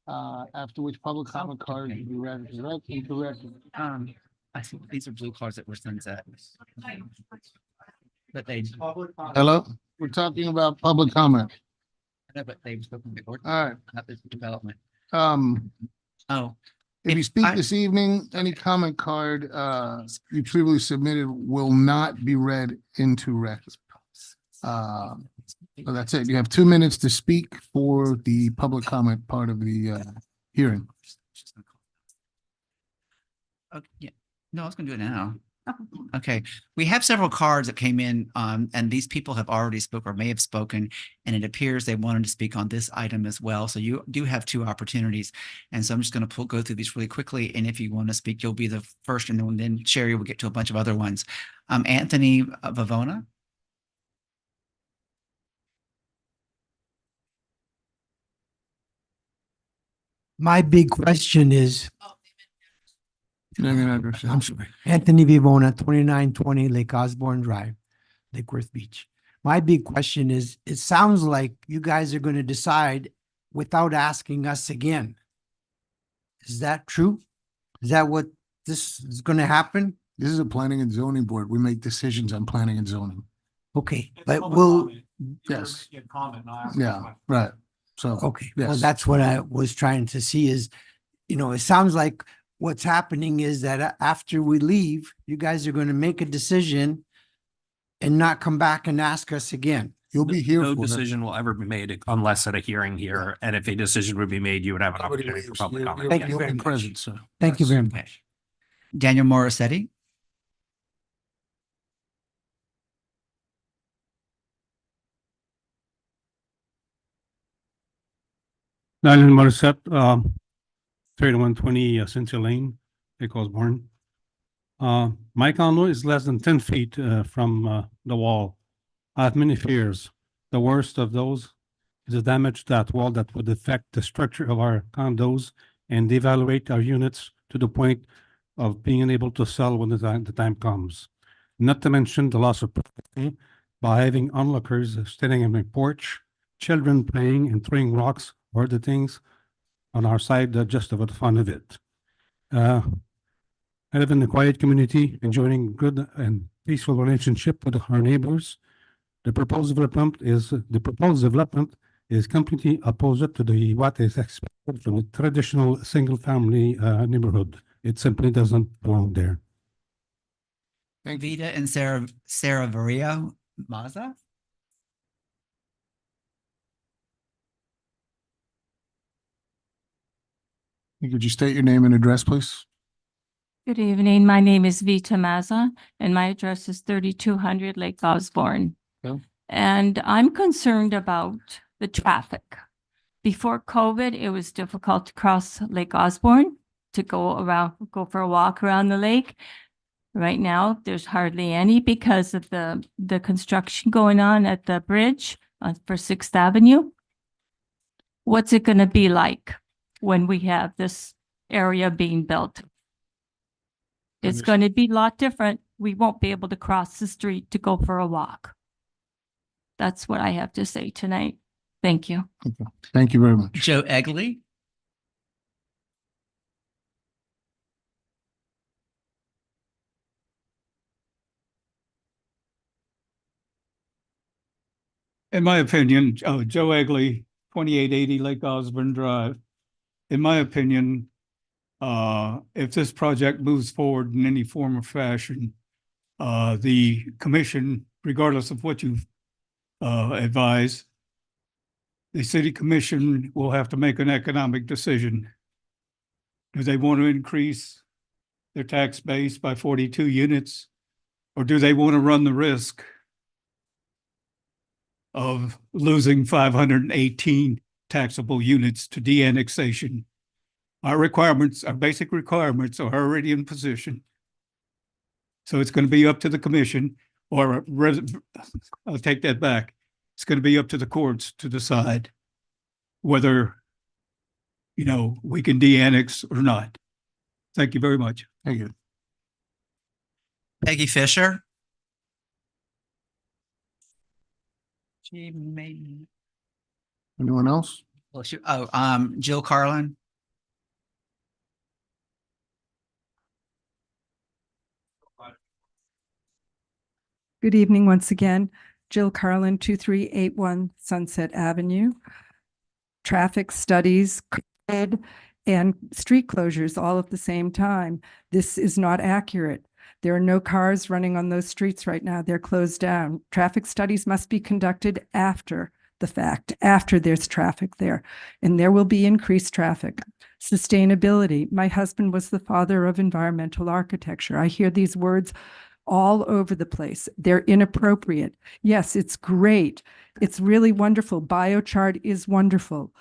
After which public comment cards will be read directly. I think these are blue cards that were sent at. But they. Hello, we're talking about public comment. No, but they've spoken before. All right. Not this development. Oh, if you speak this evening, any comment card you previously submitted will not be read into record. So that's it. You have 2 minutes to speak for the public comment part of the hearing. Okay, yeah. No, I was gonna do it now. Okay, we have several cards that came in, and these people have already spoke or may have spoken, and it appears they wanted to speak on this item as well. So you do have 2 opportunities. And so I'm just going to go through these really quickly. And if you want to speak, you'll be the first, and then Sherry will get to a bunch of other ones. Anthony Vavona. My big question is, I'm sorry, Anthony Vivona, 2920 Lake Osborne Drive, Lake Worth Beach. My big question is, it sounds like you guys are going to decide without asking us again. Is that true? Is that what this is going to happen? This is a planning and zoning board. We make decisions on planning and zoning. Okay, but we'll, Yes. Yeah, right. So. okay, well, yes. that's what I was trying to see is, it sounds like what's happening is that after we leave, you guys are going to make a decision and not come back and ask us again. You'll be here No for it. decision will ever be made unless at a hearing here. And if a decision would be made, you would have an Nobody opportunity for leaves. public comment. Thank you You'll very be much. present, sir. Thank you Yes. very much. Daniel Morissetti. Daniel Morissette, 3120 Cynthia Lane, Lake Osborne. My condo is less than 10 feet from the wall. I have many fears. The worst of those is the damage to that wall that would affect the structure of our condos and devaluate our units to the point of being unable to sell when the time comes. Not to mention the loss of property by having onlookers standing on my porch, children playing and throwing rocks or other things on our side just for the fun of it. I live in a quiet community, enjoying good and peaceful relationship with our neighbors. The proposed development is completely opposite to what is expected from a traditional single-family neighborhood. It simply doesn't belong there. Vida and Sarah Varia Maza. Could you state your name and address, please? Good evening. My name is Vita Maza and my address is 3200 Lake Osborne. Okay. And I'm concerned about the traffic. Before COVID, it was difficult to cross Lake Osborne to go for a walk around the lake. Right now, there's hardly any because of the construction going on at the bridge for 6th Avenue. What's it going to be like when we have this area being built? It's going to be a lot different. We won't be able to cross the street to go for a walk. That's what I have to say tonight. Thank you. Okay. Thank you very much. Joe Egley. In my opinion, Joe Egley, 2880 Lake Osborne Drive. In my opinion, if this project moves forward in any form or fashion, the commission, regardless of what you've advised, the city commission will have to make an economic decision. Do they want to increase their tax base by 42 units? Or do they want to run the risk of losing 518 taxable units to de-annexation? Our requirements, our basic requirements are already in position. So it's going to be up to the commission, or I'll take that back. It's going to be up to the courts to decide whether, we can de-annex or not. Thank you very much. Thank you. Peggy Fisher. Anyone else? Jill Carlin. Good evening once again. Jill Carlin, 2381 Sunset Avenue. Traffic studies, COVID, and street closures all at the same time. This is not accurate. There are no cars running on those streets right now. They're closed down. Traffic studies must be conducted after the fact, after there's traffic there, and there will be increased traffic. Sustainability. My husband was the father of environmental architecture. I hear these words all over the place. They're inappropriate. Yes, it's great. It's really wonderful. Biochar is wonderful.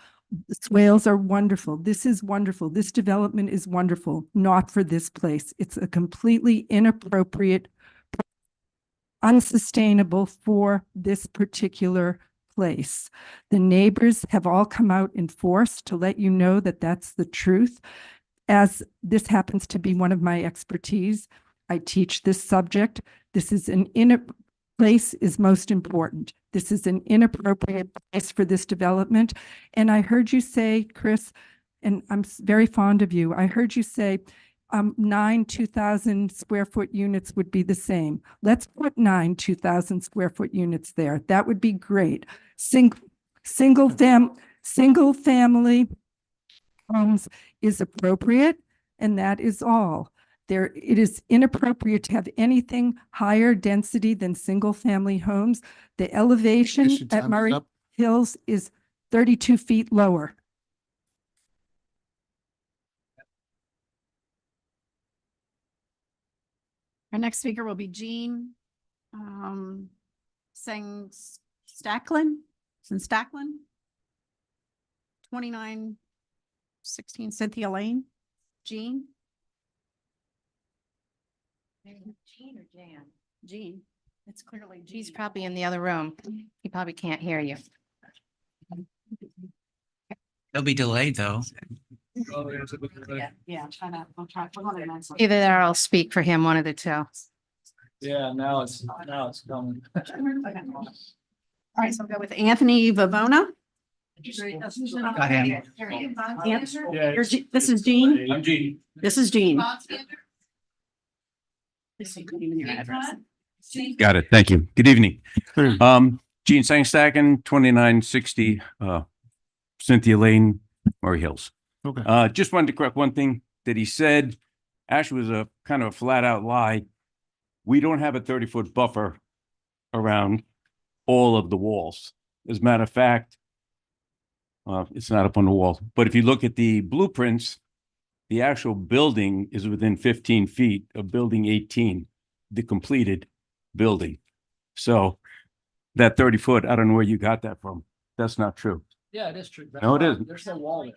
Swales are wonderful. This is wonderful. This development is wonderful. Not for this place. It's a completely inappropriate, unsustainable for this particular place. The neighbors have all come out in force to let you know that that's the truth. As this happens to be one of my expertise, I teach this subject. This is place is most important. This is an inappropriate place for this development. And I heard you say, Chris, and I'm very fond of you, I heard you say 9 2,000 square foot units would be the same. Let's put 9 2,000 square foot units there. That would be great. Single family homes is appropriate, and that is all. It is inappropriate to have anything higher density than single-family homes. The elevation at Murray Hills is 32 feet lower. Our next speaker will be Jean Stacklin. 2916 Cynthia Lane. Jean. Jean or Jan? Jean. It's clearly Jean. He's probably in the other room. He probably can't hear you. They'll be delayed though. Yeah, I'll try. Either that or I'll speak for him, one of the two. Yeah, now it's coming. All right, so I'll go with Anthony Vavona. Got him. This is Jean. I'm Jean. This is Jean. Got it. Thank you. Good evening. Gene Sangstacken, 2960 Cynthia Lane, Murray Hills. Okay. Just wanted to correct one thing that he said. Actually was a kind of a flat out lie. We don't have a 30-foot buffer around all of the walls. As a matter of fact, it's not up on the wall, but if you look at the blueprints, the actual building is within 15 feet of building 18, the completed building. So that 30 foot, I don't know where you got that from. That's not true. Yeah, it is true. No, it isn't. There's no wall there.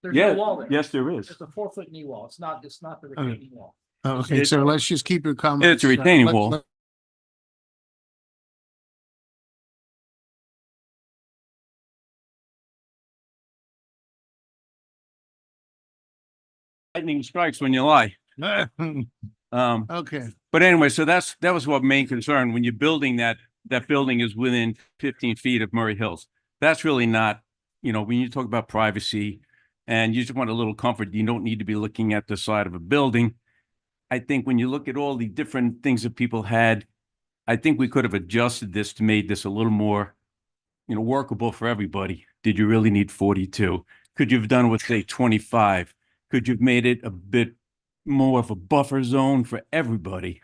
There's Yeah, no wall there. yes, there is. It's a 4-foot knee wall. It's not the retaining wall. Okay, so let's just keep your comments. It's a retaining wall. Lightning strikes when you lie. Okay. But anyway, so that was what main concern when you're building that building is within 15 feet of Murray Hills. That's really not, when you talk about privacy and you just want a little comfort, you don't need to be looking at the side of a building. I think when you look at all the different things that people had, I think we could have adjusted this to make this a little more, workable for everybody. Did you really need 42? Could you have done with, say, 25? Could you have made it a bit more of a buffer zone for everybody?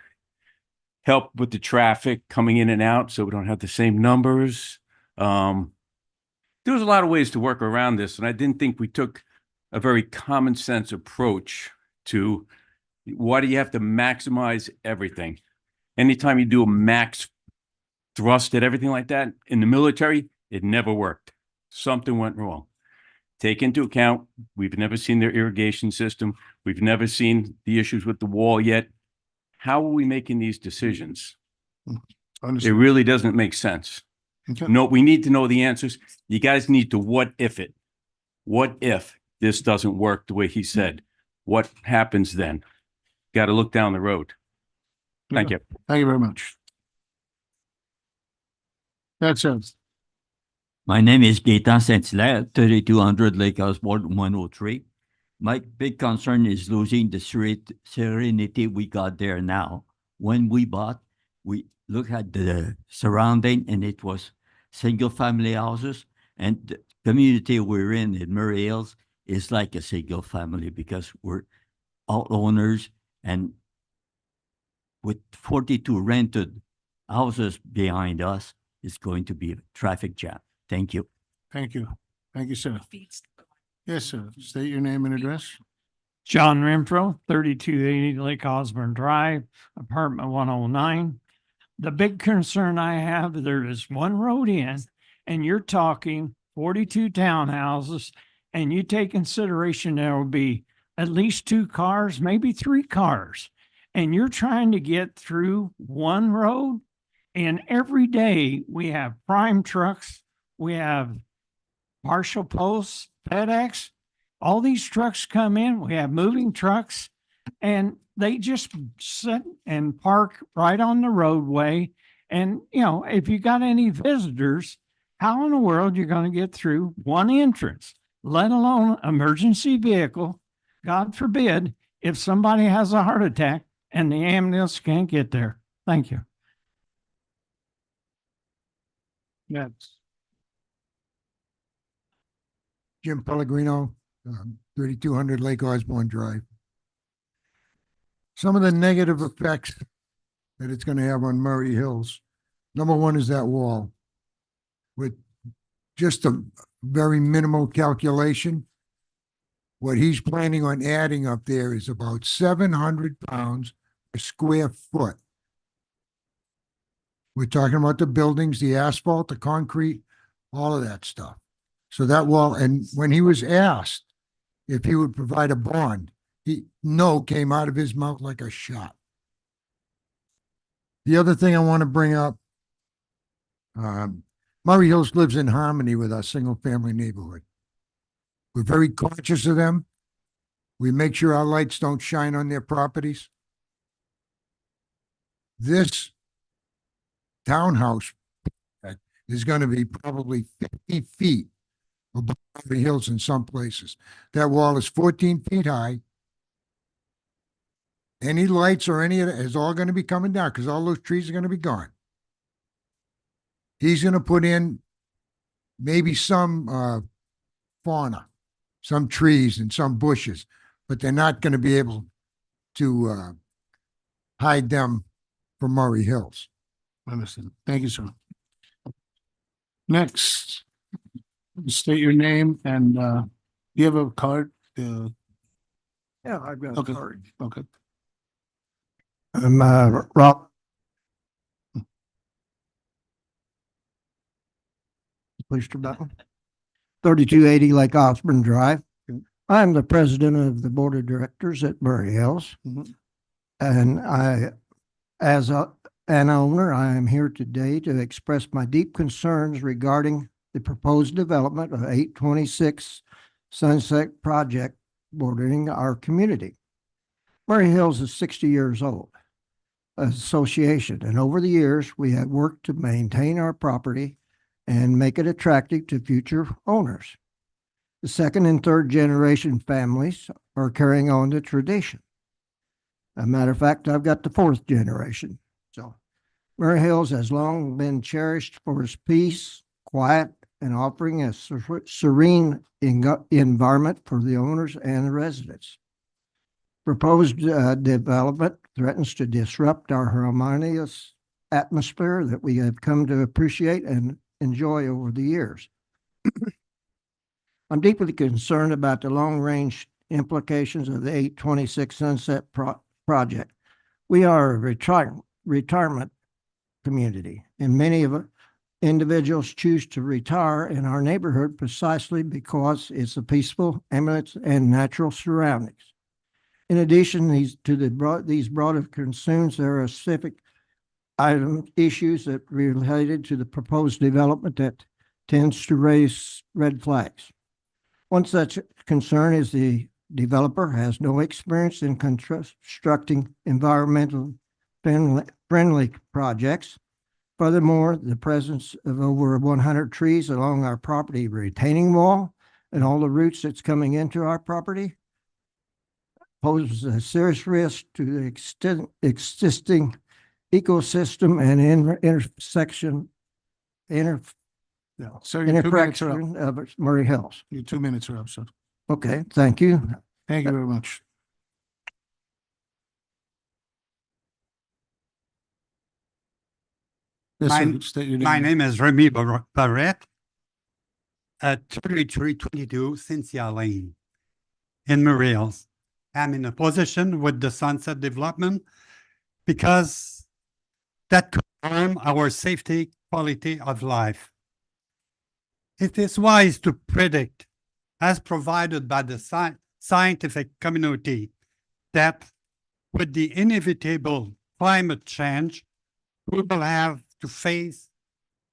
Help with the traffic coming in and out so we don't have the same numbers. There was a lot of ways to work around this, and I didn't think we took a very common sense approach to why do you have to maximize everything? Anytime you do a max thrust at everything like that in the military, it never worked. Something went wrong. Take into account, we've never seen their irrigation system. We've never seen the issues with the wall yet. How are we making these decisions? It really doesn't make sense. Okay. No, we need to know the answers. You guys need to what if it. What if this doesn't work the way he said? What happens then? Got to look down the road. Thank you. Thank you very much. That's it. My name is Gaetan Saint-Hilaire, 3200 Lake Osborne 103. My big concern is losing the serenity we got there now. When we bought, we looked at the surrounding and it was single family houses, and the community we're in Murray Hills is like a single family because we're all owners, and with 42 rented houses behind us, it's going to be a traffic jam. Thank you. Thank you. Thank you, sir. Yes, sir. State your name and address. John Renfro, 3280 Lake Osborne Drive, apartment 109. The big concern I have, there is one road in, and you're talking 42 townhouses, and you take consideration there will be at least 2 cars, maybe 3 cars, and you're trying to get through one road. And every day we have prime trucks, we have partial posts, FedEx, all these trucks come in, we have moving trucks, and they just sit and park right on the roadway. And, you know, if you got any visitors, how in the world you're going to get through one entrance, let alone emergency vehicle? God forbid, if somebody has a heart attack and the ambulance can't get there. Thank you. Next. Jim Pellegrino, 3200 Lake Osborne Drive. Some of the negative effects that it's going to have on Murray Hills. Number one is that wall. With just a very minimal calculation, what he's planning on adding up there is about 700 pounds per square foot. We're talking about the buildings, the asphalt, the concrete, all of that stuff. So that wall, and when he was asked if he would provide a bond, no came out of his mouth like a shot. The other thing I want to bring up, Murray Hills lives in harmony with our single-family neighborhood. We're very conscious of them. We make sure our lights don't shine on their properties. This townhouse is going to be probably 50 feet above Murray Hills in some places. That wall is 14 feet high. Any lights or any of that is all going to be coming down because all those trees are going to be gone. He's going to put in maybe some fauna, some trees and some bushes, but they're not going to be able to hide them from Murray Hills. Understood. Thank you, sir. Next, state your name and do you have a card? Yeah, I've got Okay. a card. Okay. I'm Rob. Push the button. 3280 Lake Osborne Drive. I'm the president of the board of directors at Murray Hills. And as an owner, I am here today to express my deep concerns regarding the proposed development of 826 Sunset Project bordering our community. Murray Hills is 60 years old, association, and over the years, we have worked to maintain our property and make it attractive to future owners. The second and third generation families are carrying on the tradition. As a matter of fact, I've got the 4th generation. So Murray Hills has long been cherished for its peace, quiet, and offering a serene environment for the owners and the residents. Proposed development threatens to disrupt our harmonious atmosphere that we have come to appreciate and enjoy over the years. I'm deeply concerned about the long-range implications of the 826 Sunset project. We are a retirement community, and many of individuals choose to retire in our neighborhood precisely because it's a peaceful, eminence, and natural surroundings. In addition these broader concerns, there are specific issues that related to the proposed development that tends to raise red flags. One such concern is the developer has no experience in constructing environmental friendly projects. Furthermore, the presence of over 100 trees along our property retaining wall and all the roots that's coming into our property poses a serious risk to the existing ecosystem and So your 2 minutes are up. interaction of Murray Hills. Your 2 minutes are up, sir. Okay, thank you. Thank you very much. Yes, sir. State your My name is Remy Barrett at 3322 Cynthia Lane in Murray Hills. I'm in a position with the Sunset Development because that could harm our safety, quality of life. It is wise to predict, as provided by the scientific community, that with the inevitable climate change, we will have to face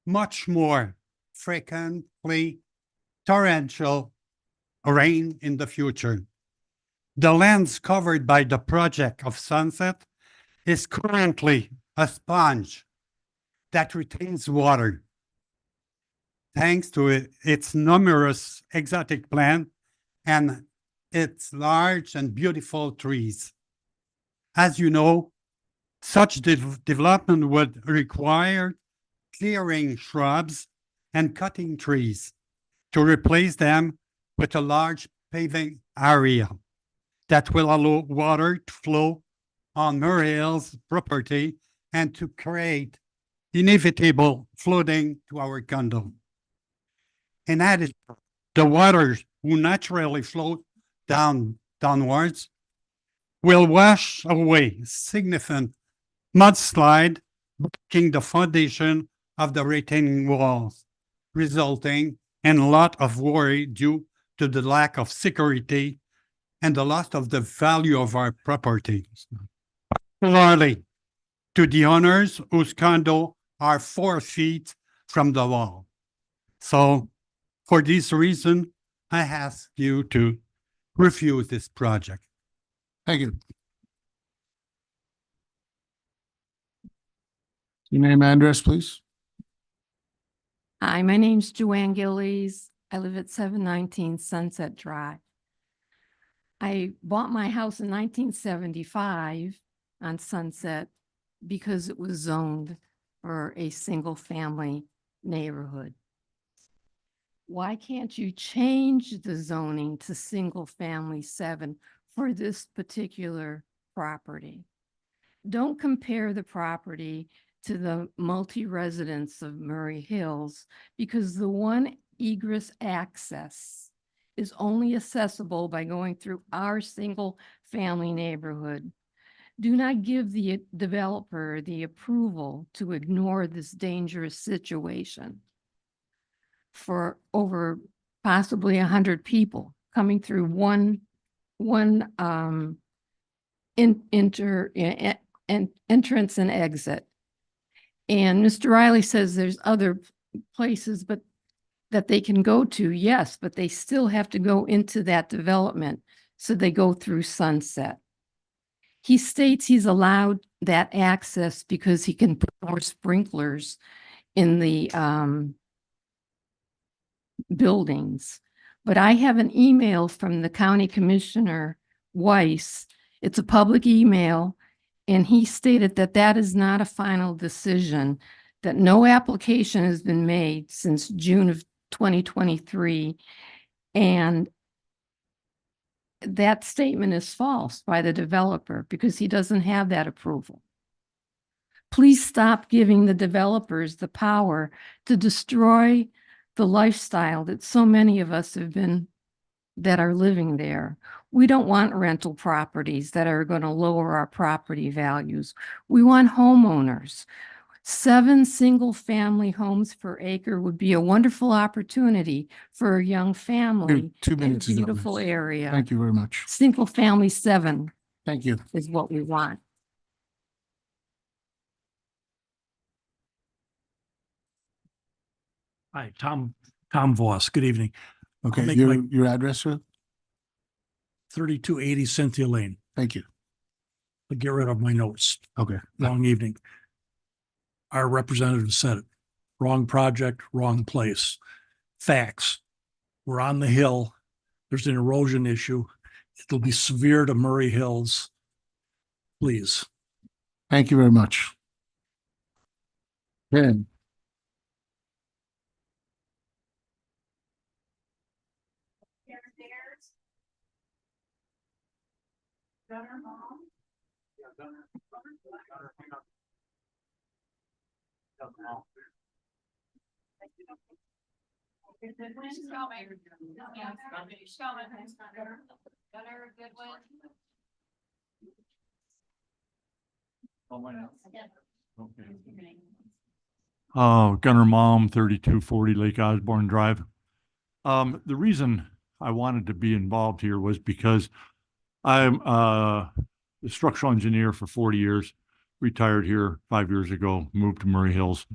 much more frequently torrential rain in the future. The lands covered by the project of Sunset is currently a sponge that retains water, thanks to its numerous exotic plants and its large and beautiful trees. As you know, such development would require clearing shrubs and cutting trees to replace them with a large paving area that will allow water to flow on Murray Hills property and to create inevitable flooding to our condo. In addition, the waters who naturally flow downwards will wash away significant mudslide, breaking the foundation of the retaining walls, resulting in a lot of worry due to the lack of security and the loss of the value of our property, particularly to the owners whose condo are 4 feet from the wall. So for this reason, I ask you to refuse this project. Thank you. Your name and address, please. Hi, my name's Joanne Gillies. I live at 719 Sunset Drive. I bought my house in 1975 on Sunset because it was zoned for a single-family neighborhood. Why can't you change the zoning to single-family 7 for this particular property? Don't compare the property to the multi-residence of Murray Hills because the one egress access is only accessible by going through our single-family neighborhood. Do not give the developer the approval to ignore this dangerous situation for over possibly 100 people coming through one entrance and exit. And Mr. Riley says there's other places but that they can go to, yes, but they still have to go into that development. So they go through Sunset. He states he's allowed that access because he can put more sprinklers in the buildings. But I have an email from the County Commissioner Weiss. It's a public email. And he stated that that is not a final decision, that no application has been made since June of 2023. And that statement is false by the developer because he doesn't have that approval. Please stop giving the developers the power to destroy the lifestyle that so many of us that are living there. We don't want rental properties that are going to lower our property values. We want homeowners. 7 single-family homes per acre would be a wonderful opportunity for a young family. 2 in a minutes is up, beautiful miss. area. Thank you very much. Single family 7 Thank you. is what we want. Hi, Tom Voss. Good evening. Okay, make your address, sir? 3280 Cynthia Lane. Thank you. I'll get rid of my notes. Okay. Long evening. Our representative said it. Wrong project, wrong place. Facts. We're on the hill. There's an erosion issue. It'll be severe to Murray Hills. Please. Thank you very much. Ken. Gunner Mom, 3240 Lake Osborne Drive. The reason I wanted to be involved here was because I'm a structural engineer for 40 years, retired here 5 years ago, moved to Murray Hills.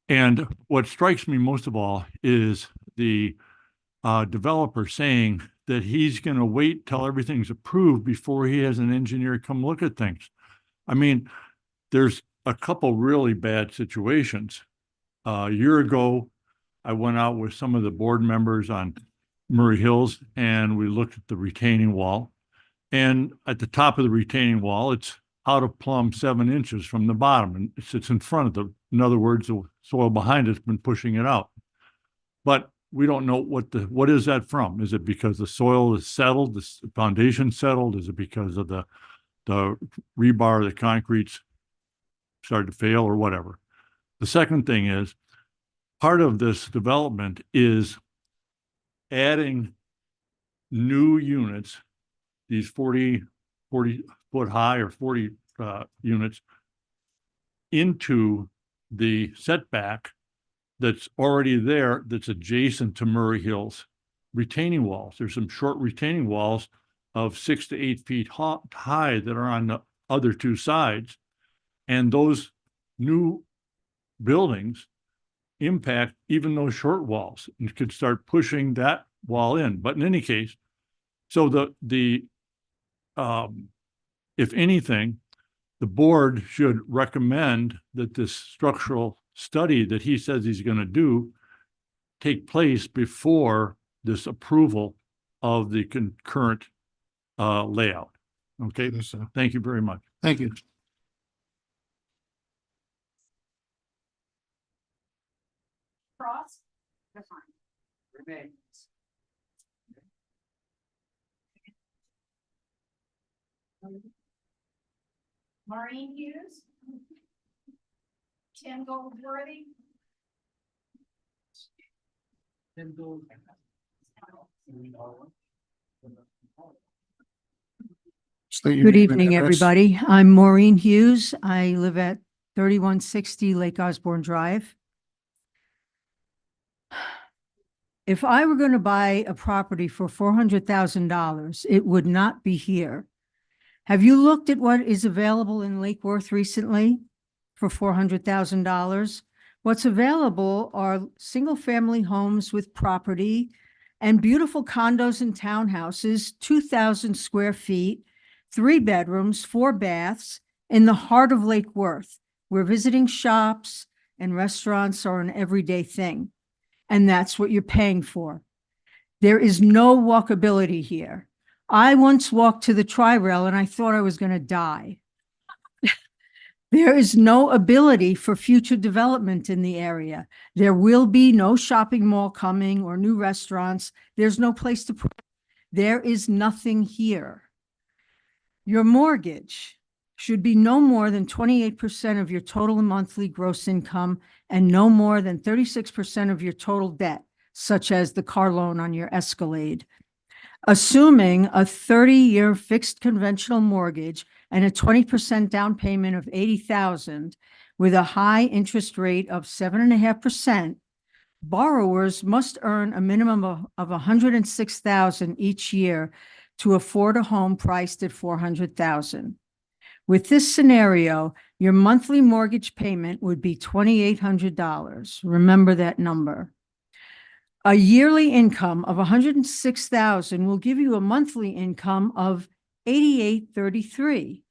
And what strikes me most of all is the developer saying that he's going to wait till everything's approved before he has an engineer come look at things. I mean, there's a couple really bad situations. A year ago, I went out with some of the board members on Murray Hills and we looked at the retaining wall. And at the top of the retaining wall, it's out of plumb 7 inches from the bottom and it sits in front of in other words, the soil behind it's been pushing it out. But we don't know what is that from? Is it because the soil is settled, the foundation settled? Is it because of the rebar, the concrete's started to fail or whatever? The second thing is part of this development is adding new units, these 40 foot high or 40 units into the setback that's already there, that's adjacent to Murray Hills retaining walls. There's some short retaining walls of 6 to 8 feet high that are on the other 2 sides. And those new buildings impact even those short walls and could start pushing that wall in. But in any case, so if anything, the board should recommend that this structural study that he says he's going to do take place before this approval of the current layout. Okay, Yes, sir. thank you very much. Thank you. Cross? That's fine. Remains. Maureen Hughes? Tim Goldsworthy? State your Good name and evening, address. everybody. I'm Maureen Hughes. I live at 3160 Lake Osborne Drive. If I were going to buy a property for $400,000, it would not be here. Have you looked at what is available in Lake Worth recently for $400,000? What's available are single-family homes with property and beautiful condos and townhouses, 2,000 square feet, 3 bedrooms, 4 baths in the heart of Lake Worth, where visiting shops and restaurants are an everyday thing. And that's what you're paying for. There is no walkability here. I once walked to the tri-rail and I thought I was going to die. There is no ability for future development in the area. There will be no shopping mall coming or new restaurants. There's no place to put. There is nothing here. Your mortgage should be no more than 28% of your total monthly gross income and no more than 36% of your total debt, such as the car loan on your Escalade. Assuming a 30-year fixed conventional mortgage and a 20% down payment of $80,000 with a high interest rate of 7.5%, borrowers must earn a minimum of $106,000 each year to afford a home priced at $400,000. With this scenario, your monthly mortgage payment would be $2,800. Remember that number. A yearly income of $106,000 will give you a monthly income of $88.33.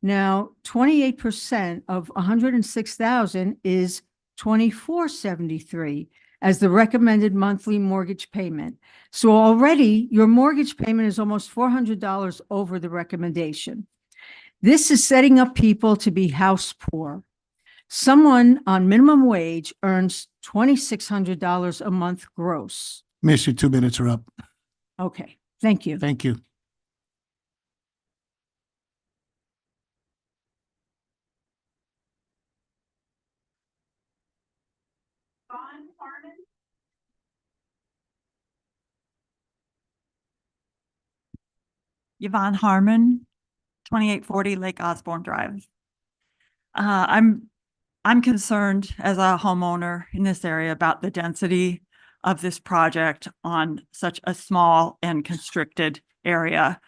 Now, 28% of $106,000 is $24.73 as the recommended monthly mortgage payment. So already your mortgage payment is almost $400 over the recommendation. This is setting up people to be house poor. Someone on minimum wage earns $2,600 a month gross. Miss, your 2 minutes are up. Okay, thank you. Thank you. Yvonne Harmon, 2840 Lake Osborne Drive. I'm concerned as a homeowner in this area about the density of this project on such a small and constricted area.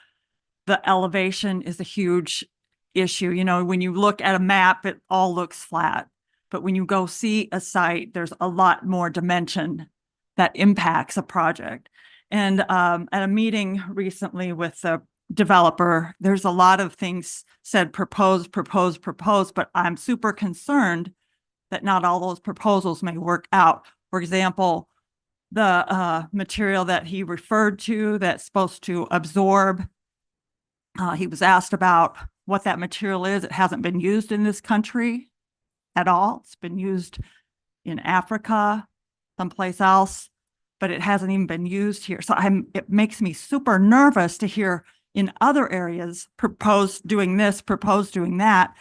The elevation is a huge issue. You know, when you look at a map, it all looks flat. But when you go see a site, there's a lot more dimension that impacts a project. And at a meeting recently with the developer, there's a lot of things said proposed, but I'm super concerned that not all those proposals may work out. For example, the material that he referred to that's supposed to absorb, he was asked about what that material is. It hasn't been used in this country at all. It's been used in Africa, someplace else, but it hasn't even been used here. So it makes me super nervous to hear in other areas propose doing this, propose doing that,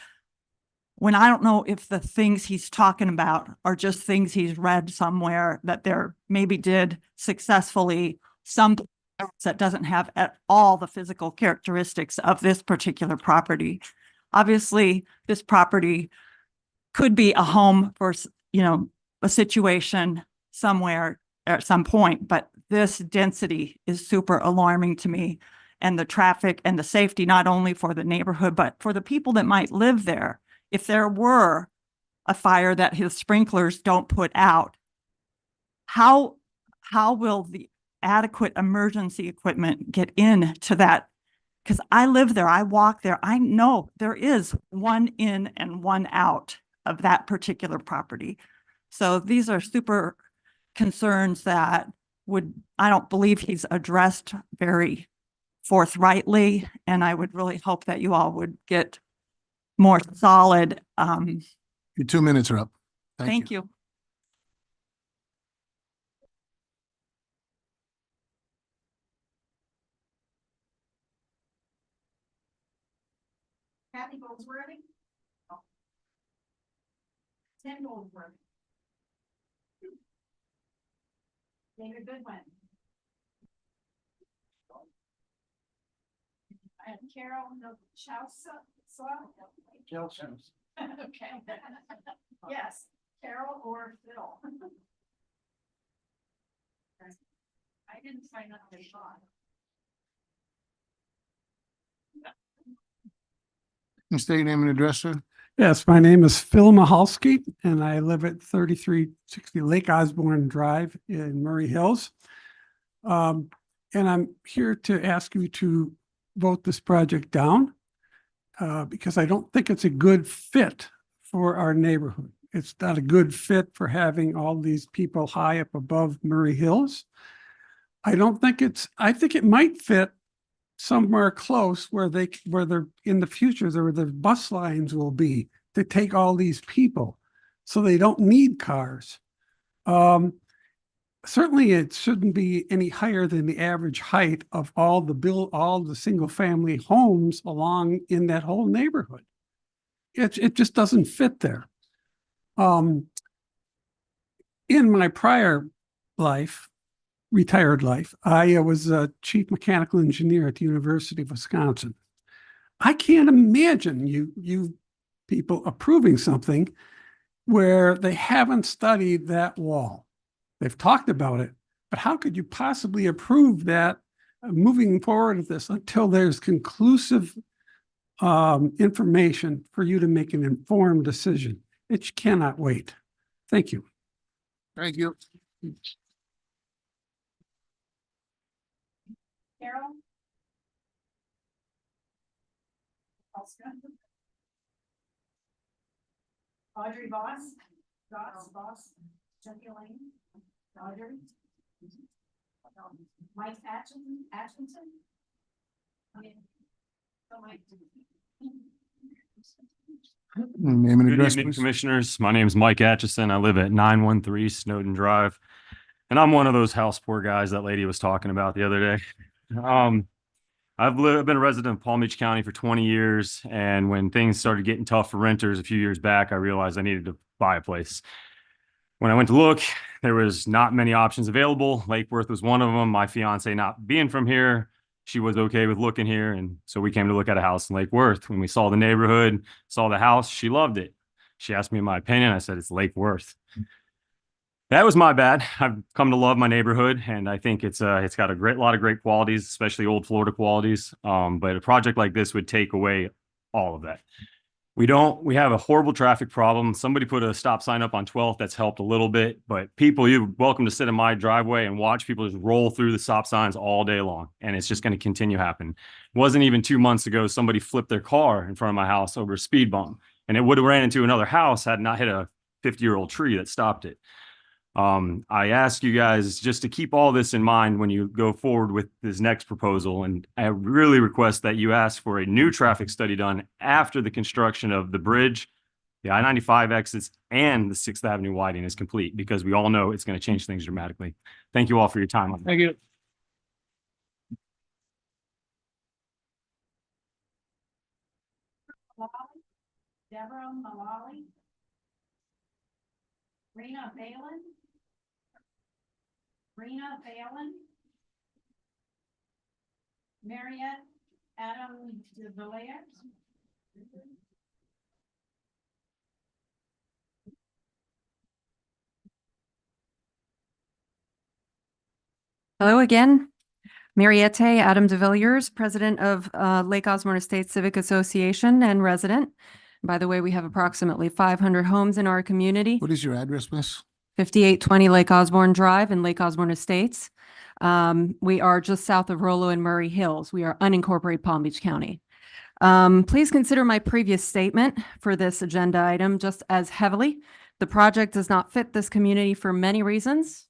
when I don't know if the things he's talking about are just things he's read somewhere that they're maybe did successfully, some that doesn't have at all the physical characteristics of this particular property. Obviously, this property could be a home for, you know, a situation somewhere at some point, but this density is super alarming to me. And the traffic and the safety, not only for the neighborhood, but for the people that might live there. If there were a fire that his sprinklers don't put out, how will the adequate emergency equipment get into that? Because I live there, I walk there, I know there is one in and one out of that particular property. So these are super concerns that I don't believe he's addressed very forthrightly, and I would really hope that you all would get more solid. Your 2 minutes are up. Thank you. Kathy Goldsworthy? Tim Goldsworthy. David Goodwin. And Carol Okay. Yes, Carol or Phil. I didn't sign up for Sean. State your name and address, sir. Yes, my name is Phil Mahalski, and I live at 3360 Lake Osborne Drive in Murray Hills. And I'm here to ask you to vote this project down because I don't think it's a good fit for our neighborhood. It's not a good fit for having all these people high up above Murray Hills. I think it might fit somewhere close where they're in the future, where the bus lines will be to take all these people, so they don't need cars. Certainly it shouldn't be any higher than the average height of all the single family homes along in that whole neighborhood. it just doesn't fit there. In my prior life, retired life, I was a chief mechanical engineer at the University of Wisconsin. I can't imagine you people approving something where they haven't studied that wall. They've talked about it, but how could you possibly approve that moving forward with this until there's conclusive information for you to make an informed decision? It cannot wait. Thank you. Thank you. Carol? Audrey Voss? Voss? Jackie Lane? Audrey? Mike Atchison? Name and Good address, evening, please. Commissioners. My name is Mike Atchison. I live at 913 Snowden Drive. And I'm one of those house poor guys that lady was talking about the other day. I've been a resident of Palm Beach County for 20 years. And when things started getting tough for renters a few years back, I realized I needed to buy a place. When I went to look, there was not many options available. Lake Worth was one of them. My fiance not being from here, she was okay with looking here. And so we came to look at a house in Lake Worth. When we saw the neighborhood, saw the house, she loved it. She asked me my opinion. I said, it's Lake Worth. That was my bad. I've come to love my neighborhood, and I think it's got a lot of great qualities, especially old Florida qualities. But a project like this would take away all of that. We have a horrible traffic problem. Somebody put a stop sign up on 12th. That's helped a little bit, but you're welcome to sit in my driveway and watch people just roll through the stop signs all day long. And it's just going to continue happening. It wasn't even 2 months ago, somebody flipped their car in front of my house over a speed bump, and it would have ran into another house had not hit a 50-year-old tree that stopped it. I ask you guys just to keep all this in mind when you go forward with this next proposal. And I really request that you ask for a new traffic study done after the construction of the bridge, the I-95 exits, and the 6th Avenue widening is complete, because we all know it's going to change things dramatically. Thank you all for your time. Thank you. Deborah Malali? Rena Phelan? Mariette Adam DeVilliers? Hello again. Mariette Adam DeVilliers, president of Lake Osborne Estates Civic Association and resident. By the way, we have approximately 500 homes in our community. What is your address, miss? 5820 Lake Osborne Drive in Lake Osborne Estates. We are just south of Rollo and Murray Hills. We are unincorporated Palm Beach County. Please consider my previous statement for this agenda item just as heavily. The project does not fit this community for many reasons.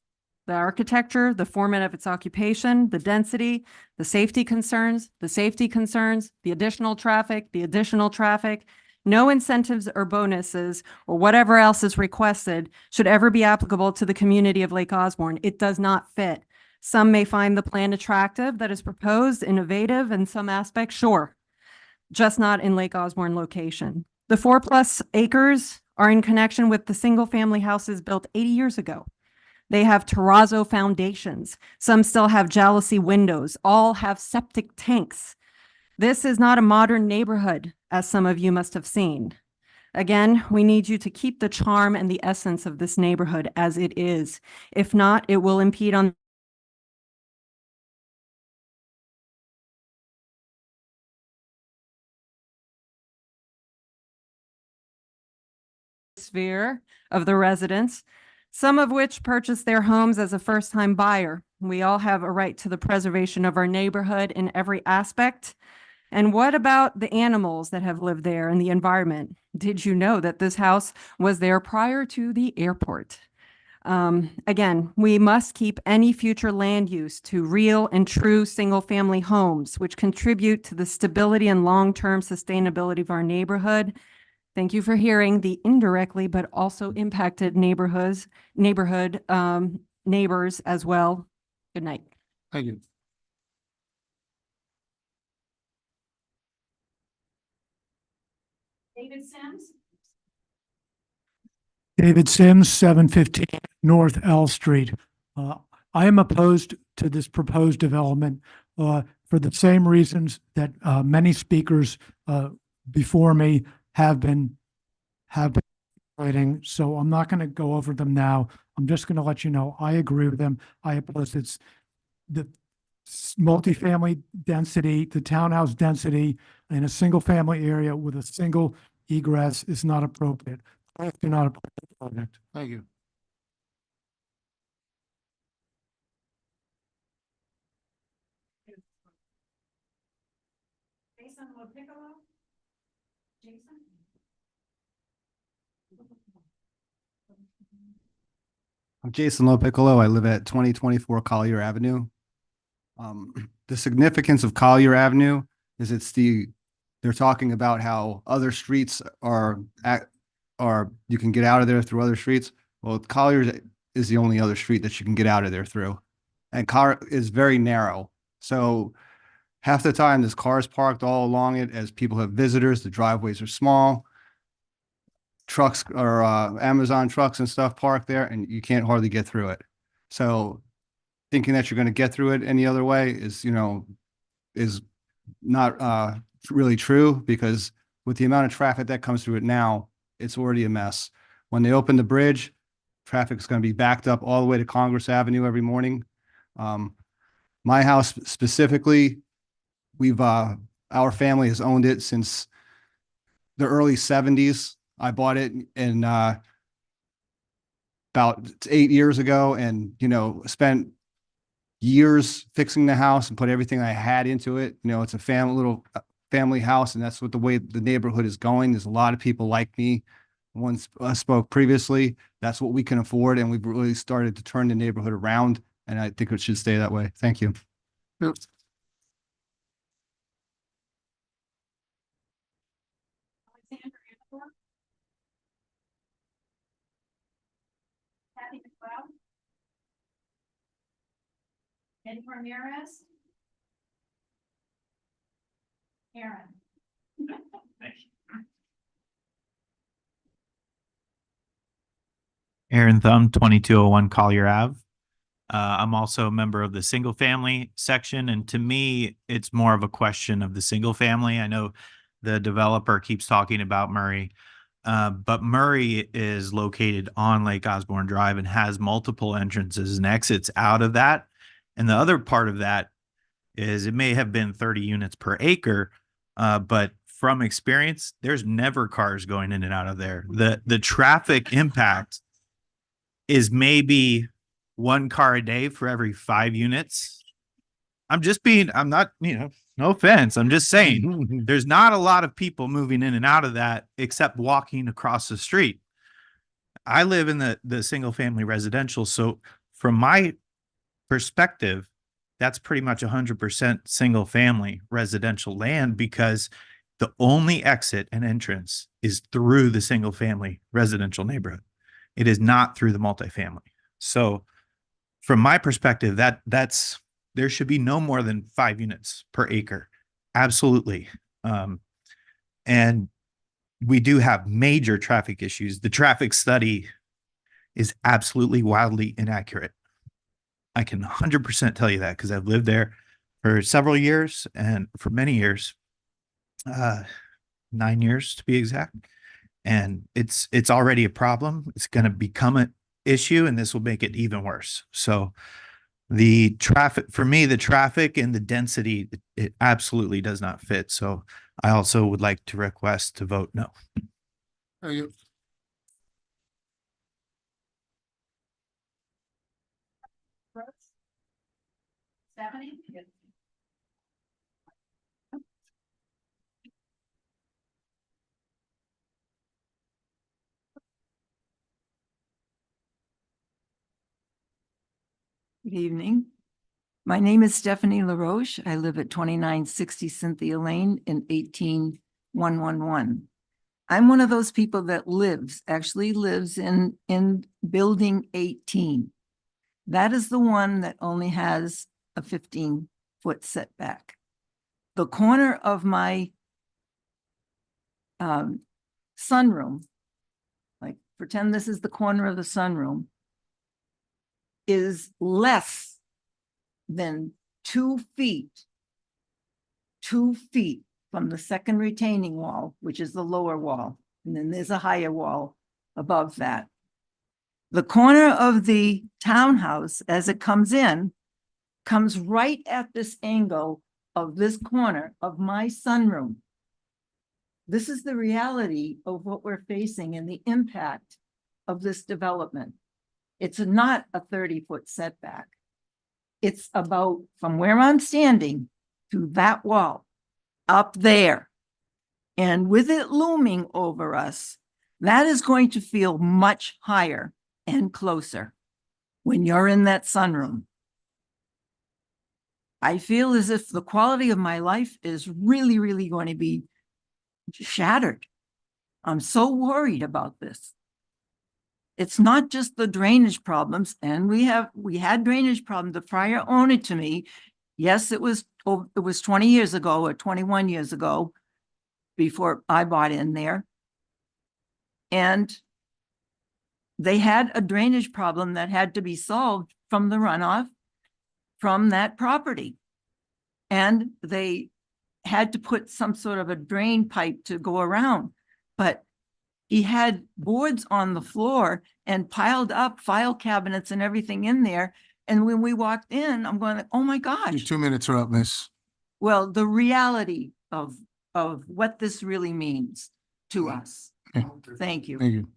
The architecture, the format of its occupation, the density, the safety concerns, the additional traffic. No incentives or bonuses or whatever else is requested should ever be applicable to the community of Lake Osborne. It does not fit. Some may find the plan attractive that is proposed, innovative in some aspects, sure, just not in Lake Osborne location. The 4+ acres are in connection with the single-family houses built 80 years ago. They have terrazzo foundations. Some still have jalousie windows. All have septic tanks. This is not a modern neighborhood, as some of you must have seen. Again, we need you to keep the charm and the essence of this neighborhood as it is. If not, it will impede on the sphere of the residents, some of which purchased their homes as a first-time buyer. We all have a right to the preservation of our neighborhood in every aspect. And what about the animals that have lived there and the environment? Did you know that this house was there prior to the airport? Again, we must keep any future land use to real and true single-family homes, which contribute to the stability and long-term sustainability of our neighborhood. Thank you for hearing the indirectly, but also impacted neighbors as well. Good night. Thank you. David Sims. David Sims, 715 North L Street. I am opposed to this proposed development for the same reasons that many speakers before me have been writing. So I'm not going to go over them now. I'm just going to let you know I agree with them. I oppose it's the multifamily density, the townhouse density in a single family area with a single egress is not appropriate. Do not approve the project. Thank you. Jason Lopiccolo. Jason. I'm Jason Lopiccolo. I live at 2024 Collier Avenue. The significance of Collier Avenue is they're talking about how other streets you can get out of there through other streets. Well, Collier is the only other street that you can get out of there through. And Collier is very narrow. So half the time there's cars parked all along it as people have visitors. The driveways are small. Trucks or Amazon trucks and stuff parked there, and you can't hardly get through it. So thinking that you're going to get through it any other way is not really true, because with the amount of traffic that comes through it now, it's already a mess. When they open the bridge, traffic is going to be backed up all the way to Congress Avenue every morning. My house specifically, our family has owned it since the early 70s. I bought it in about 8 years ago, and spent years fixing the house and put everything I had into it. It's a little family house, and that's what the way the neighborhood is going. There's a lot of people like me. Once I spoke previously, that's what we can afford, and we've really started to turn the neighborhood around, and I think it should stay that way. Thank you. Yep. Alexander Anthor. Kathy McLeod. Eddie Ramirez. Aaron. Thank you. Aaron Thumb, 2201 Collier Ave. I'm also a member of the single family section, and to me, it's more of a question of the single family. I know the developer keeps talking about Murray, but Murray is located on Lake Osborne Drive and has multiple entrances and exits out of that. And the other part of that is it may have been 30 units per acre, but from experience, there's never cars going in and out of there. The traffic impact is maybe one car a day for every 5 units. I'm not, no offense. I'm just saying there's not a lot of people moving in and out of that except walking across the street. I live in the single family residential. So from my perspective, that's pretty much 100% single family residential land, because the only exit and entrance is through the single family residential neighborhood. It is not through the multifamily. So from my perspective, there should be no more than 5 units per acre. Absolutely. And we do have major traffic issues. The traffic study is absolutely wildly inaccurate. I can 100% tell you that because I've lived there for several years, and for many years, 9 years to be exact. And it's already a problem. It's going to become an issue, and this will make it even worse. So the traffic, for me, the traffic and the density, it absolutely does not fit. So I also would like to request to vote no. Thank you. Stephanie. Good evening. My name is Stephanie LaRoche. I live at 2960 Cynthia Lane in 18111. I'm one of those people that actually lives in building 18. That is the one that only has a 15-foot setback. The corner of my sunroom, like pretend this is the corner of the sunroom, is less than 2 feet, 2 feet from the second retaining wall, which is the lower wall, and then there's a higher wall above that. The corner of the townhouse, as it comes in, comes right at this angle of this corner of my sunroom. This is the reality of what we're facing and the impact of this development. It's not a 30-foot setback. It's about from where I'm standing to that wall up there. And with it looming over us, that is going to feel much higher and closer when you're in that sunroom. I feel as if the quality of my life is really, really going to be shattered. I'm so worried about this. It's not just the drainage problems, and we had drainage problems. The prior owner to me, yes, it was 20 years ago or 21 years ago before I bought in there. And they had a drainage problem that had to be solved from the runoff from that property. And they had to put some sort of a drain pipe to go around. But he had boards on the floor and piled up file cabinets and everything in there. And when we walked in, I'm going, oh my gosh. Your 2 minutes are up, miss. Well, the reality of what this really means to us. Okay. Thank you. Thank you.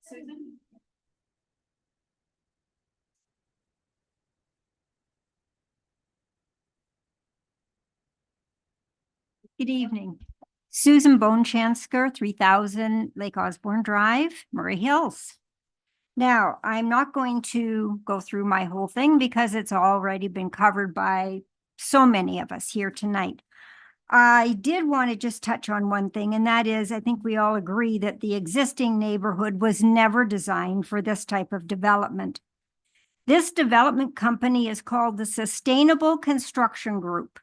Susan? Good evening. Susan Bonechansker, 3000 Lake Osborne Drive, Murray Hills. Now, I'm not going to go through my whole thing because it's already been covered by so many of us here tonight. I did want to just touch on one thing, and that is, I think we all agree that the existing neighborhood was never designed for this type of development. This development company is called the Sustainable Construction Group.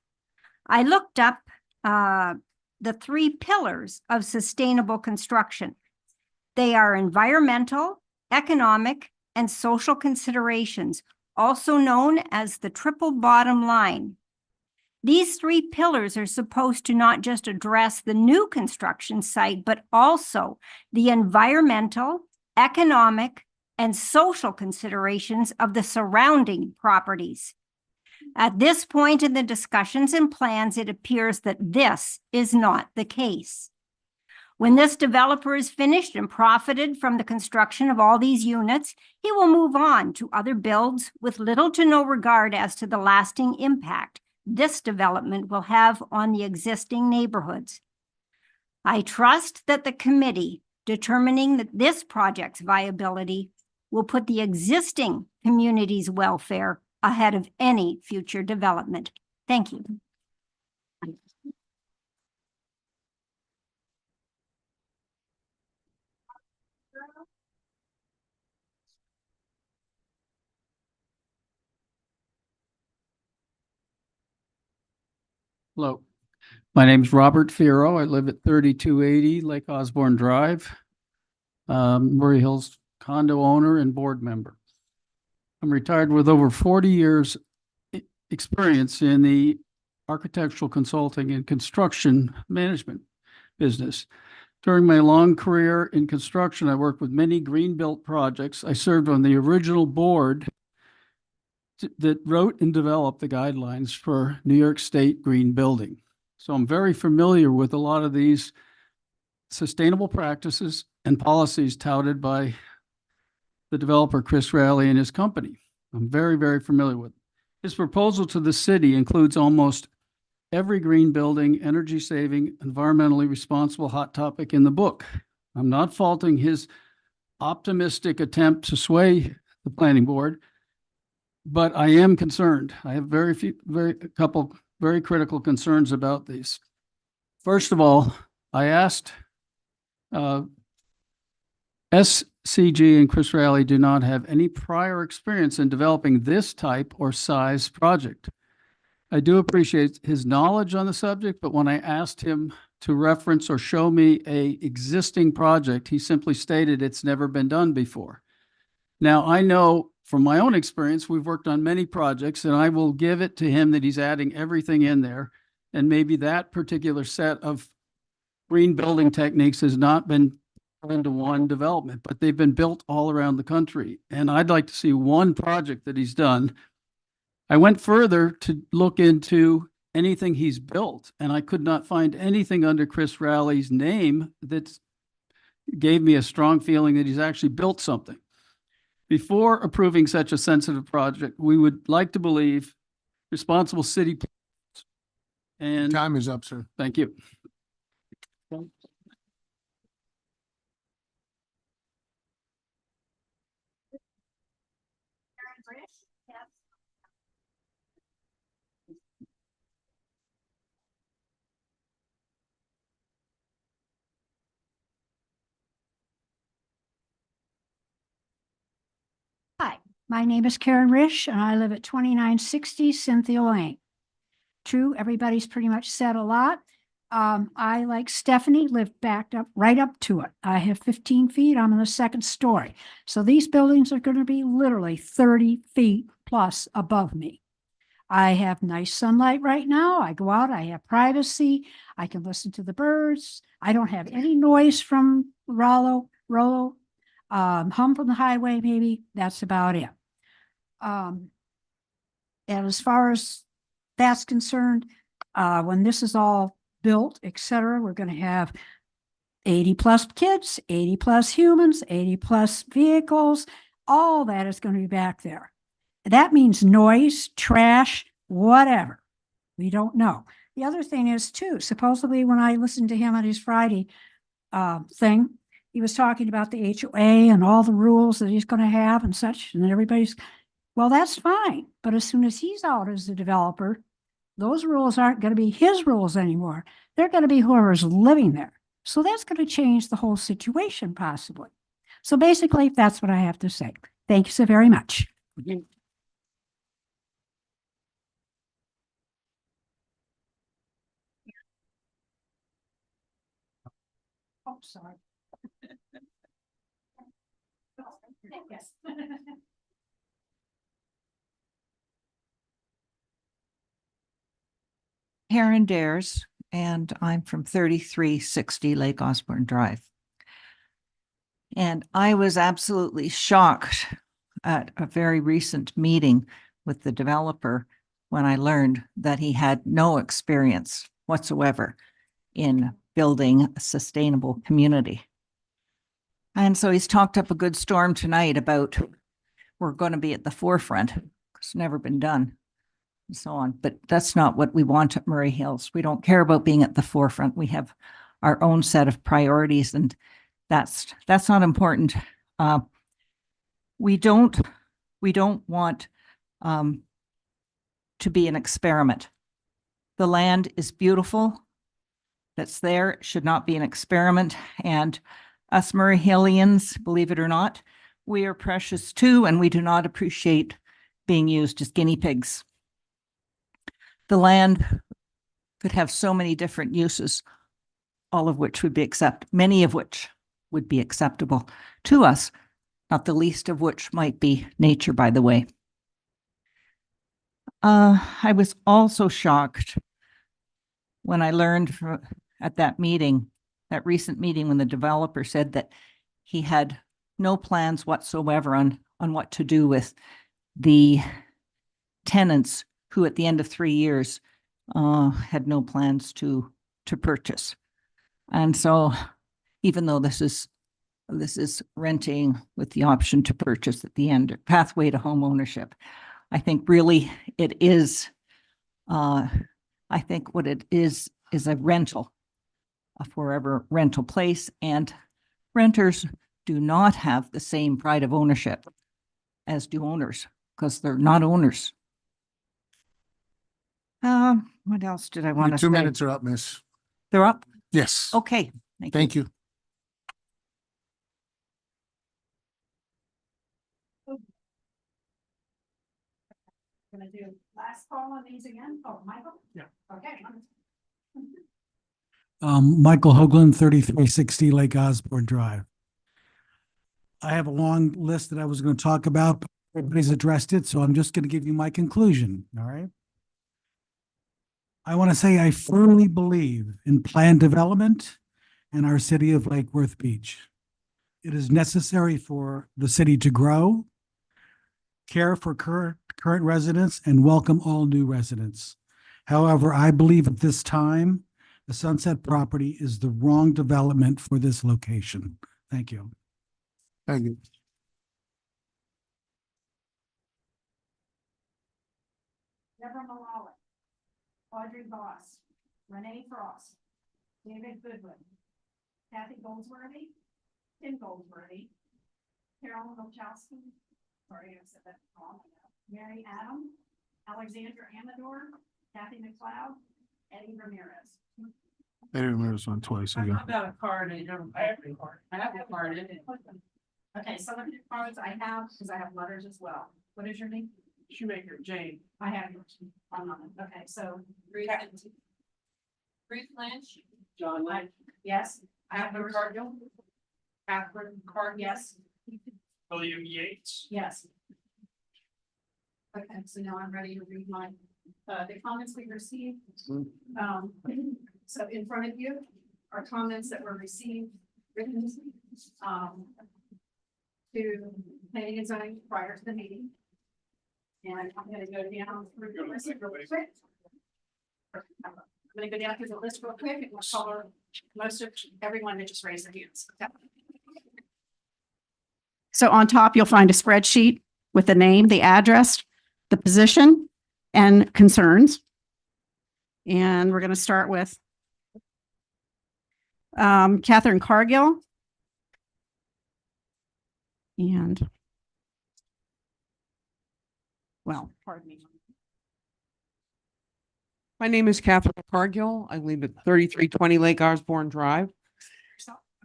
I looked up the 3 pillars of sustainable construction. They are environmental, economic, and social considerations, also known as the triple bottom line. These 3 pillars are supposed to not just address the new construction site, but also the environmental, economic, and social considerations of the surrounding properties. At this point in the discussions and plans, it appears that this is not the case. When this developer is finished and profited from the construction of all these units, he will move on to other builds with little to no regard as to the lasting impact this development will have on the existing neighborhoods. I trust that the committee determining that this project's viability will put the existing community's welfare ahead of any future development. Thank you. Hello, my name's Robert Fierro. I live at 3280 Lake Osborne Drive. Murray Hills condo owner and board member. I'm retired with over 40 years experience in the architectural consulting and construction management business. During my long career in construction, I worked with many green built projects. I served on the original board that wrote and developed the guidelines for New York State green building. So I'm very familiar with a lot of these sustainable practices and policies touted by the developer, Chris Raleigh, and his company. I'm very, very familiar with it. His proposal to the city includes almost every green building, energy saving, environmentally responsible hot topic in the book. I'm not faulting his optimistic attempt to sway the planning board, but I am concerned. I have a couple very critical concerns about these. First of all, I asked SCG and Chris Raleigh do not have any prior experience in developing this type or size project. I do appreciate his knowledge on the subject, but when I asked him to reference or show me a existing project, he simply stated it's never been done before. Now, I know from my own experience, we've worked on many projects, and I will give it to him that he's adding everything in there. And maybe that particular set of green building techniques has not been into one development, but they've been built all around the country. And I'd like to see one project that he's done. I went further to look into anything he's built, and I could not find anything under Chris Rowley's name that gave me a strong feeling that he's actually built something. Before approving such a sensitive project, we would like to believe responsible city. And time is up, sir. Thank you. Hi, my name is Karen Risch and I live at 2960 Cynthia Lane. True, everybody's pretty much said a lot. I, like Stephanie, live backed up right up to it. I have 15 feet. I'm in the second story. So these buildings are going to be literally 30 feet plus above me. I have nice sunlight right now. I go out, I have privacy. I can listen to the birds. I don't have any noise from Rollo, hum from the highway, maybe. That's about it. And as far as that's concerned, when this is all built, et cetera, we're going to have 80 plus kids, 80 plus humans, 80 plus vehicles. All that is going to be back there. That means noise, trash, whatever. We don't know. The other thing is too, supposedly when I listened to him on his Friday thing, he was talking about the HOA and all the rules that he's going to have and such, and everybody's, well, that's fine. But as soon as he's out as a developer, those rules aren't going to be his rules anymore. They're going to be whoever's living there. So that's going to change the whole situation possibly. So basically, that's what I have to say. Thank you so very much. Oh, sorry. Yes. Karen Dares, and I'm from 3360 Lake Osborne Drive. And I was absolutely shocked at a very recent meeting with the developer when I learned that he had no experience whatsoever in building a sustainable community. And so he's talked up a good storm tonight about we're going to be at the forefront. It's never been done. And so on. But that's not what we want at Murray Hills. We don't care about being at the forefront. We have our own set of priorities, and that's not important. We don't want to be an experiment. The land is beautiful. That's there. It should not be an experiment. And us Murray Hillians, believe it or not, we are precious too, and we do not appreciate being used as guinea pigs. The land could have so many different uses, all of which would be many of which would be acceptable to us, not the least of which might be nature, by the way. I was also shocked when I learned at that meeting, that recent meeting, when the developer said that he had no plans whatsoever on what to do with the tenants who at the end of 3 years had no plans to purchase. And so even though this is renting with the option to purchase at the end, pathway to home ownership, I think really it is, I think what it is a rental, a forever rental place, and renters do not have the same pride of ownership as do owners because they're not owners. What else did I want to say? 2 minutes are up, miss. They're up? Yes. Okay. Thank you. Gonna do last last call on these again. Oh, Michael? Yeah. Okay. Michael Hoagland, 3360 Lake Osborne Drive. I have a long list that I was going to talk about, but everybody's addressed it, so I'm just going to give you my conclusion, all right? I want to say I firmly believe in planned development in our city of Lake Worth Beach. It is necessary for the city to grow, care for current residents, and welcome all new residents. However, I believe at this time, the Sunset property is the wrong development for this location. Thank you. Thank you. Deborah Malala, Audrey Voss, Renee Frost, David Goodwin, Kathy Goldsworthy, Tim Goldsworthy, Carolyn Milchowski, sorry, I said that wrong, Mary Adam, Alexandra Amador, Kathy McLeod, Eddie Ramirez. I didn't remember this one twice ago. got a card and I have a card. I have a card. Okay, some of the cards I have, because I have letters as well. What is your name? Shoemaker, Jane. I have yours. Okay, so. Ruth Lynch. John Lynch. Yes. I have yours. Cargill. Catherine Card, yes. William Yates. Yes. Okay, so now I'm ready to read my, the comments we received. So in front of you are comments that were received, written, to planning and zoning prior to the meeting. And I'm gonna go down through the list real quick. I'm gonna go down through the list real quick and we'll cover most of everyone that just raised their hands. Okay. So on top, you'll find a spreadsheet with the name, the address, the position, and concerns. And we're gonna start with Catherine Cargill. And well, pardon me. My name is Catherine Cargill. I live at 3320 Lake Osborne Drive.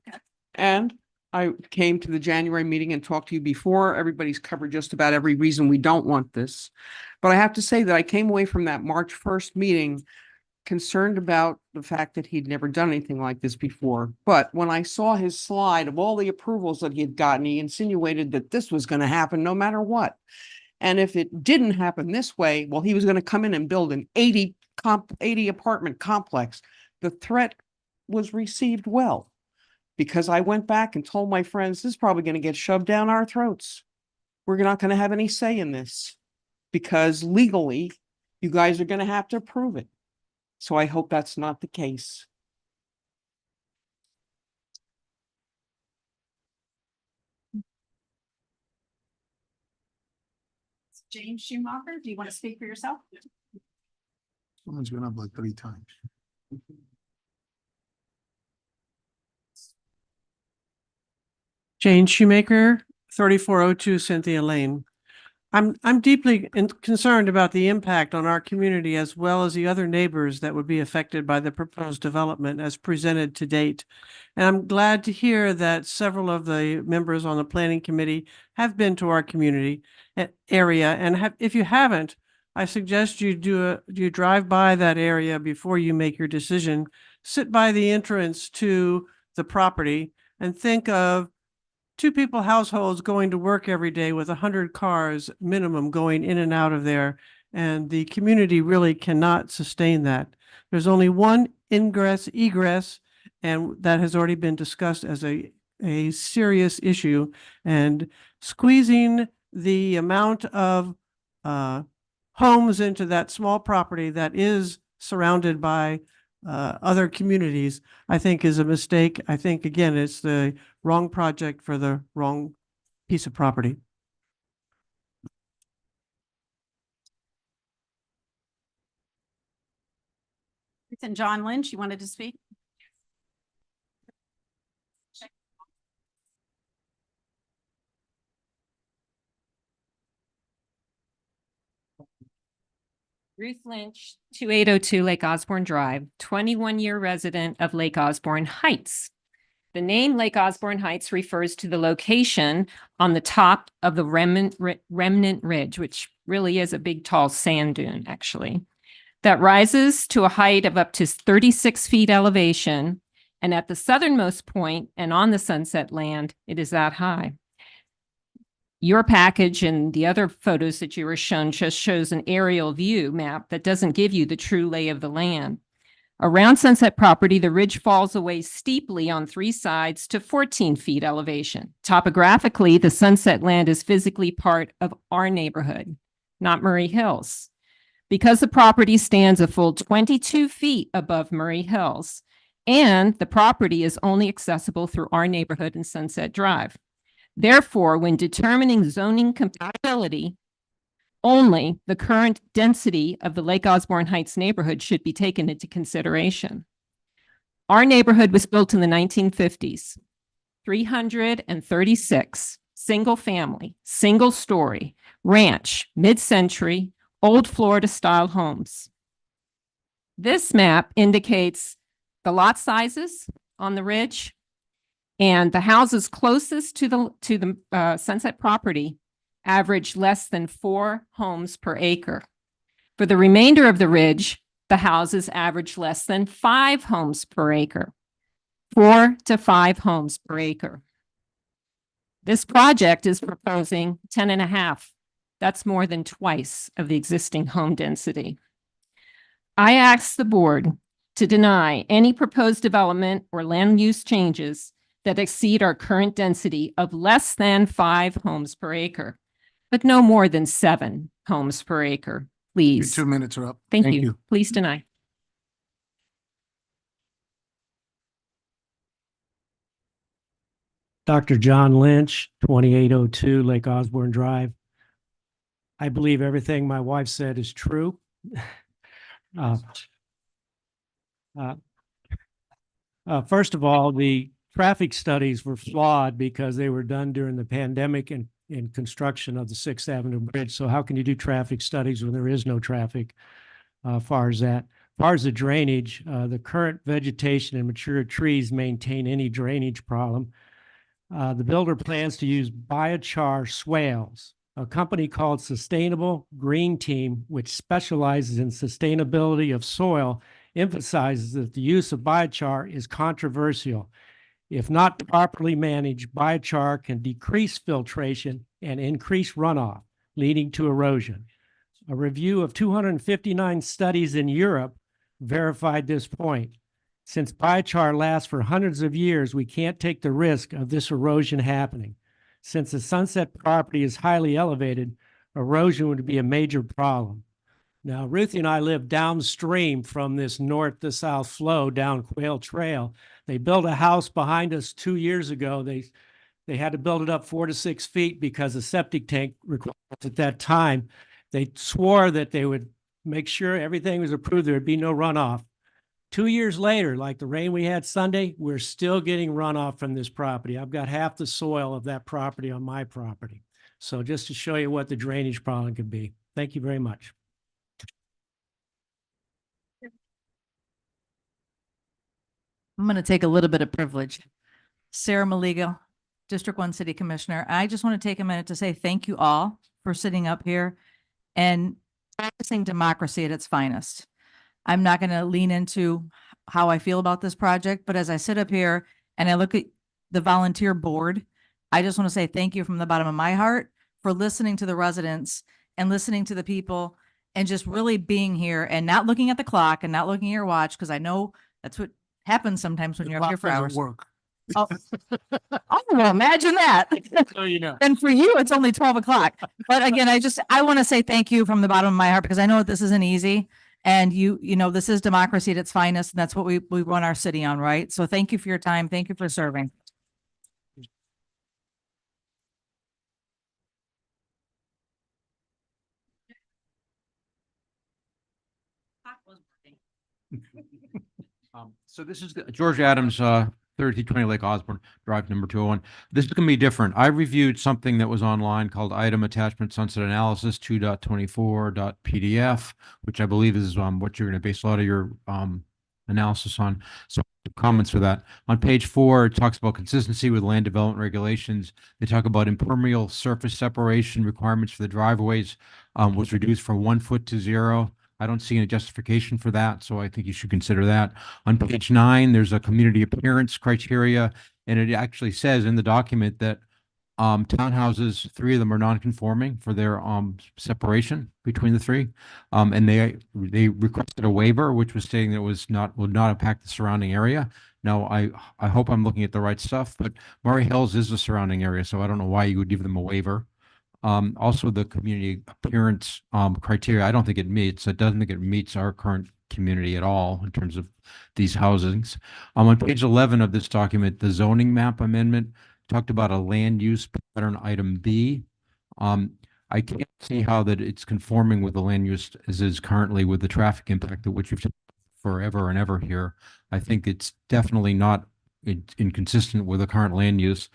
Okay. And I came to the January meeting and talked to you before. Everybody's covered just about every reason we don't want this. But I have to say that I came away from that March 1st meeting concerned about the fact that he'd never done anything like this before. But when I saw his slide of all the approvals that he had gotten, he insinuated that this was going to happen no matter what. And if it didn't happen this way, well, he was going to come in and build an 80 apartment complex. The threat was received well because I went back and told my friends, this is probably going to get shoved down our throats. We're not going to have any say in this because legally you guys are going to have to approve it. So I hope that's not the case. James Schumacher, do you want to speak for yourself? Someone's been up like 3 times. Jane Shoemaker, 3402 Cynthia Lane. I'm deeply concerned about the impact on our community as well as the other neighbors that would be affected by the proposed development as presented to date. And I'm glad to hear that several of the members on the planning committee have been to our community area. And if you haven't, I suggest you drive by that area before you make your decision. Sit by the entrance to the property and think of 2 people households going to work every day with 100 cars minimum going in and out of there. And the community really cannot sustain that. There's only one egress, and that has already been discussed as a serious issue. And squeezing the amount of homes into that small property that is surrounded by other communities, I think is a mistake. I think, again, it's the wrong project for the wrong piece of property. And John Lynch, you wanted to speak? Ruth Lynch, 2802 Lake Osborne Drive, 21-year resident of Lake Osborne Heights. The name Lake Osborne Heights refers to the location on the top of the Remnant Ridge, which really is a big, tall sand dune, actually, that rises to a height of up to 36 feet elevation. And at the southernmost point and on the sunset land, it is that high. Your package and the other photos that you were shown just shows an aerial view map that doesn't give you the true lay of the land. Around Sunset property, the ridge falls away steeply on 3 sides to 14 feet elevation. Topographically, the Sunset land is physically part of our neighborhood, not Murray Hills. Because the property stands a full 22 feet above Murray Hills, and the property is only accessible through our neighborhood and Sunset Drive. Therefore, when determining zoning compatibility, only the current density of the Lake Osborne Heights neighborhood should be taken into consideration. Our neighborhood was built in the 1950s, 336 single family, single story, ranch, mid-century, old Florida style homes. This map indicates the lot sizes on the ridge, and the houses closest to the Sunset property average less than 4 homes per acre. For the remainder of the ridge, the houses average less than 5 homes per acre, 4 to 5 homes per acre. This project is proposing 10.5. That's more than twice of the existing home density. I ask the board to deny any proposed development or land use changes that exceed our current density of less than 5 homes per acre, but no more than 7 homes per acre, Your please. 2 minutes are up. Thank you. Please deny. Dr. John Lynch, 2802 Lake Osborne Drive. I believe everything my wife said is true. First of all, the traffic studies were flawed because they were done during the pandemic and in construction of the 6th Avenue Bridge. So how can you do traffic studies when there is no traffic? Far as that. Far as the drainage, the current vegetation and mature trees maintain any drainage problem. The builder plans to use biochar swales. A company called Sustainable Green Team, which specializes in sustainability of soil, emphasizes that the use of biochar is controversial. If not properly managed, biochar can decrease filtration and increase runoff, leading to erosion. A review of 259 studies in Europe verified this point. Since biochar lasts for hundreds of years, we can't take the risk of this erosion happening. Since the Sunset property is highly elevated, erosion would be a major problem. Now, Ruthie and I live downstream from this north to south flow down Quail Trail. They built a house behind us 2 years ago. They had to build it up 4 to 6 feet because the septic tank requirements at that time. They swore that they would make sure everything was approved. There would be no runoff. 2 years later, like the rain we had Sunday, we're still getting runoff from this property. I've got half the soil of that property on my property. So just to show you what the drainage problem could be. Thank you very much. I'm going to take a little bit of privilege. Sarah Maliga, District 1 City Commissioner. I just want to take a minute to say thank you all for sitting up here and practicing democracy at its finest. I'm not going to lean into how I feel about this project, but as I sit up here and I look at the volunteer board, I just want to say thank you from the bottom of my heart for listening to the residents and listening to the people and just really being here and not looking at the clock and not looking at your watch, because I know that's what happens sometimes when you're up here for hours. Work. Oh, well, imagine that. So you know. And for you, it's only 12 o'clock. But again, I want to say thank you from the bottom of my heart, because I know this isn't easy. And you know, this is democracy at its finest. And that's what we run our city on, right? So thank you for your time. Thank you for serving. So this is George Adams, 3320 Lake Osborne Drive, number 201. This is going to be different. I reviewed something that was online called Item Attachment Sunset Analysis 2.24.pdf, which I believe is what you're going to base a lot of your analysis on. So comments for that. On page 4, it talks about consistency with land development regulations. They talk about impermeable surface separation requirements for the driveways. was reduced from 1 foot to 0. I don't see any justification for that, so I think you should consider that. On page 9, there's a community appearance criteria, and it actually says in the document that townhouses, 3 of them are non-conforming for their separation between the 3. And they requested a waiver, which was stating that it would not impact the surrounding area. Now, I hope I'm looking at the right stuff, but Murray Hills is the surrounding area, so I don't know why you would give them a waiver. Also, the community appearance criteria, I don't think it meets. It doesn't think it meets our current community at all in terms of these housings. On page 11 of this document, the zoning map amendment talked about a land use pattern item B. I can't see how that it's conforming with the land use as is currently with the traffic impact of which we've forever and ever here. I think it's definitely not inconsistent with the current land use.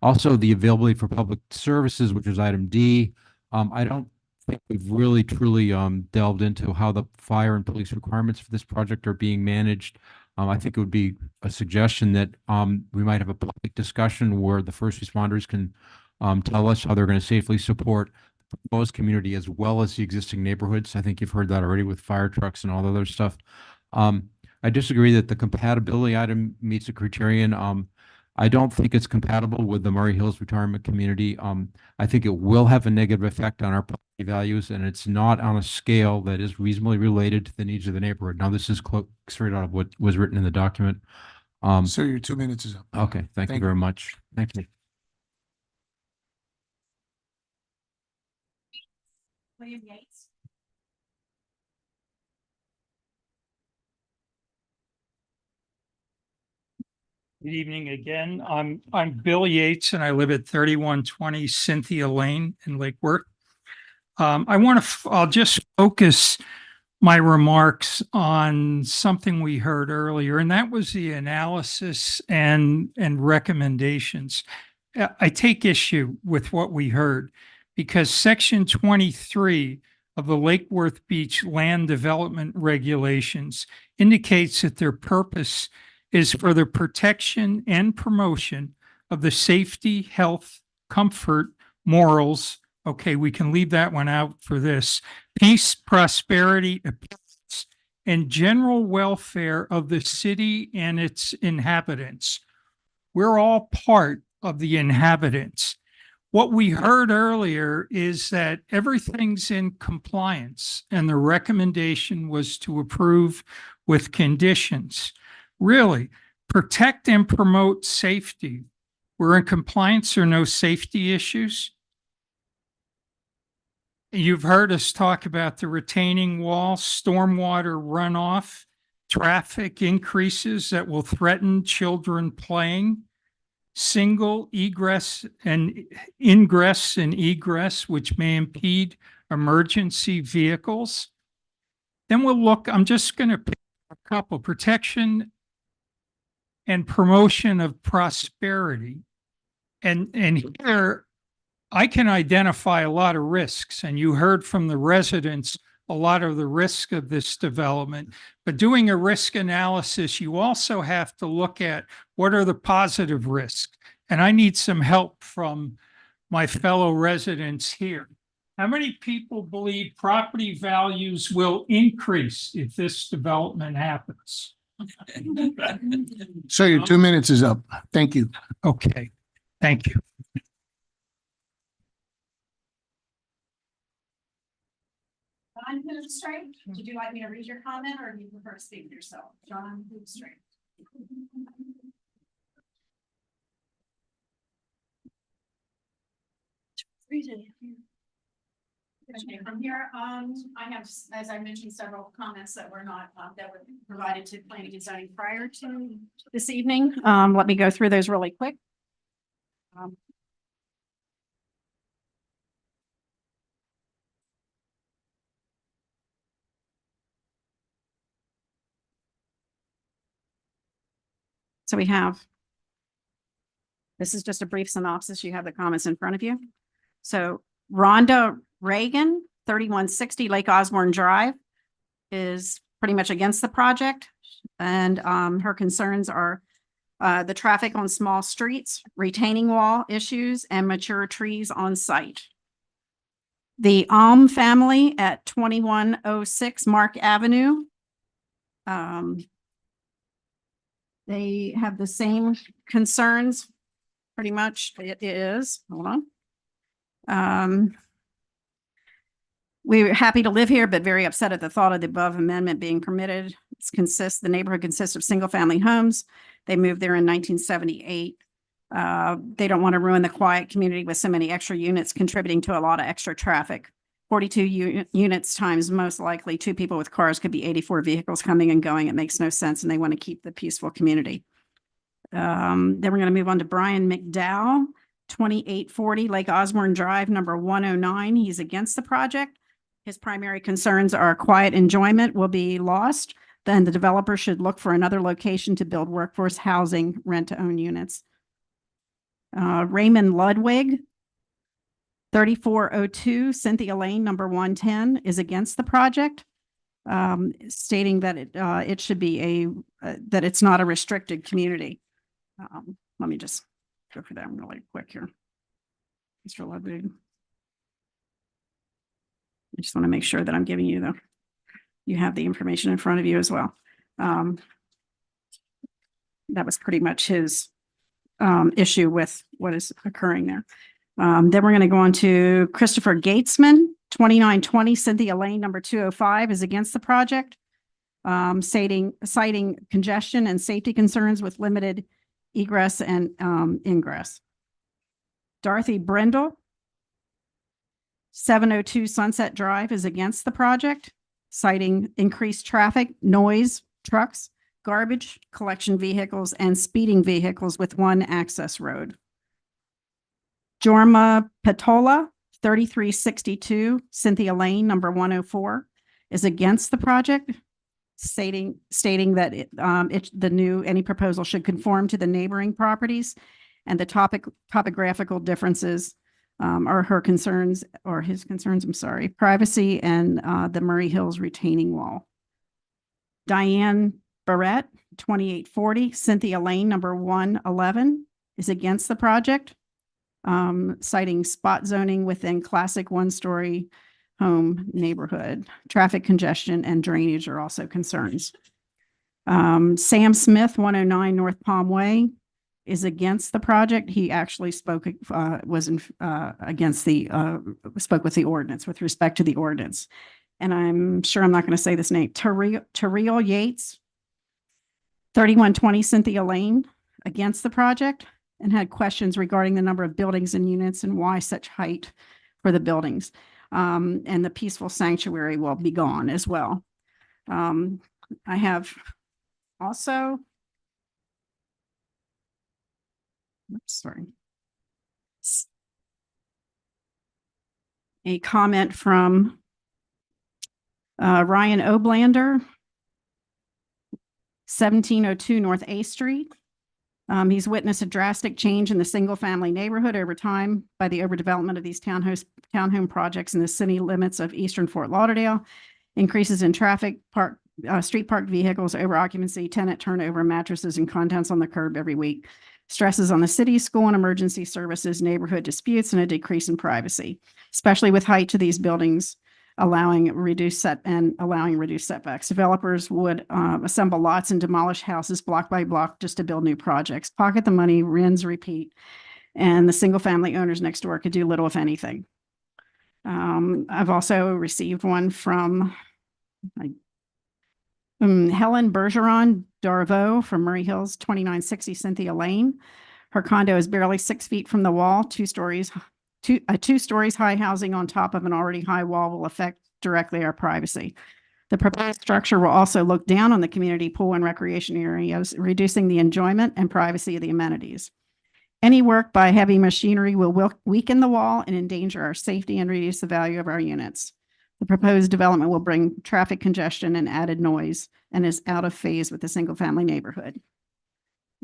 Also, the availability for public services, which is item D. I don't think we've really truly delved into how the fire and police requirements for this project are being managed. I think it would be a suggestion that we might have a public discussion where the first responders can tell us how they're going to safely support the proposed community as well as the existing neighborhoods. I think you've heard that already with fire trucks and all the other stuff. I disagree that the compatibility item meets the criterion. I don't think it's compatible with the Murray Hills retirement community. I think it will have a negative effect on our property values, and it's not on a scale that is reasonably related to the needs of the neighborhood. Now, this is straight out of what was written in the document. Sir, your 2 minutes is up. Okay, thank you very much. Thank you. William Yates. Good evening again. I'm Bill Yates and I live at 3120 Cynthia Lane in Lake Worth. I'll just focus my remarks on something we heard earlier, and that was the analysis and recommendations. I take issue with what we heard because Section 23 of the Lake Worth Beach Land Development Regulations indicates that their purpose is for the protection and promotion of the safety, health, comfort, morals. Okay, we can leave that one out for this. Peace, prosperity, appearance, and general welfare of the city and its inhabitants. We're all part of the inhabitants. What we heard earlier is that everything's in compliance and the recommendation was to approve with conditions. Really, protect and promote safety. We're in compliance or no safety issues. You've heard us talk about the retaining wall, stormwater runoff, traffic increases that will threaten children playing, single ingress and egress, which may impede emergency vehicles. Then we'll look, I'm just going to pick a couple. Protection and promotion of prosperity. And here I can identify a lot of risks, and you heard from the residents a lot of the risk of this development. But doing a risk analysis, you also have to look at what are the positive risks. And I need some help from my fellow residents here. How many people believe property values will increase if this development happens? Sir, your 2 minutes is up. Thank you. Okay, thank you. John Hoopstring, would you like me to read your comment or do you prefer to speak yourself? John Hoopstring. Okay, from here, I have, as I mentioned, several comments that were not, that were provided to planning and zoning prior to this evening. Let me go through those really quick. So we have, this is just a brief synopsis. You have the comments in front of you. So Rhonda Reagan, 3160 Lake Osborne Drive, is pretty much against the project. And her concerns are the traffic on small streets, retaining wall issues, and mature trees on site. The Alm family at 2106 Mark Avenue. They have the same concerns, pretty much. It is, hold on. We were happy to live here, but very upset at the thought of the above amendment being permitted. The neighborhood consists of single-family homes. They moved there in 1978. They don't want to ruin the quiet community with so many extra units contributing to a lot of extra traffic. 42 units times most likely 2 people with cars could be 84 vehicles coming and going. It makes no sense, and they want to keep the peaceful community. Then we're going to move on to Brian McDowell, 2840 Lake Osborne Drive, number 109. He's against the project. His primary concerns are quiet enjoyment will be lost. Then the developer should look for another location to build workforce housing, rent-to-own units. Raymond Ludwig, 3402 Cynthia Lane, number 110, is against the project, stating that it should be that it's not a restricted community. Let me just go for that really quick here. Mr. Ludwig. I just want to make sure that I'm giving you you have the information in front of you as well. That was pretty much his issue with what is occurring there. Then we're going to go on to Christopher Gatesman, 2920 Cynthia Lane, number 205, is against the project, citing congestion and safety concerns with limited egress and ingress. Dorothy Brindle, 702 Sunset Drive, is against the project, citing increased traffic, noise, trucks, garbage collection vehicles, and speeding vehicles with one access road. Jorma Patola, 3362 Cynthia Lane, number 104, is against the project, stating that any proposal should conform to the neighboring properties, and the topographical differences are her concerns, or his concerns, I'm sorry, privacy and the Murray Hills retaining wall. Diane Barrett, 2840 Cynthia Lane, number 111, is against the project, citing spot zoning within classic one-story home neighborhood. Traffic congestion and drainage are also concerns. Sam Smith, 109 North Palm Way, is against the project. He actually spoke with the ordinance with respect to the ordinance. And I'm sure I'm not going to say this name. Terrell Yates, 3120 Cynthia Lane, against the project, and had questions regarding the number of buildings and units and why such height for the buildings. And the peaceful sanctuary will be gone as well. I have also, a comment from Ryan Oblander, 1702 North A Street. He's witnessed a drastic change in the single-family neighborhood over time by the overdevelopment of these townhome projects in the city limits of eastern Fort Lauderdale, increases in traffic, street parked vehicles, over-occupancy, tenant turnover, mattresses, and contents on the curb every week, stresses on the city, school, and emergency services, neighborhood disputes, and a decrease in privacy, especially with height to these buildings, allowing reduced setbacks. Developers would assemble lots and demolish houses block by block just to build new projects, pocket the money, rinse, repeat, and the single family owners next door could do little, if anything. I've also received one from Helen Bergeron Darvaux from Murray Hills, 2960 Cynthia Lane. Her condo is barely 6 feet from the wall, 2 stories high housing on top of an already high wall will affect directly our privacy. The proposed structure will also look down on the community pool and recreation areas, reducing the enjoyment and privacy of the amenities. Any work by heavy machinery will weaken the wall and endanger our safety and reduce the value of our units. The proposed development will bring traffic congestion and added noise and is out of phase with the single-family neighborhood.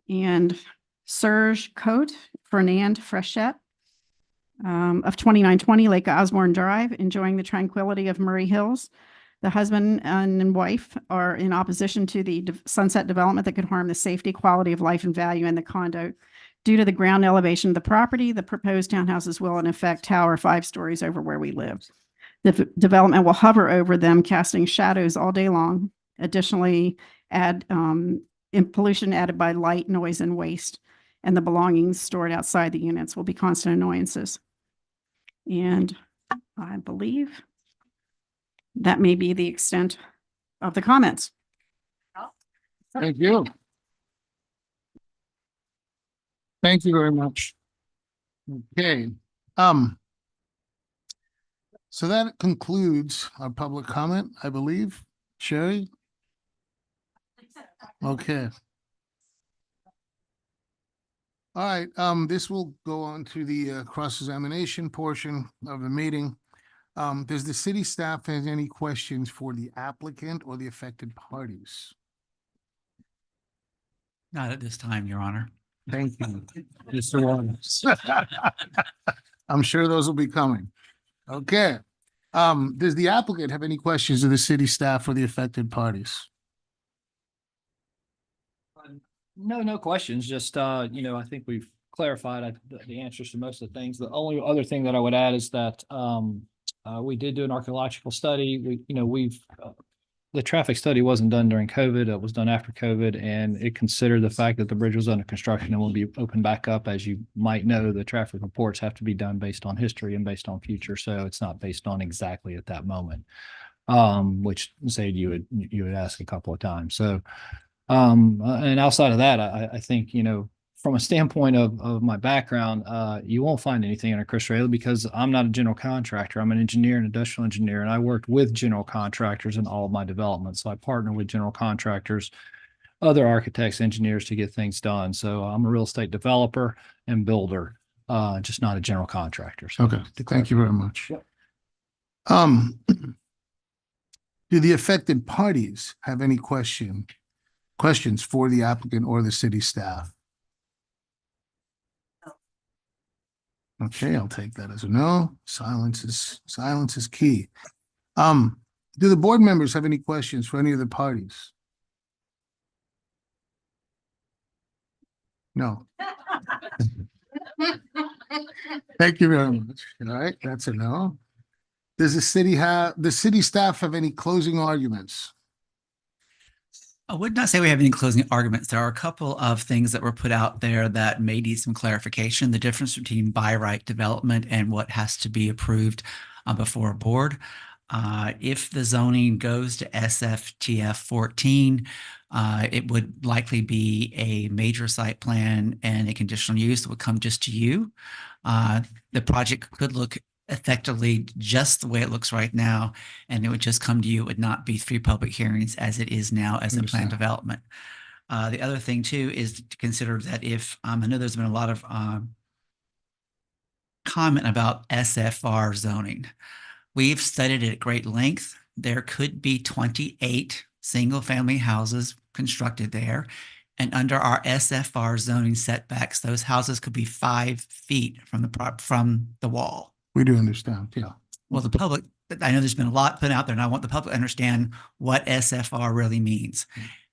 And Serge Cote Fernand Frechette, of 2920 Lake Osborne Drive, enjoying the tranquility of Murray Hills. The husband and wife are in opposition to the Sunset development that could harm the safety, quality of life, and value in the condo Due to the ground elevation of the property, the proposed townhouses will in effect tower 5 stories over where we live. The development will hover over them, casting shadows all day long. Additionally, add pollution added by light, noise, and waste, and the belongings stored outside the units will be constant annoyances. And I believe that may be the extent of the comments. Thank you. Thank you very much. Okay, so that concludes our public comment, I believe. Sherry? Okay. All right, this will go on to the cross-examination portion of the meeting. Does the city staff have any questions for the applicant or the affected parties? Not at this time, Your Honor. Thank you, Mr. Warnes. I'm sure those will be coming. Okay. Does the applicant have any questions of the city staff or the affected parties? No questions. Just, I think we've clarified the answers to most of the things. The only other thing that I would add is that, we did do an archaeological study. The traffic study wasn't done during COVID. It was done after COVID, and it considered the fact that the bridge was under construction and will be opened back up. As you might know, the traffic reports have to be done based on history and based on future. So it's not based on exactly at that moment, which say you would ask a couple of times. So, and outside of that, I think, from a standpoint of my background, you won't find anything in a Chris Rayleigh because I'm not a general contractor. I'm an engineer, an industrial engineer, and I worked with general contractors in all of my development. So I partner with general contractors, other architects, engineers to get things done. So I'm a real estate developer and builder, just not a general contractor. So Okay, thank you very much. Yep. Do the affected parties have any questions for the applicant or the city staff? Okay, I'll take that as a no. Silence is key. Do the board members have any questions for any of the parties? No. Thank you very much. All right, that's a no. Does the city staff have any closing arguments? I would not say we have any closing arguments. There are a couple of things that were put out there that may need some clarification. The difference between by right development and what has to be approved before a board. If the zoning goes to SFTF 14, it would likely be a major site plan and a conditional use that would come just to you. The project could look effectively just the way it looks right now, and it would just come to you. It would not be 3 public hearings as it is now as a planned development. The other thing too is to consider that if I know there's been a lot of comment about SFR zoning. We've studied it at great length. There could be 28 single-family houses constructed there. And under our SFR zoning setbacks, those houses could be 5 feet from the wall. We do understand, yeah. Well, the public, I know there's been a lot put out there, and I want the public to understand what SFR really means.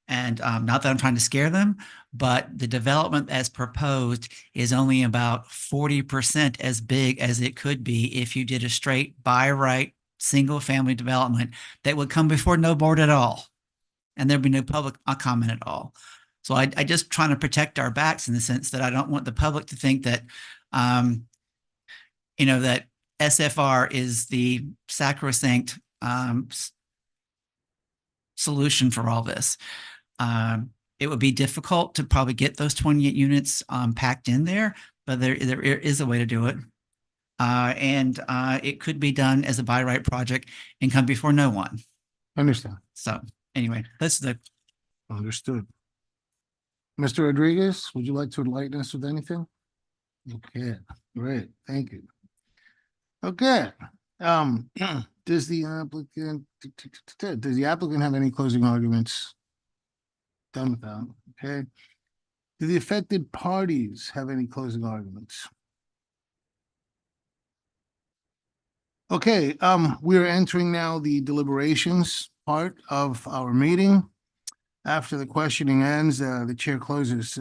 And not that I'm trying to scare them, but the development as proposed is only about 40% as big as it could be if you did a straight by right single family development that would come before no board at all. And there'd be no public comment at all. So I just trying to protect our backs in the sense that I don't want the public to think that, that SFR is the sacrosanct solution for all this. It would be difficult to probably get those 28 units packed in there, but there is a way to do it. And it could be done as a by right project and come before no one. Understand. So anyway, that's the. Understood. Mr. Rodriguez, would you like to enlighten us with anything? Okay, great. Thank you. Okay. Does the applicant have any closing arguments? Done with that. Okay. Do the affected parties have any closing arguments? Okay, we are entering now the deliberations part of our meeting. After the questioning ends, the chair closes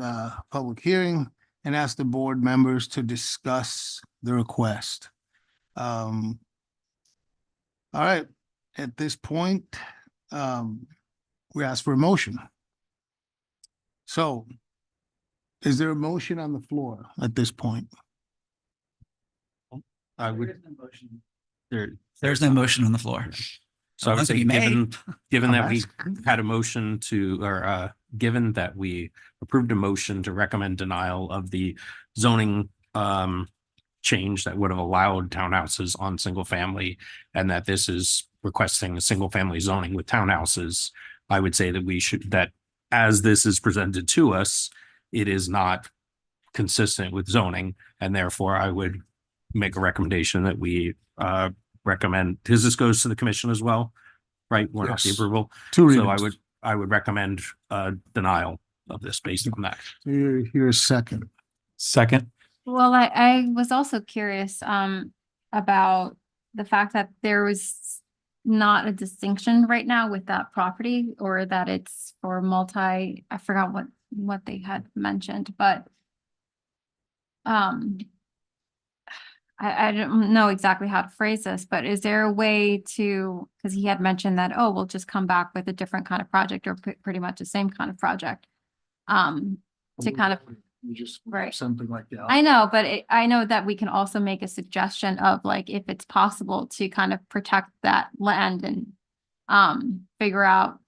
public hearing and ask the board members to discuss the request. All right, at this point, we ask for a motion. So is there a motion on the floor at this point? I would. There's no motion on the floor. So I would Unless say, we may. given I'm that we asking. had a motion to, given that we approved a motion to recommend denial of the zoning change that would have allowed townhouses on single family, and that this is requesting a single family zoning with townhouses, I would say that that as this is presented to us, it is not consistent with zoning, and therefore I would make a recommendation that we recommend, because this goes to the commission as well, right? We're not the Yes. approval. Two So readings. I would recommend denial of this based on that. Here's a second. Second. Well, I was also curious about the fact that there was not a distinction right now with that property, or that it's for I forgot what they had mentioned, but I don't know exactly how to phrase this, but is there a way to, because he had mentioned that, oh, we'll just come back with a different kind of project, or pretty much the same kind of project. To kind of, You just right. something like that. I know, but I know that we can also make a suggestion of, like, if it's possible to kind of protect that land and figure out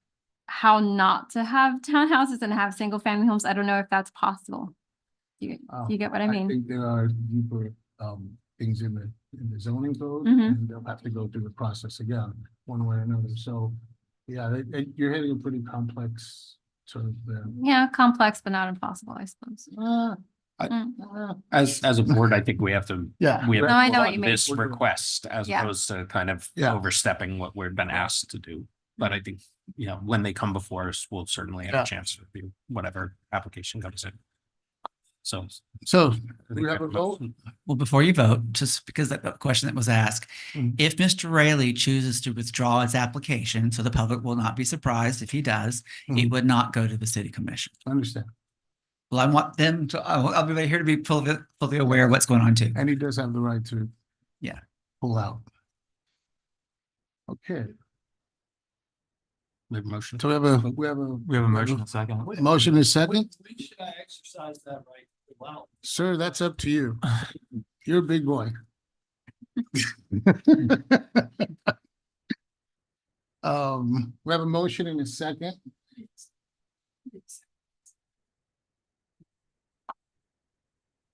how not to have townhouses and have single family homes. I don't know if that's possible. Do you get what I mean? I think there are deeper things in the zoning code, Mhm. and they'll have to go through the process again, one way or another. So, yeah, you're hitting a pretty complex sort of. Yeah, complex, but not impossible, I suppose. As a board, I think we have to. Yeah. We have No, I know to what vote you mean. this request as Yeah. opposed to kind of Yeah. overstepping what we've been asked to do. But I think, when they come before us, we'll certainly have Yeah. a chance to review whatever application comes in. So. So, I we think have a vote? Well, before you vote, just because that question that was asked, if Mr. Rayleigh chooses to withdraw his application, so the public will not be surprised if he does, it would not go to the city commission. I understand. Well, I want them to, I'll be here to be fully aware of what's going on too. And he does have the right to. Yeah. Pull out. Okay. We have a motion. So we have a motion and second. Motion is second. When should I exercise that right? Wow. Sir, that's up to you. You're a big boy. We have a motion and a second.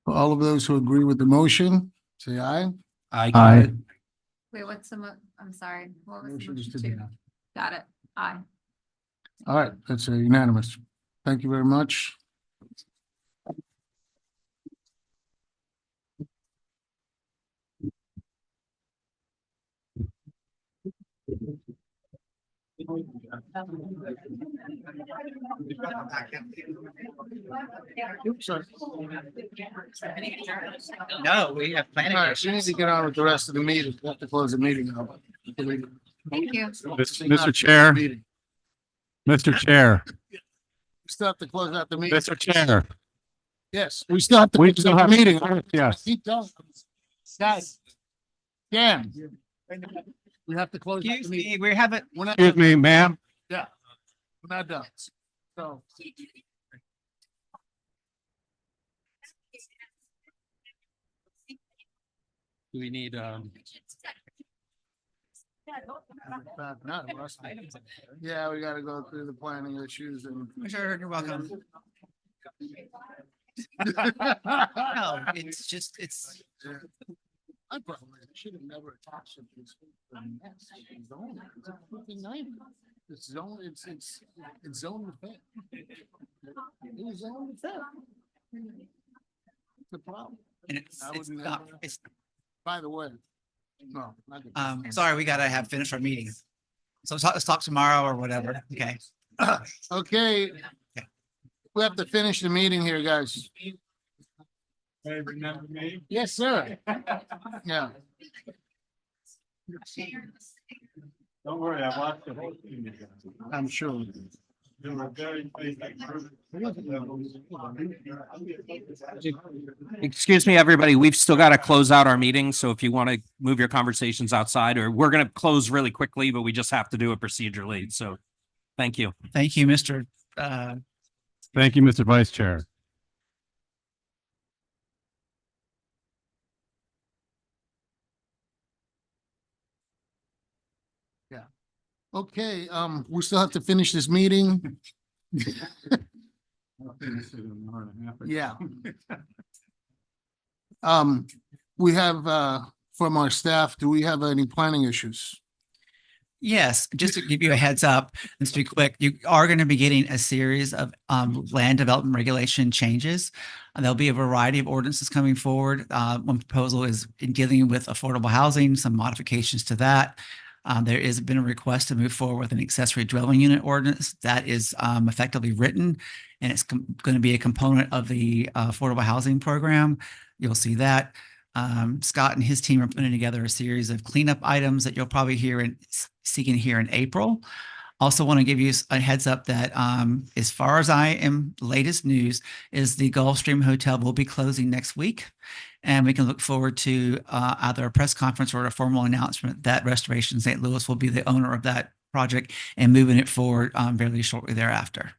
For all of those who agree with the motion, say aye. Aye. Wait, what's I'm sorry. What was the Motion is motion to to? deny. Got it. Aye. All right, that's unanimous. Thank you very much. No, we have planning. All right, so you need to get on with the rest of the meeting. We have to close the meeting now. Thank you. Mr. Chair. Mr. Chair, We still have to close out the meeting. Mr. Chair. Yes, we still have to We close still out the have- meeting. yes. Keep going. Guys. Dan. We have to close out the Excuse meeting. me, we haven't. We're not- Excuse me, ma'am. Yeah, we're not done. So. Do we need, Yeah, we gotta go through the planning issues and. Sure, you're welcome. No, it's just, it's. My problem is, I should have never attached it to this. It's zone, it's a freaking nightmare. It's zone, it's zone effect. It's zone effect. It's a problem. And it's I would not, never- it's, By the way, no. not good. sorry, we gotta have finished our meeting. So let's talk tomorrow or whatever, okay? Okay. We have to finish the meeting here, guys. Hey, remember me? Yes, sir. Yeah. Don't worry, I watched the whole thing. I'm sure. Excuse me, everybody, we've still got to close out our meeting, so if you want to move your conversations outside, or we're going to close really quickly, but we just have to do it procedurally, so thank you. Thank you, Mr. Thank you, Mr. Vice Chair. Yeah. Okay, we still have to finish this meeting. Yeah. We have, from our staff, do we have any planning issues? Yes, just to give you a heads up, let's be quick. You are going to be getting a series of land development regulation changes. And there'll be a variety of ordinances coming forward. One proposal is in dealing with affordable housing, some modifications to that. There has been a request to move forward with an accessory dwelling unit ordinance that is effectively written, and it's going to be a component of the affordable housing program. You'll see that. Scott and his team are putting together a series of cleanup items that you'll probably see and hear in April. Also want to give you a heads up that as far as I am, latest news is the Gulfstream Hotel will be closing next week. And we can look forward to either a press conference or a formal announcement that Restoration St. Louis will be the owner of that project and moving it forward very shortly thereafter.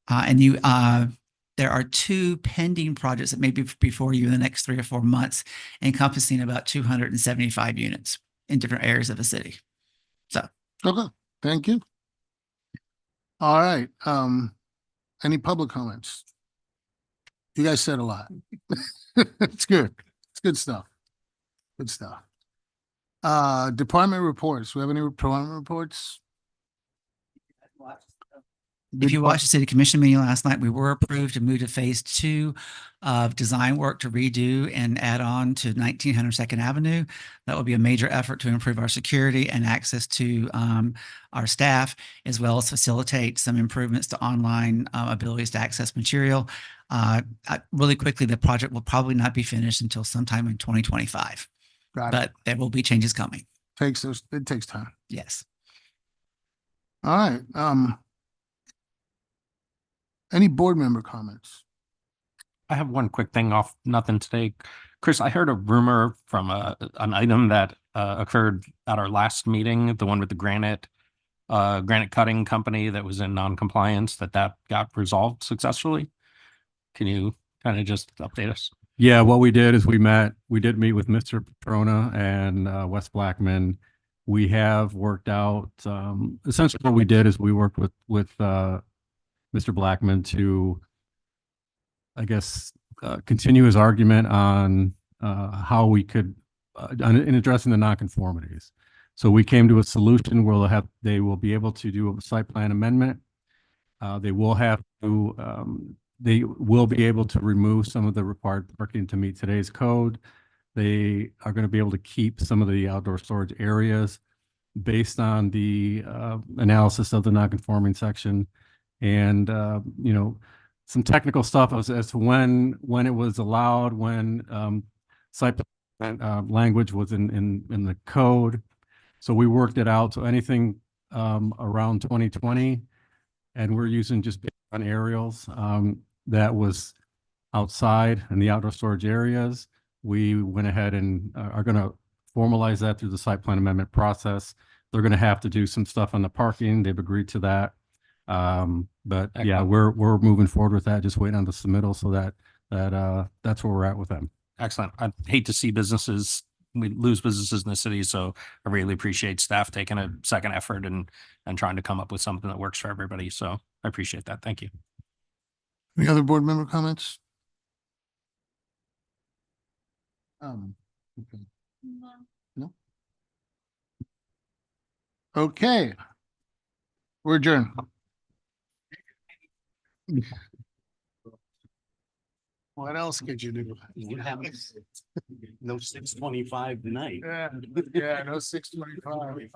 There are 2 pending projects that may be before you in the next 3 or 4 months, encompassing about 275 units in different areas of the city. So, Okay, thank you. All right, any public comments? You guys said a lot. It's good. It's good stuff. Good stuff. Department reports. We have any department reports? if you watched the city commission meeting last night, we were approved to move to phase 2 of design work to redo and add on to 1900 Second Avenue. That will be a major effort to improve our security and access to our staff, as well as facilitate some improvements to online abilities to access material. Really quickly, the project will probably not be finished until sometime in 2025, but there will be changes coming. It takes time. Yes. All right. Any board member comments? I have one quick thing off nothing today. Chris, I heard a rumor from an item that occurred at our last meeting, the one with the granite cutting company that was in non-compliance, that got resolved successfully. Can you kind of just update us? Yeah, what we did is we did meet with Mr. Petrona and Wes Blackman. We have worked out, essentially what we did is we worked with Mr. Blackman to, I guess, continue his argument on how we could, in addressing the nonconformities. So we came to a solution where they will be able to do a site plan amendment. They will be able to remove some of the required parking to meet today's code. They are going to be able to keep some of the outdoor storage areas based on the analysis of the nonconforming section. And, some technical stuff as to when it was allowed, when site plan language was in the code. So we worked it out. So anything around 2020, and we're using just on aerials that was outside in the outdoor storage areas. We went ahead and are going to formalize that through the site plan amendment process. They're going to have to do some stuff on the parking. They've agreed to that. But yeah, we're moving forward with that, just waiting on the submittal, so that's where we're at with them. Excellent. I hate to see we lose businesses in the city, so I really appreciate staff taking a second effort and trying to come up with something that works for everybody. So I appreciate that. Thank you. Any other board member comments? Okay. No. Okay. We're adjourned. What else could you do? No 625 tonight. Yeah, no 625.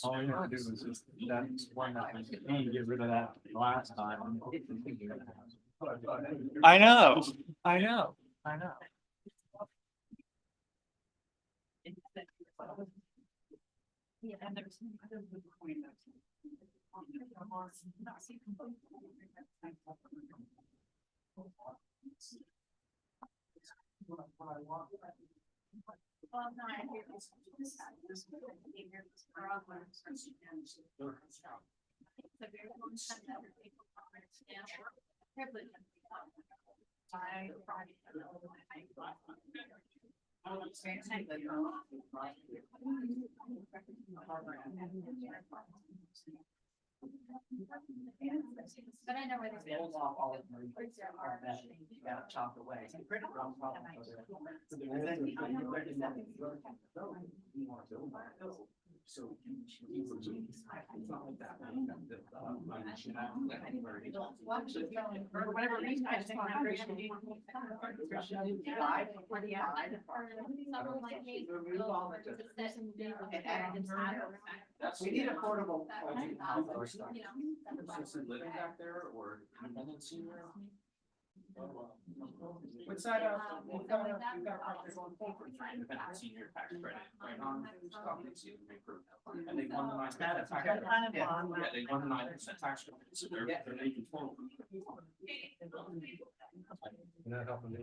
All you gotta do is just that's one get rid of that last time. I know. Yeah, and there's. But I know where this goes. Chopped away. So. For whatever reason, I just want to. We need a portable. Living back there or independent senior? What's that? We've got project going forward. Independent senior tax credit right on. And they won the 9%. Yeah, they won the 9% tax credit. So they're making forward. You're not helping me.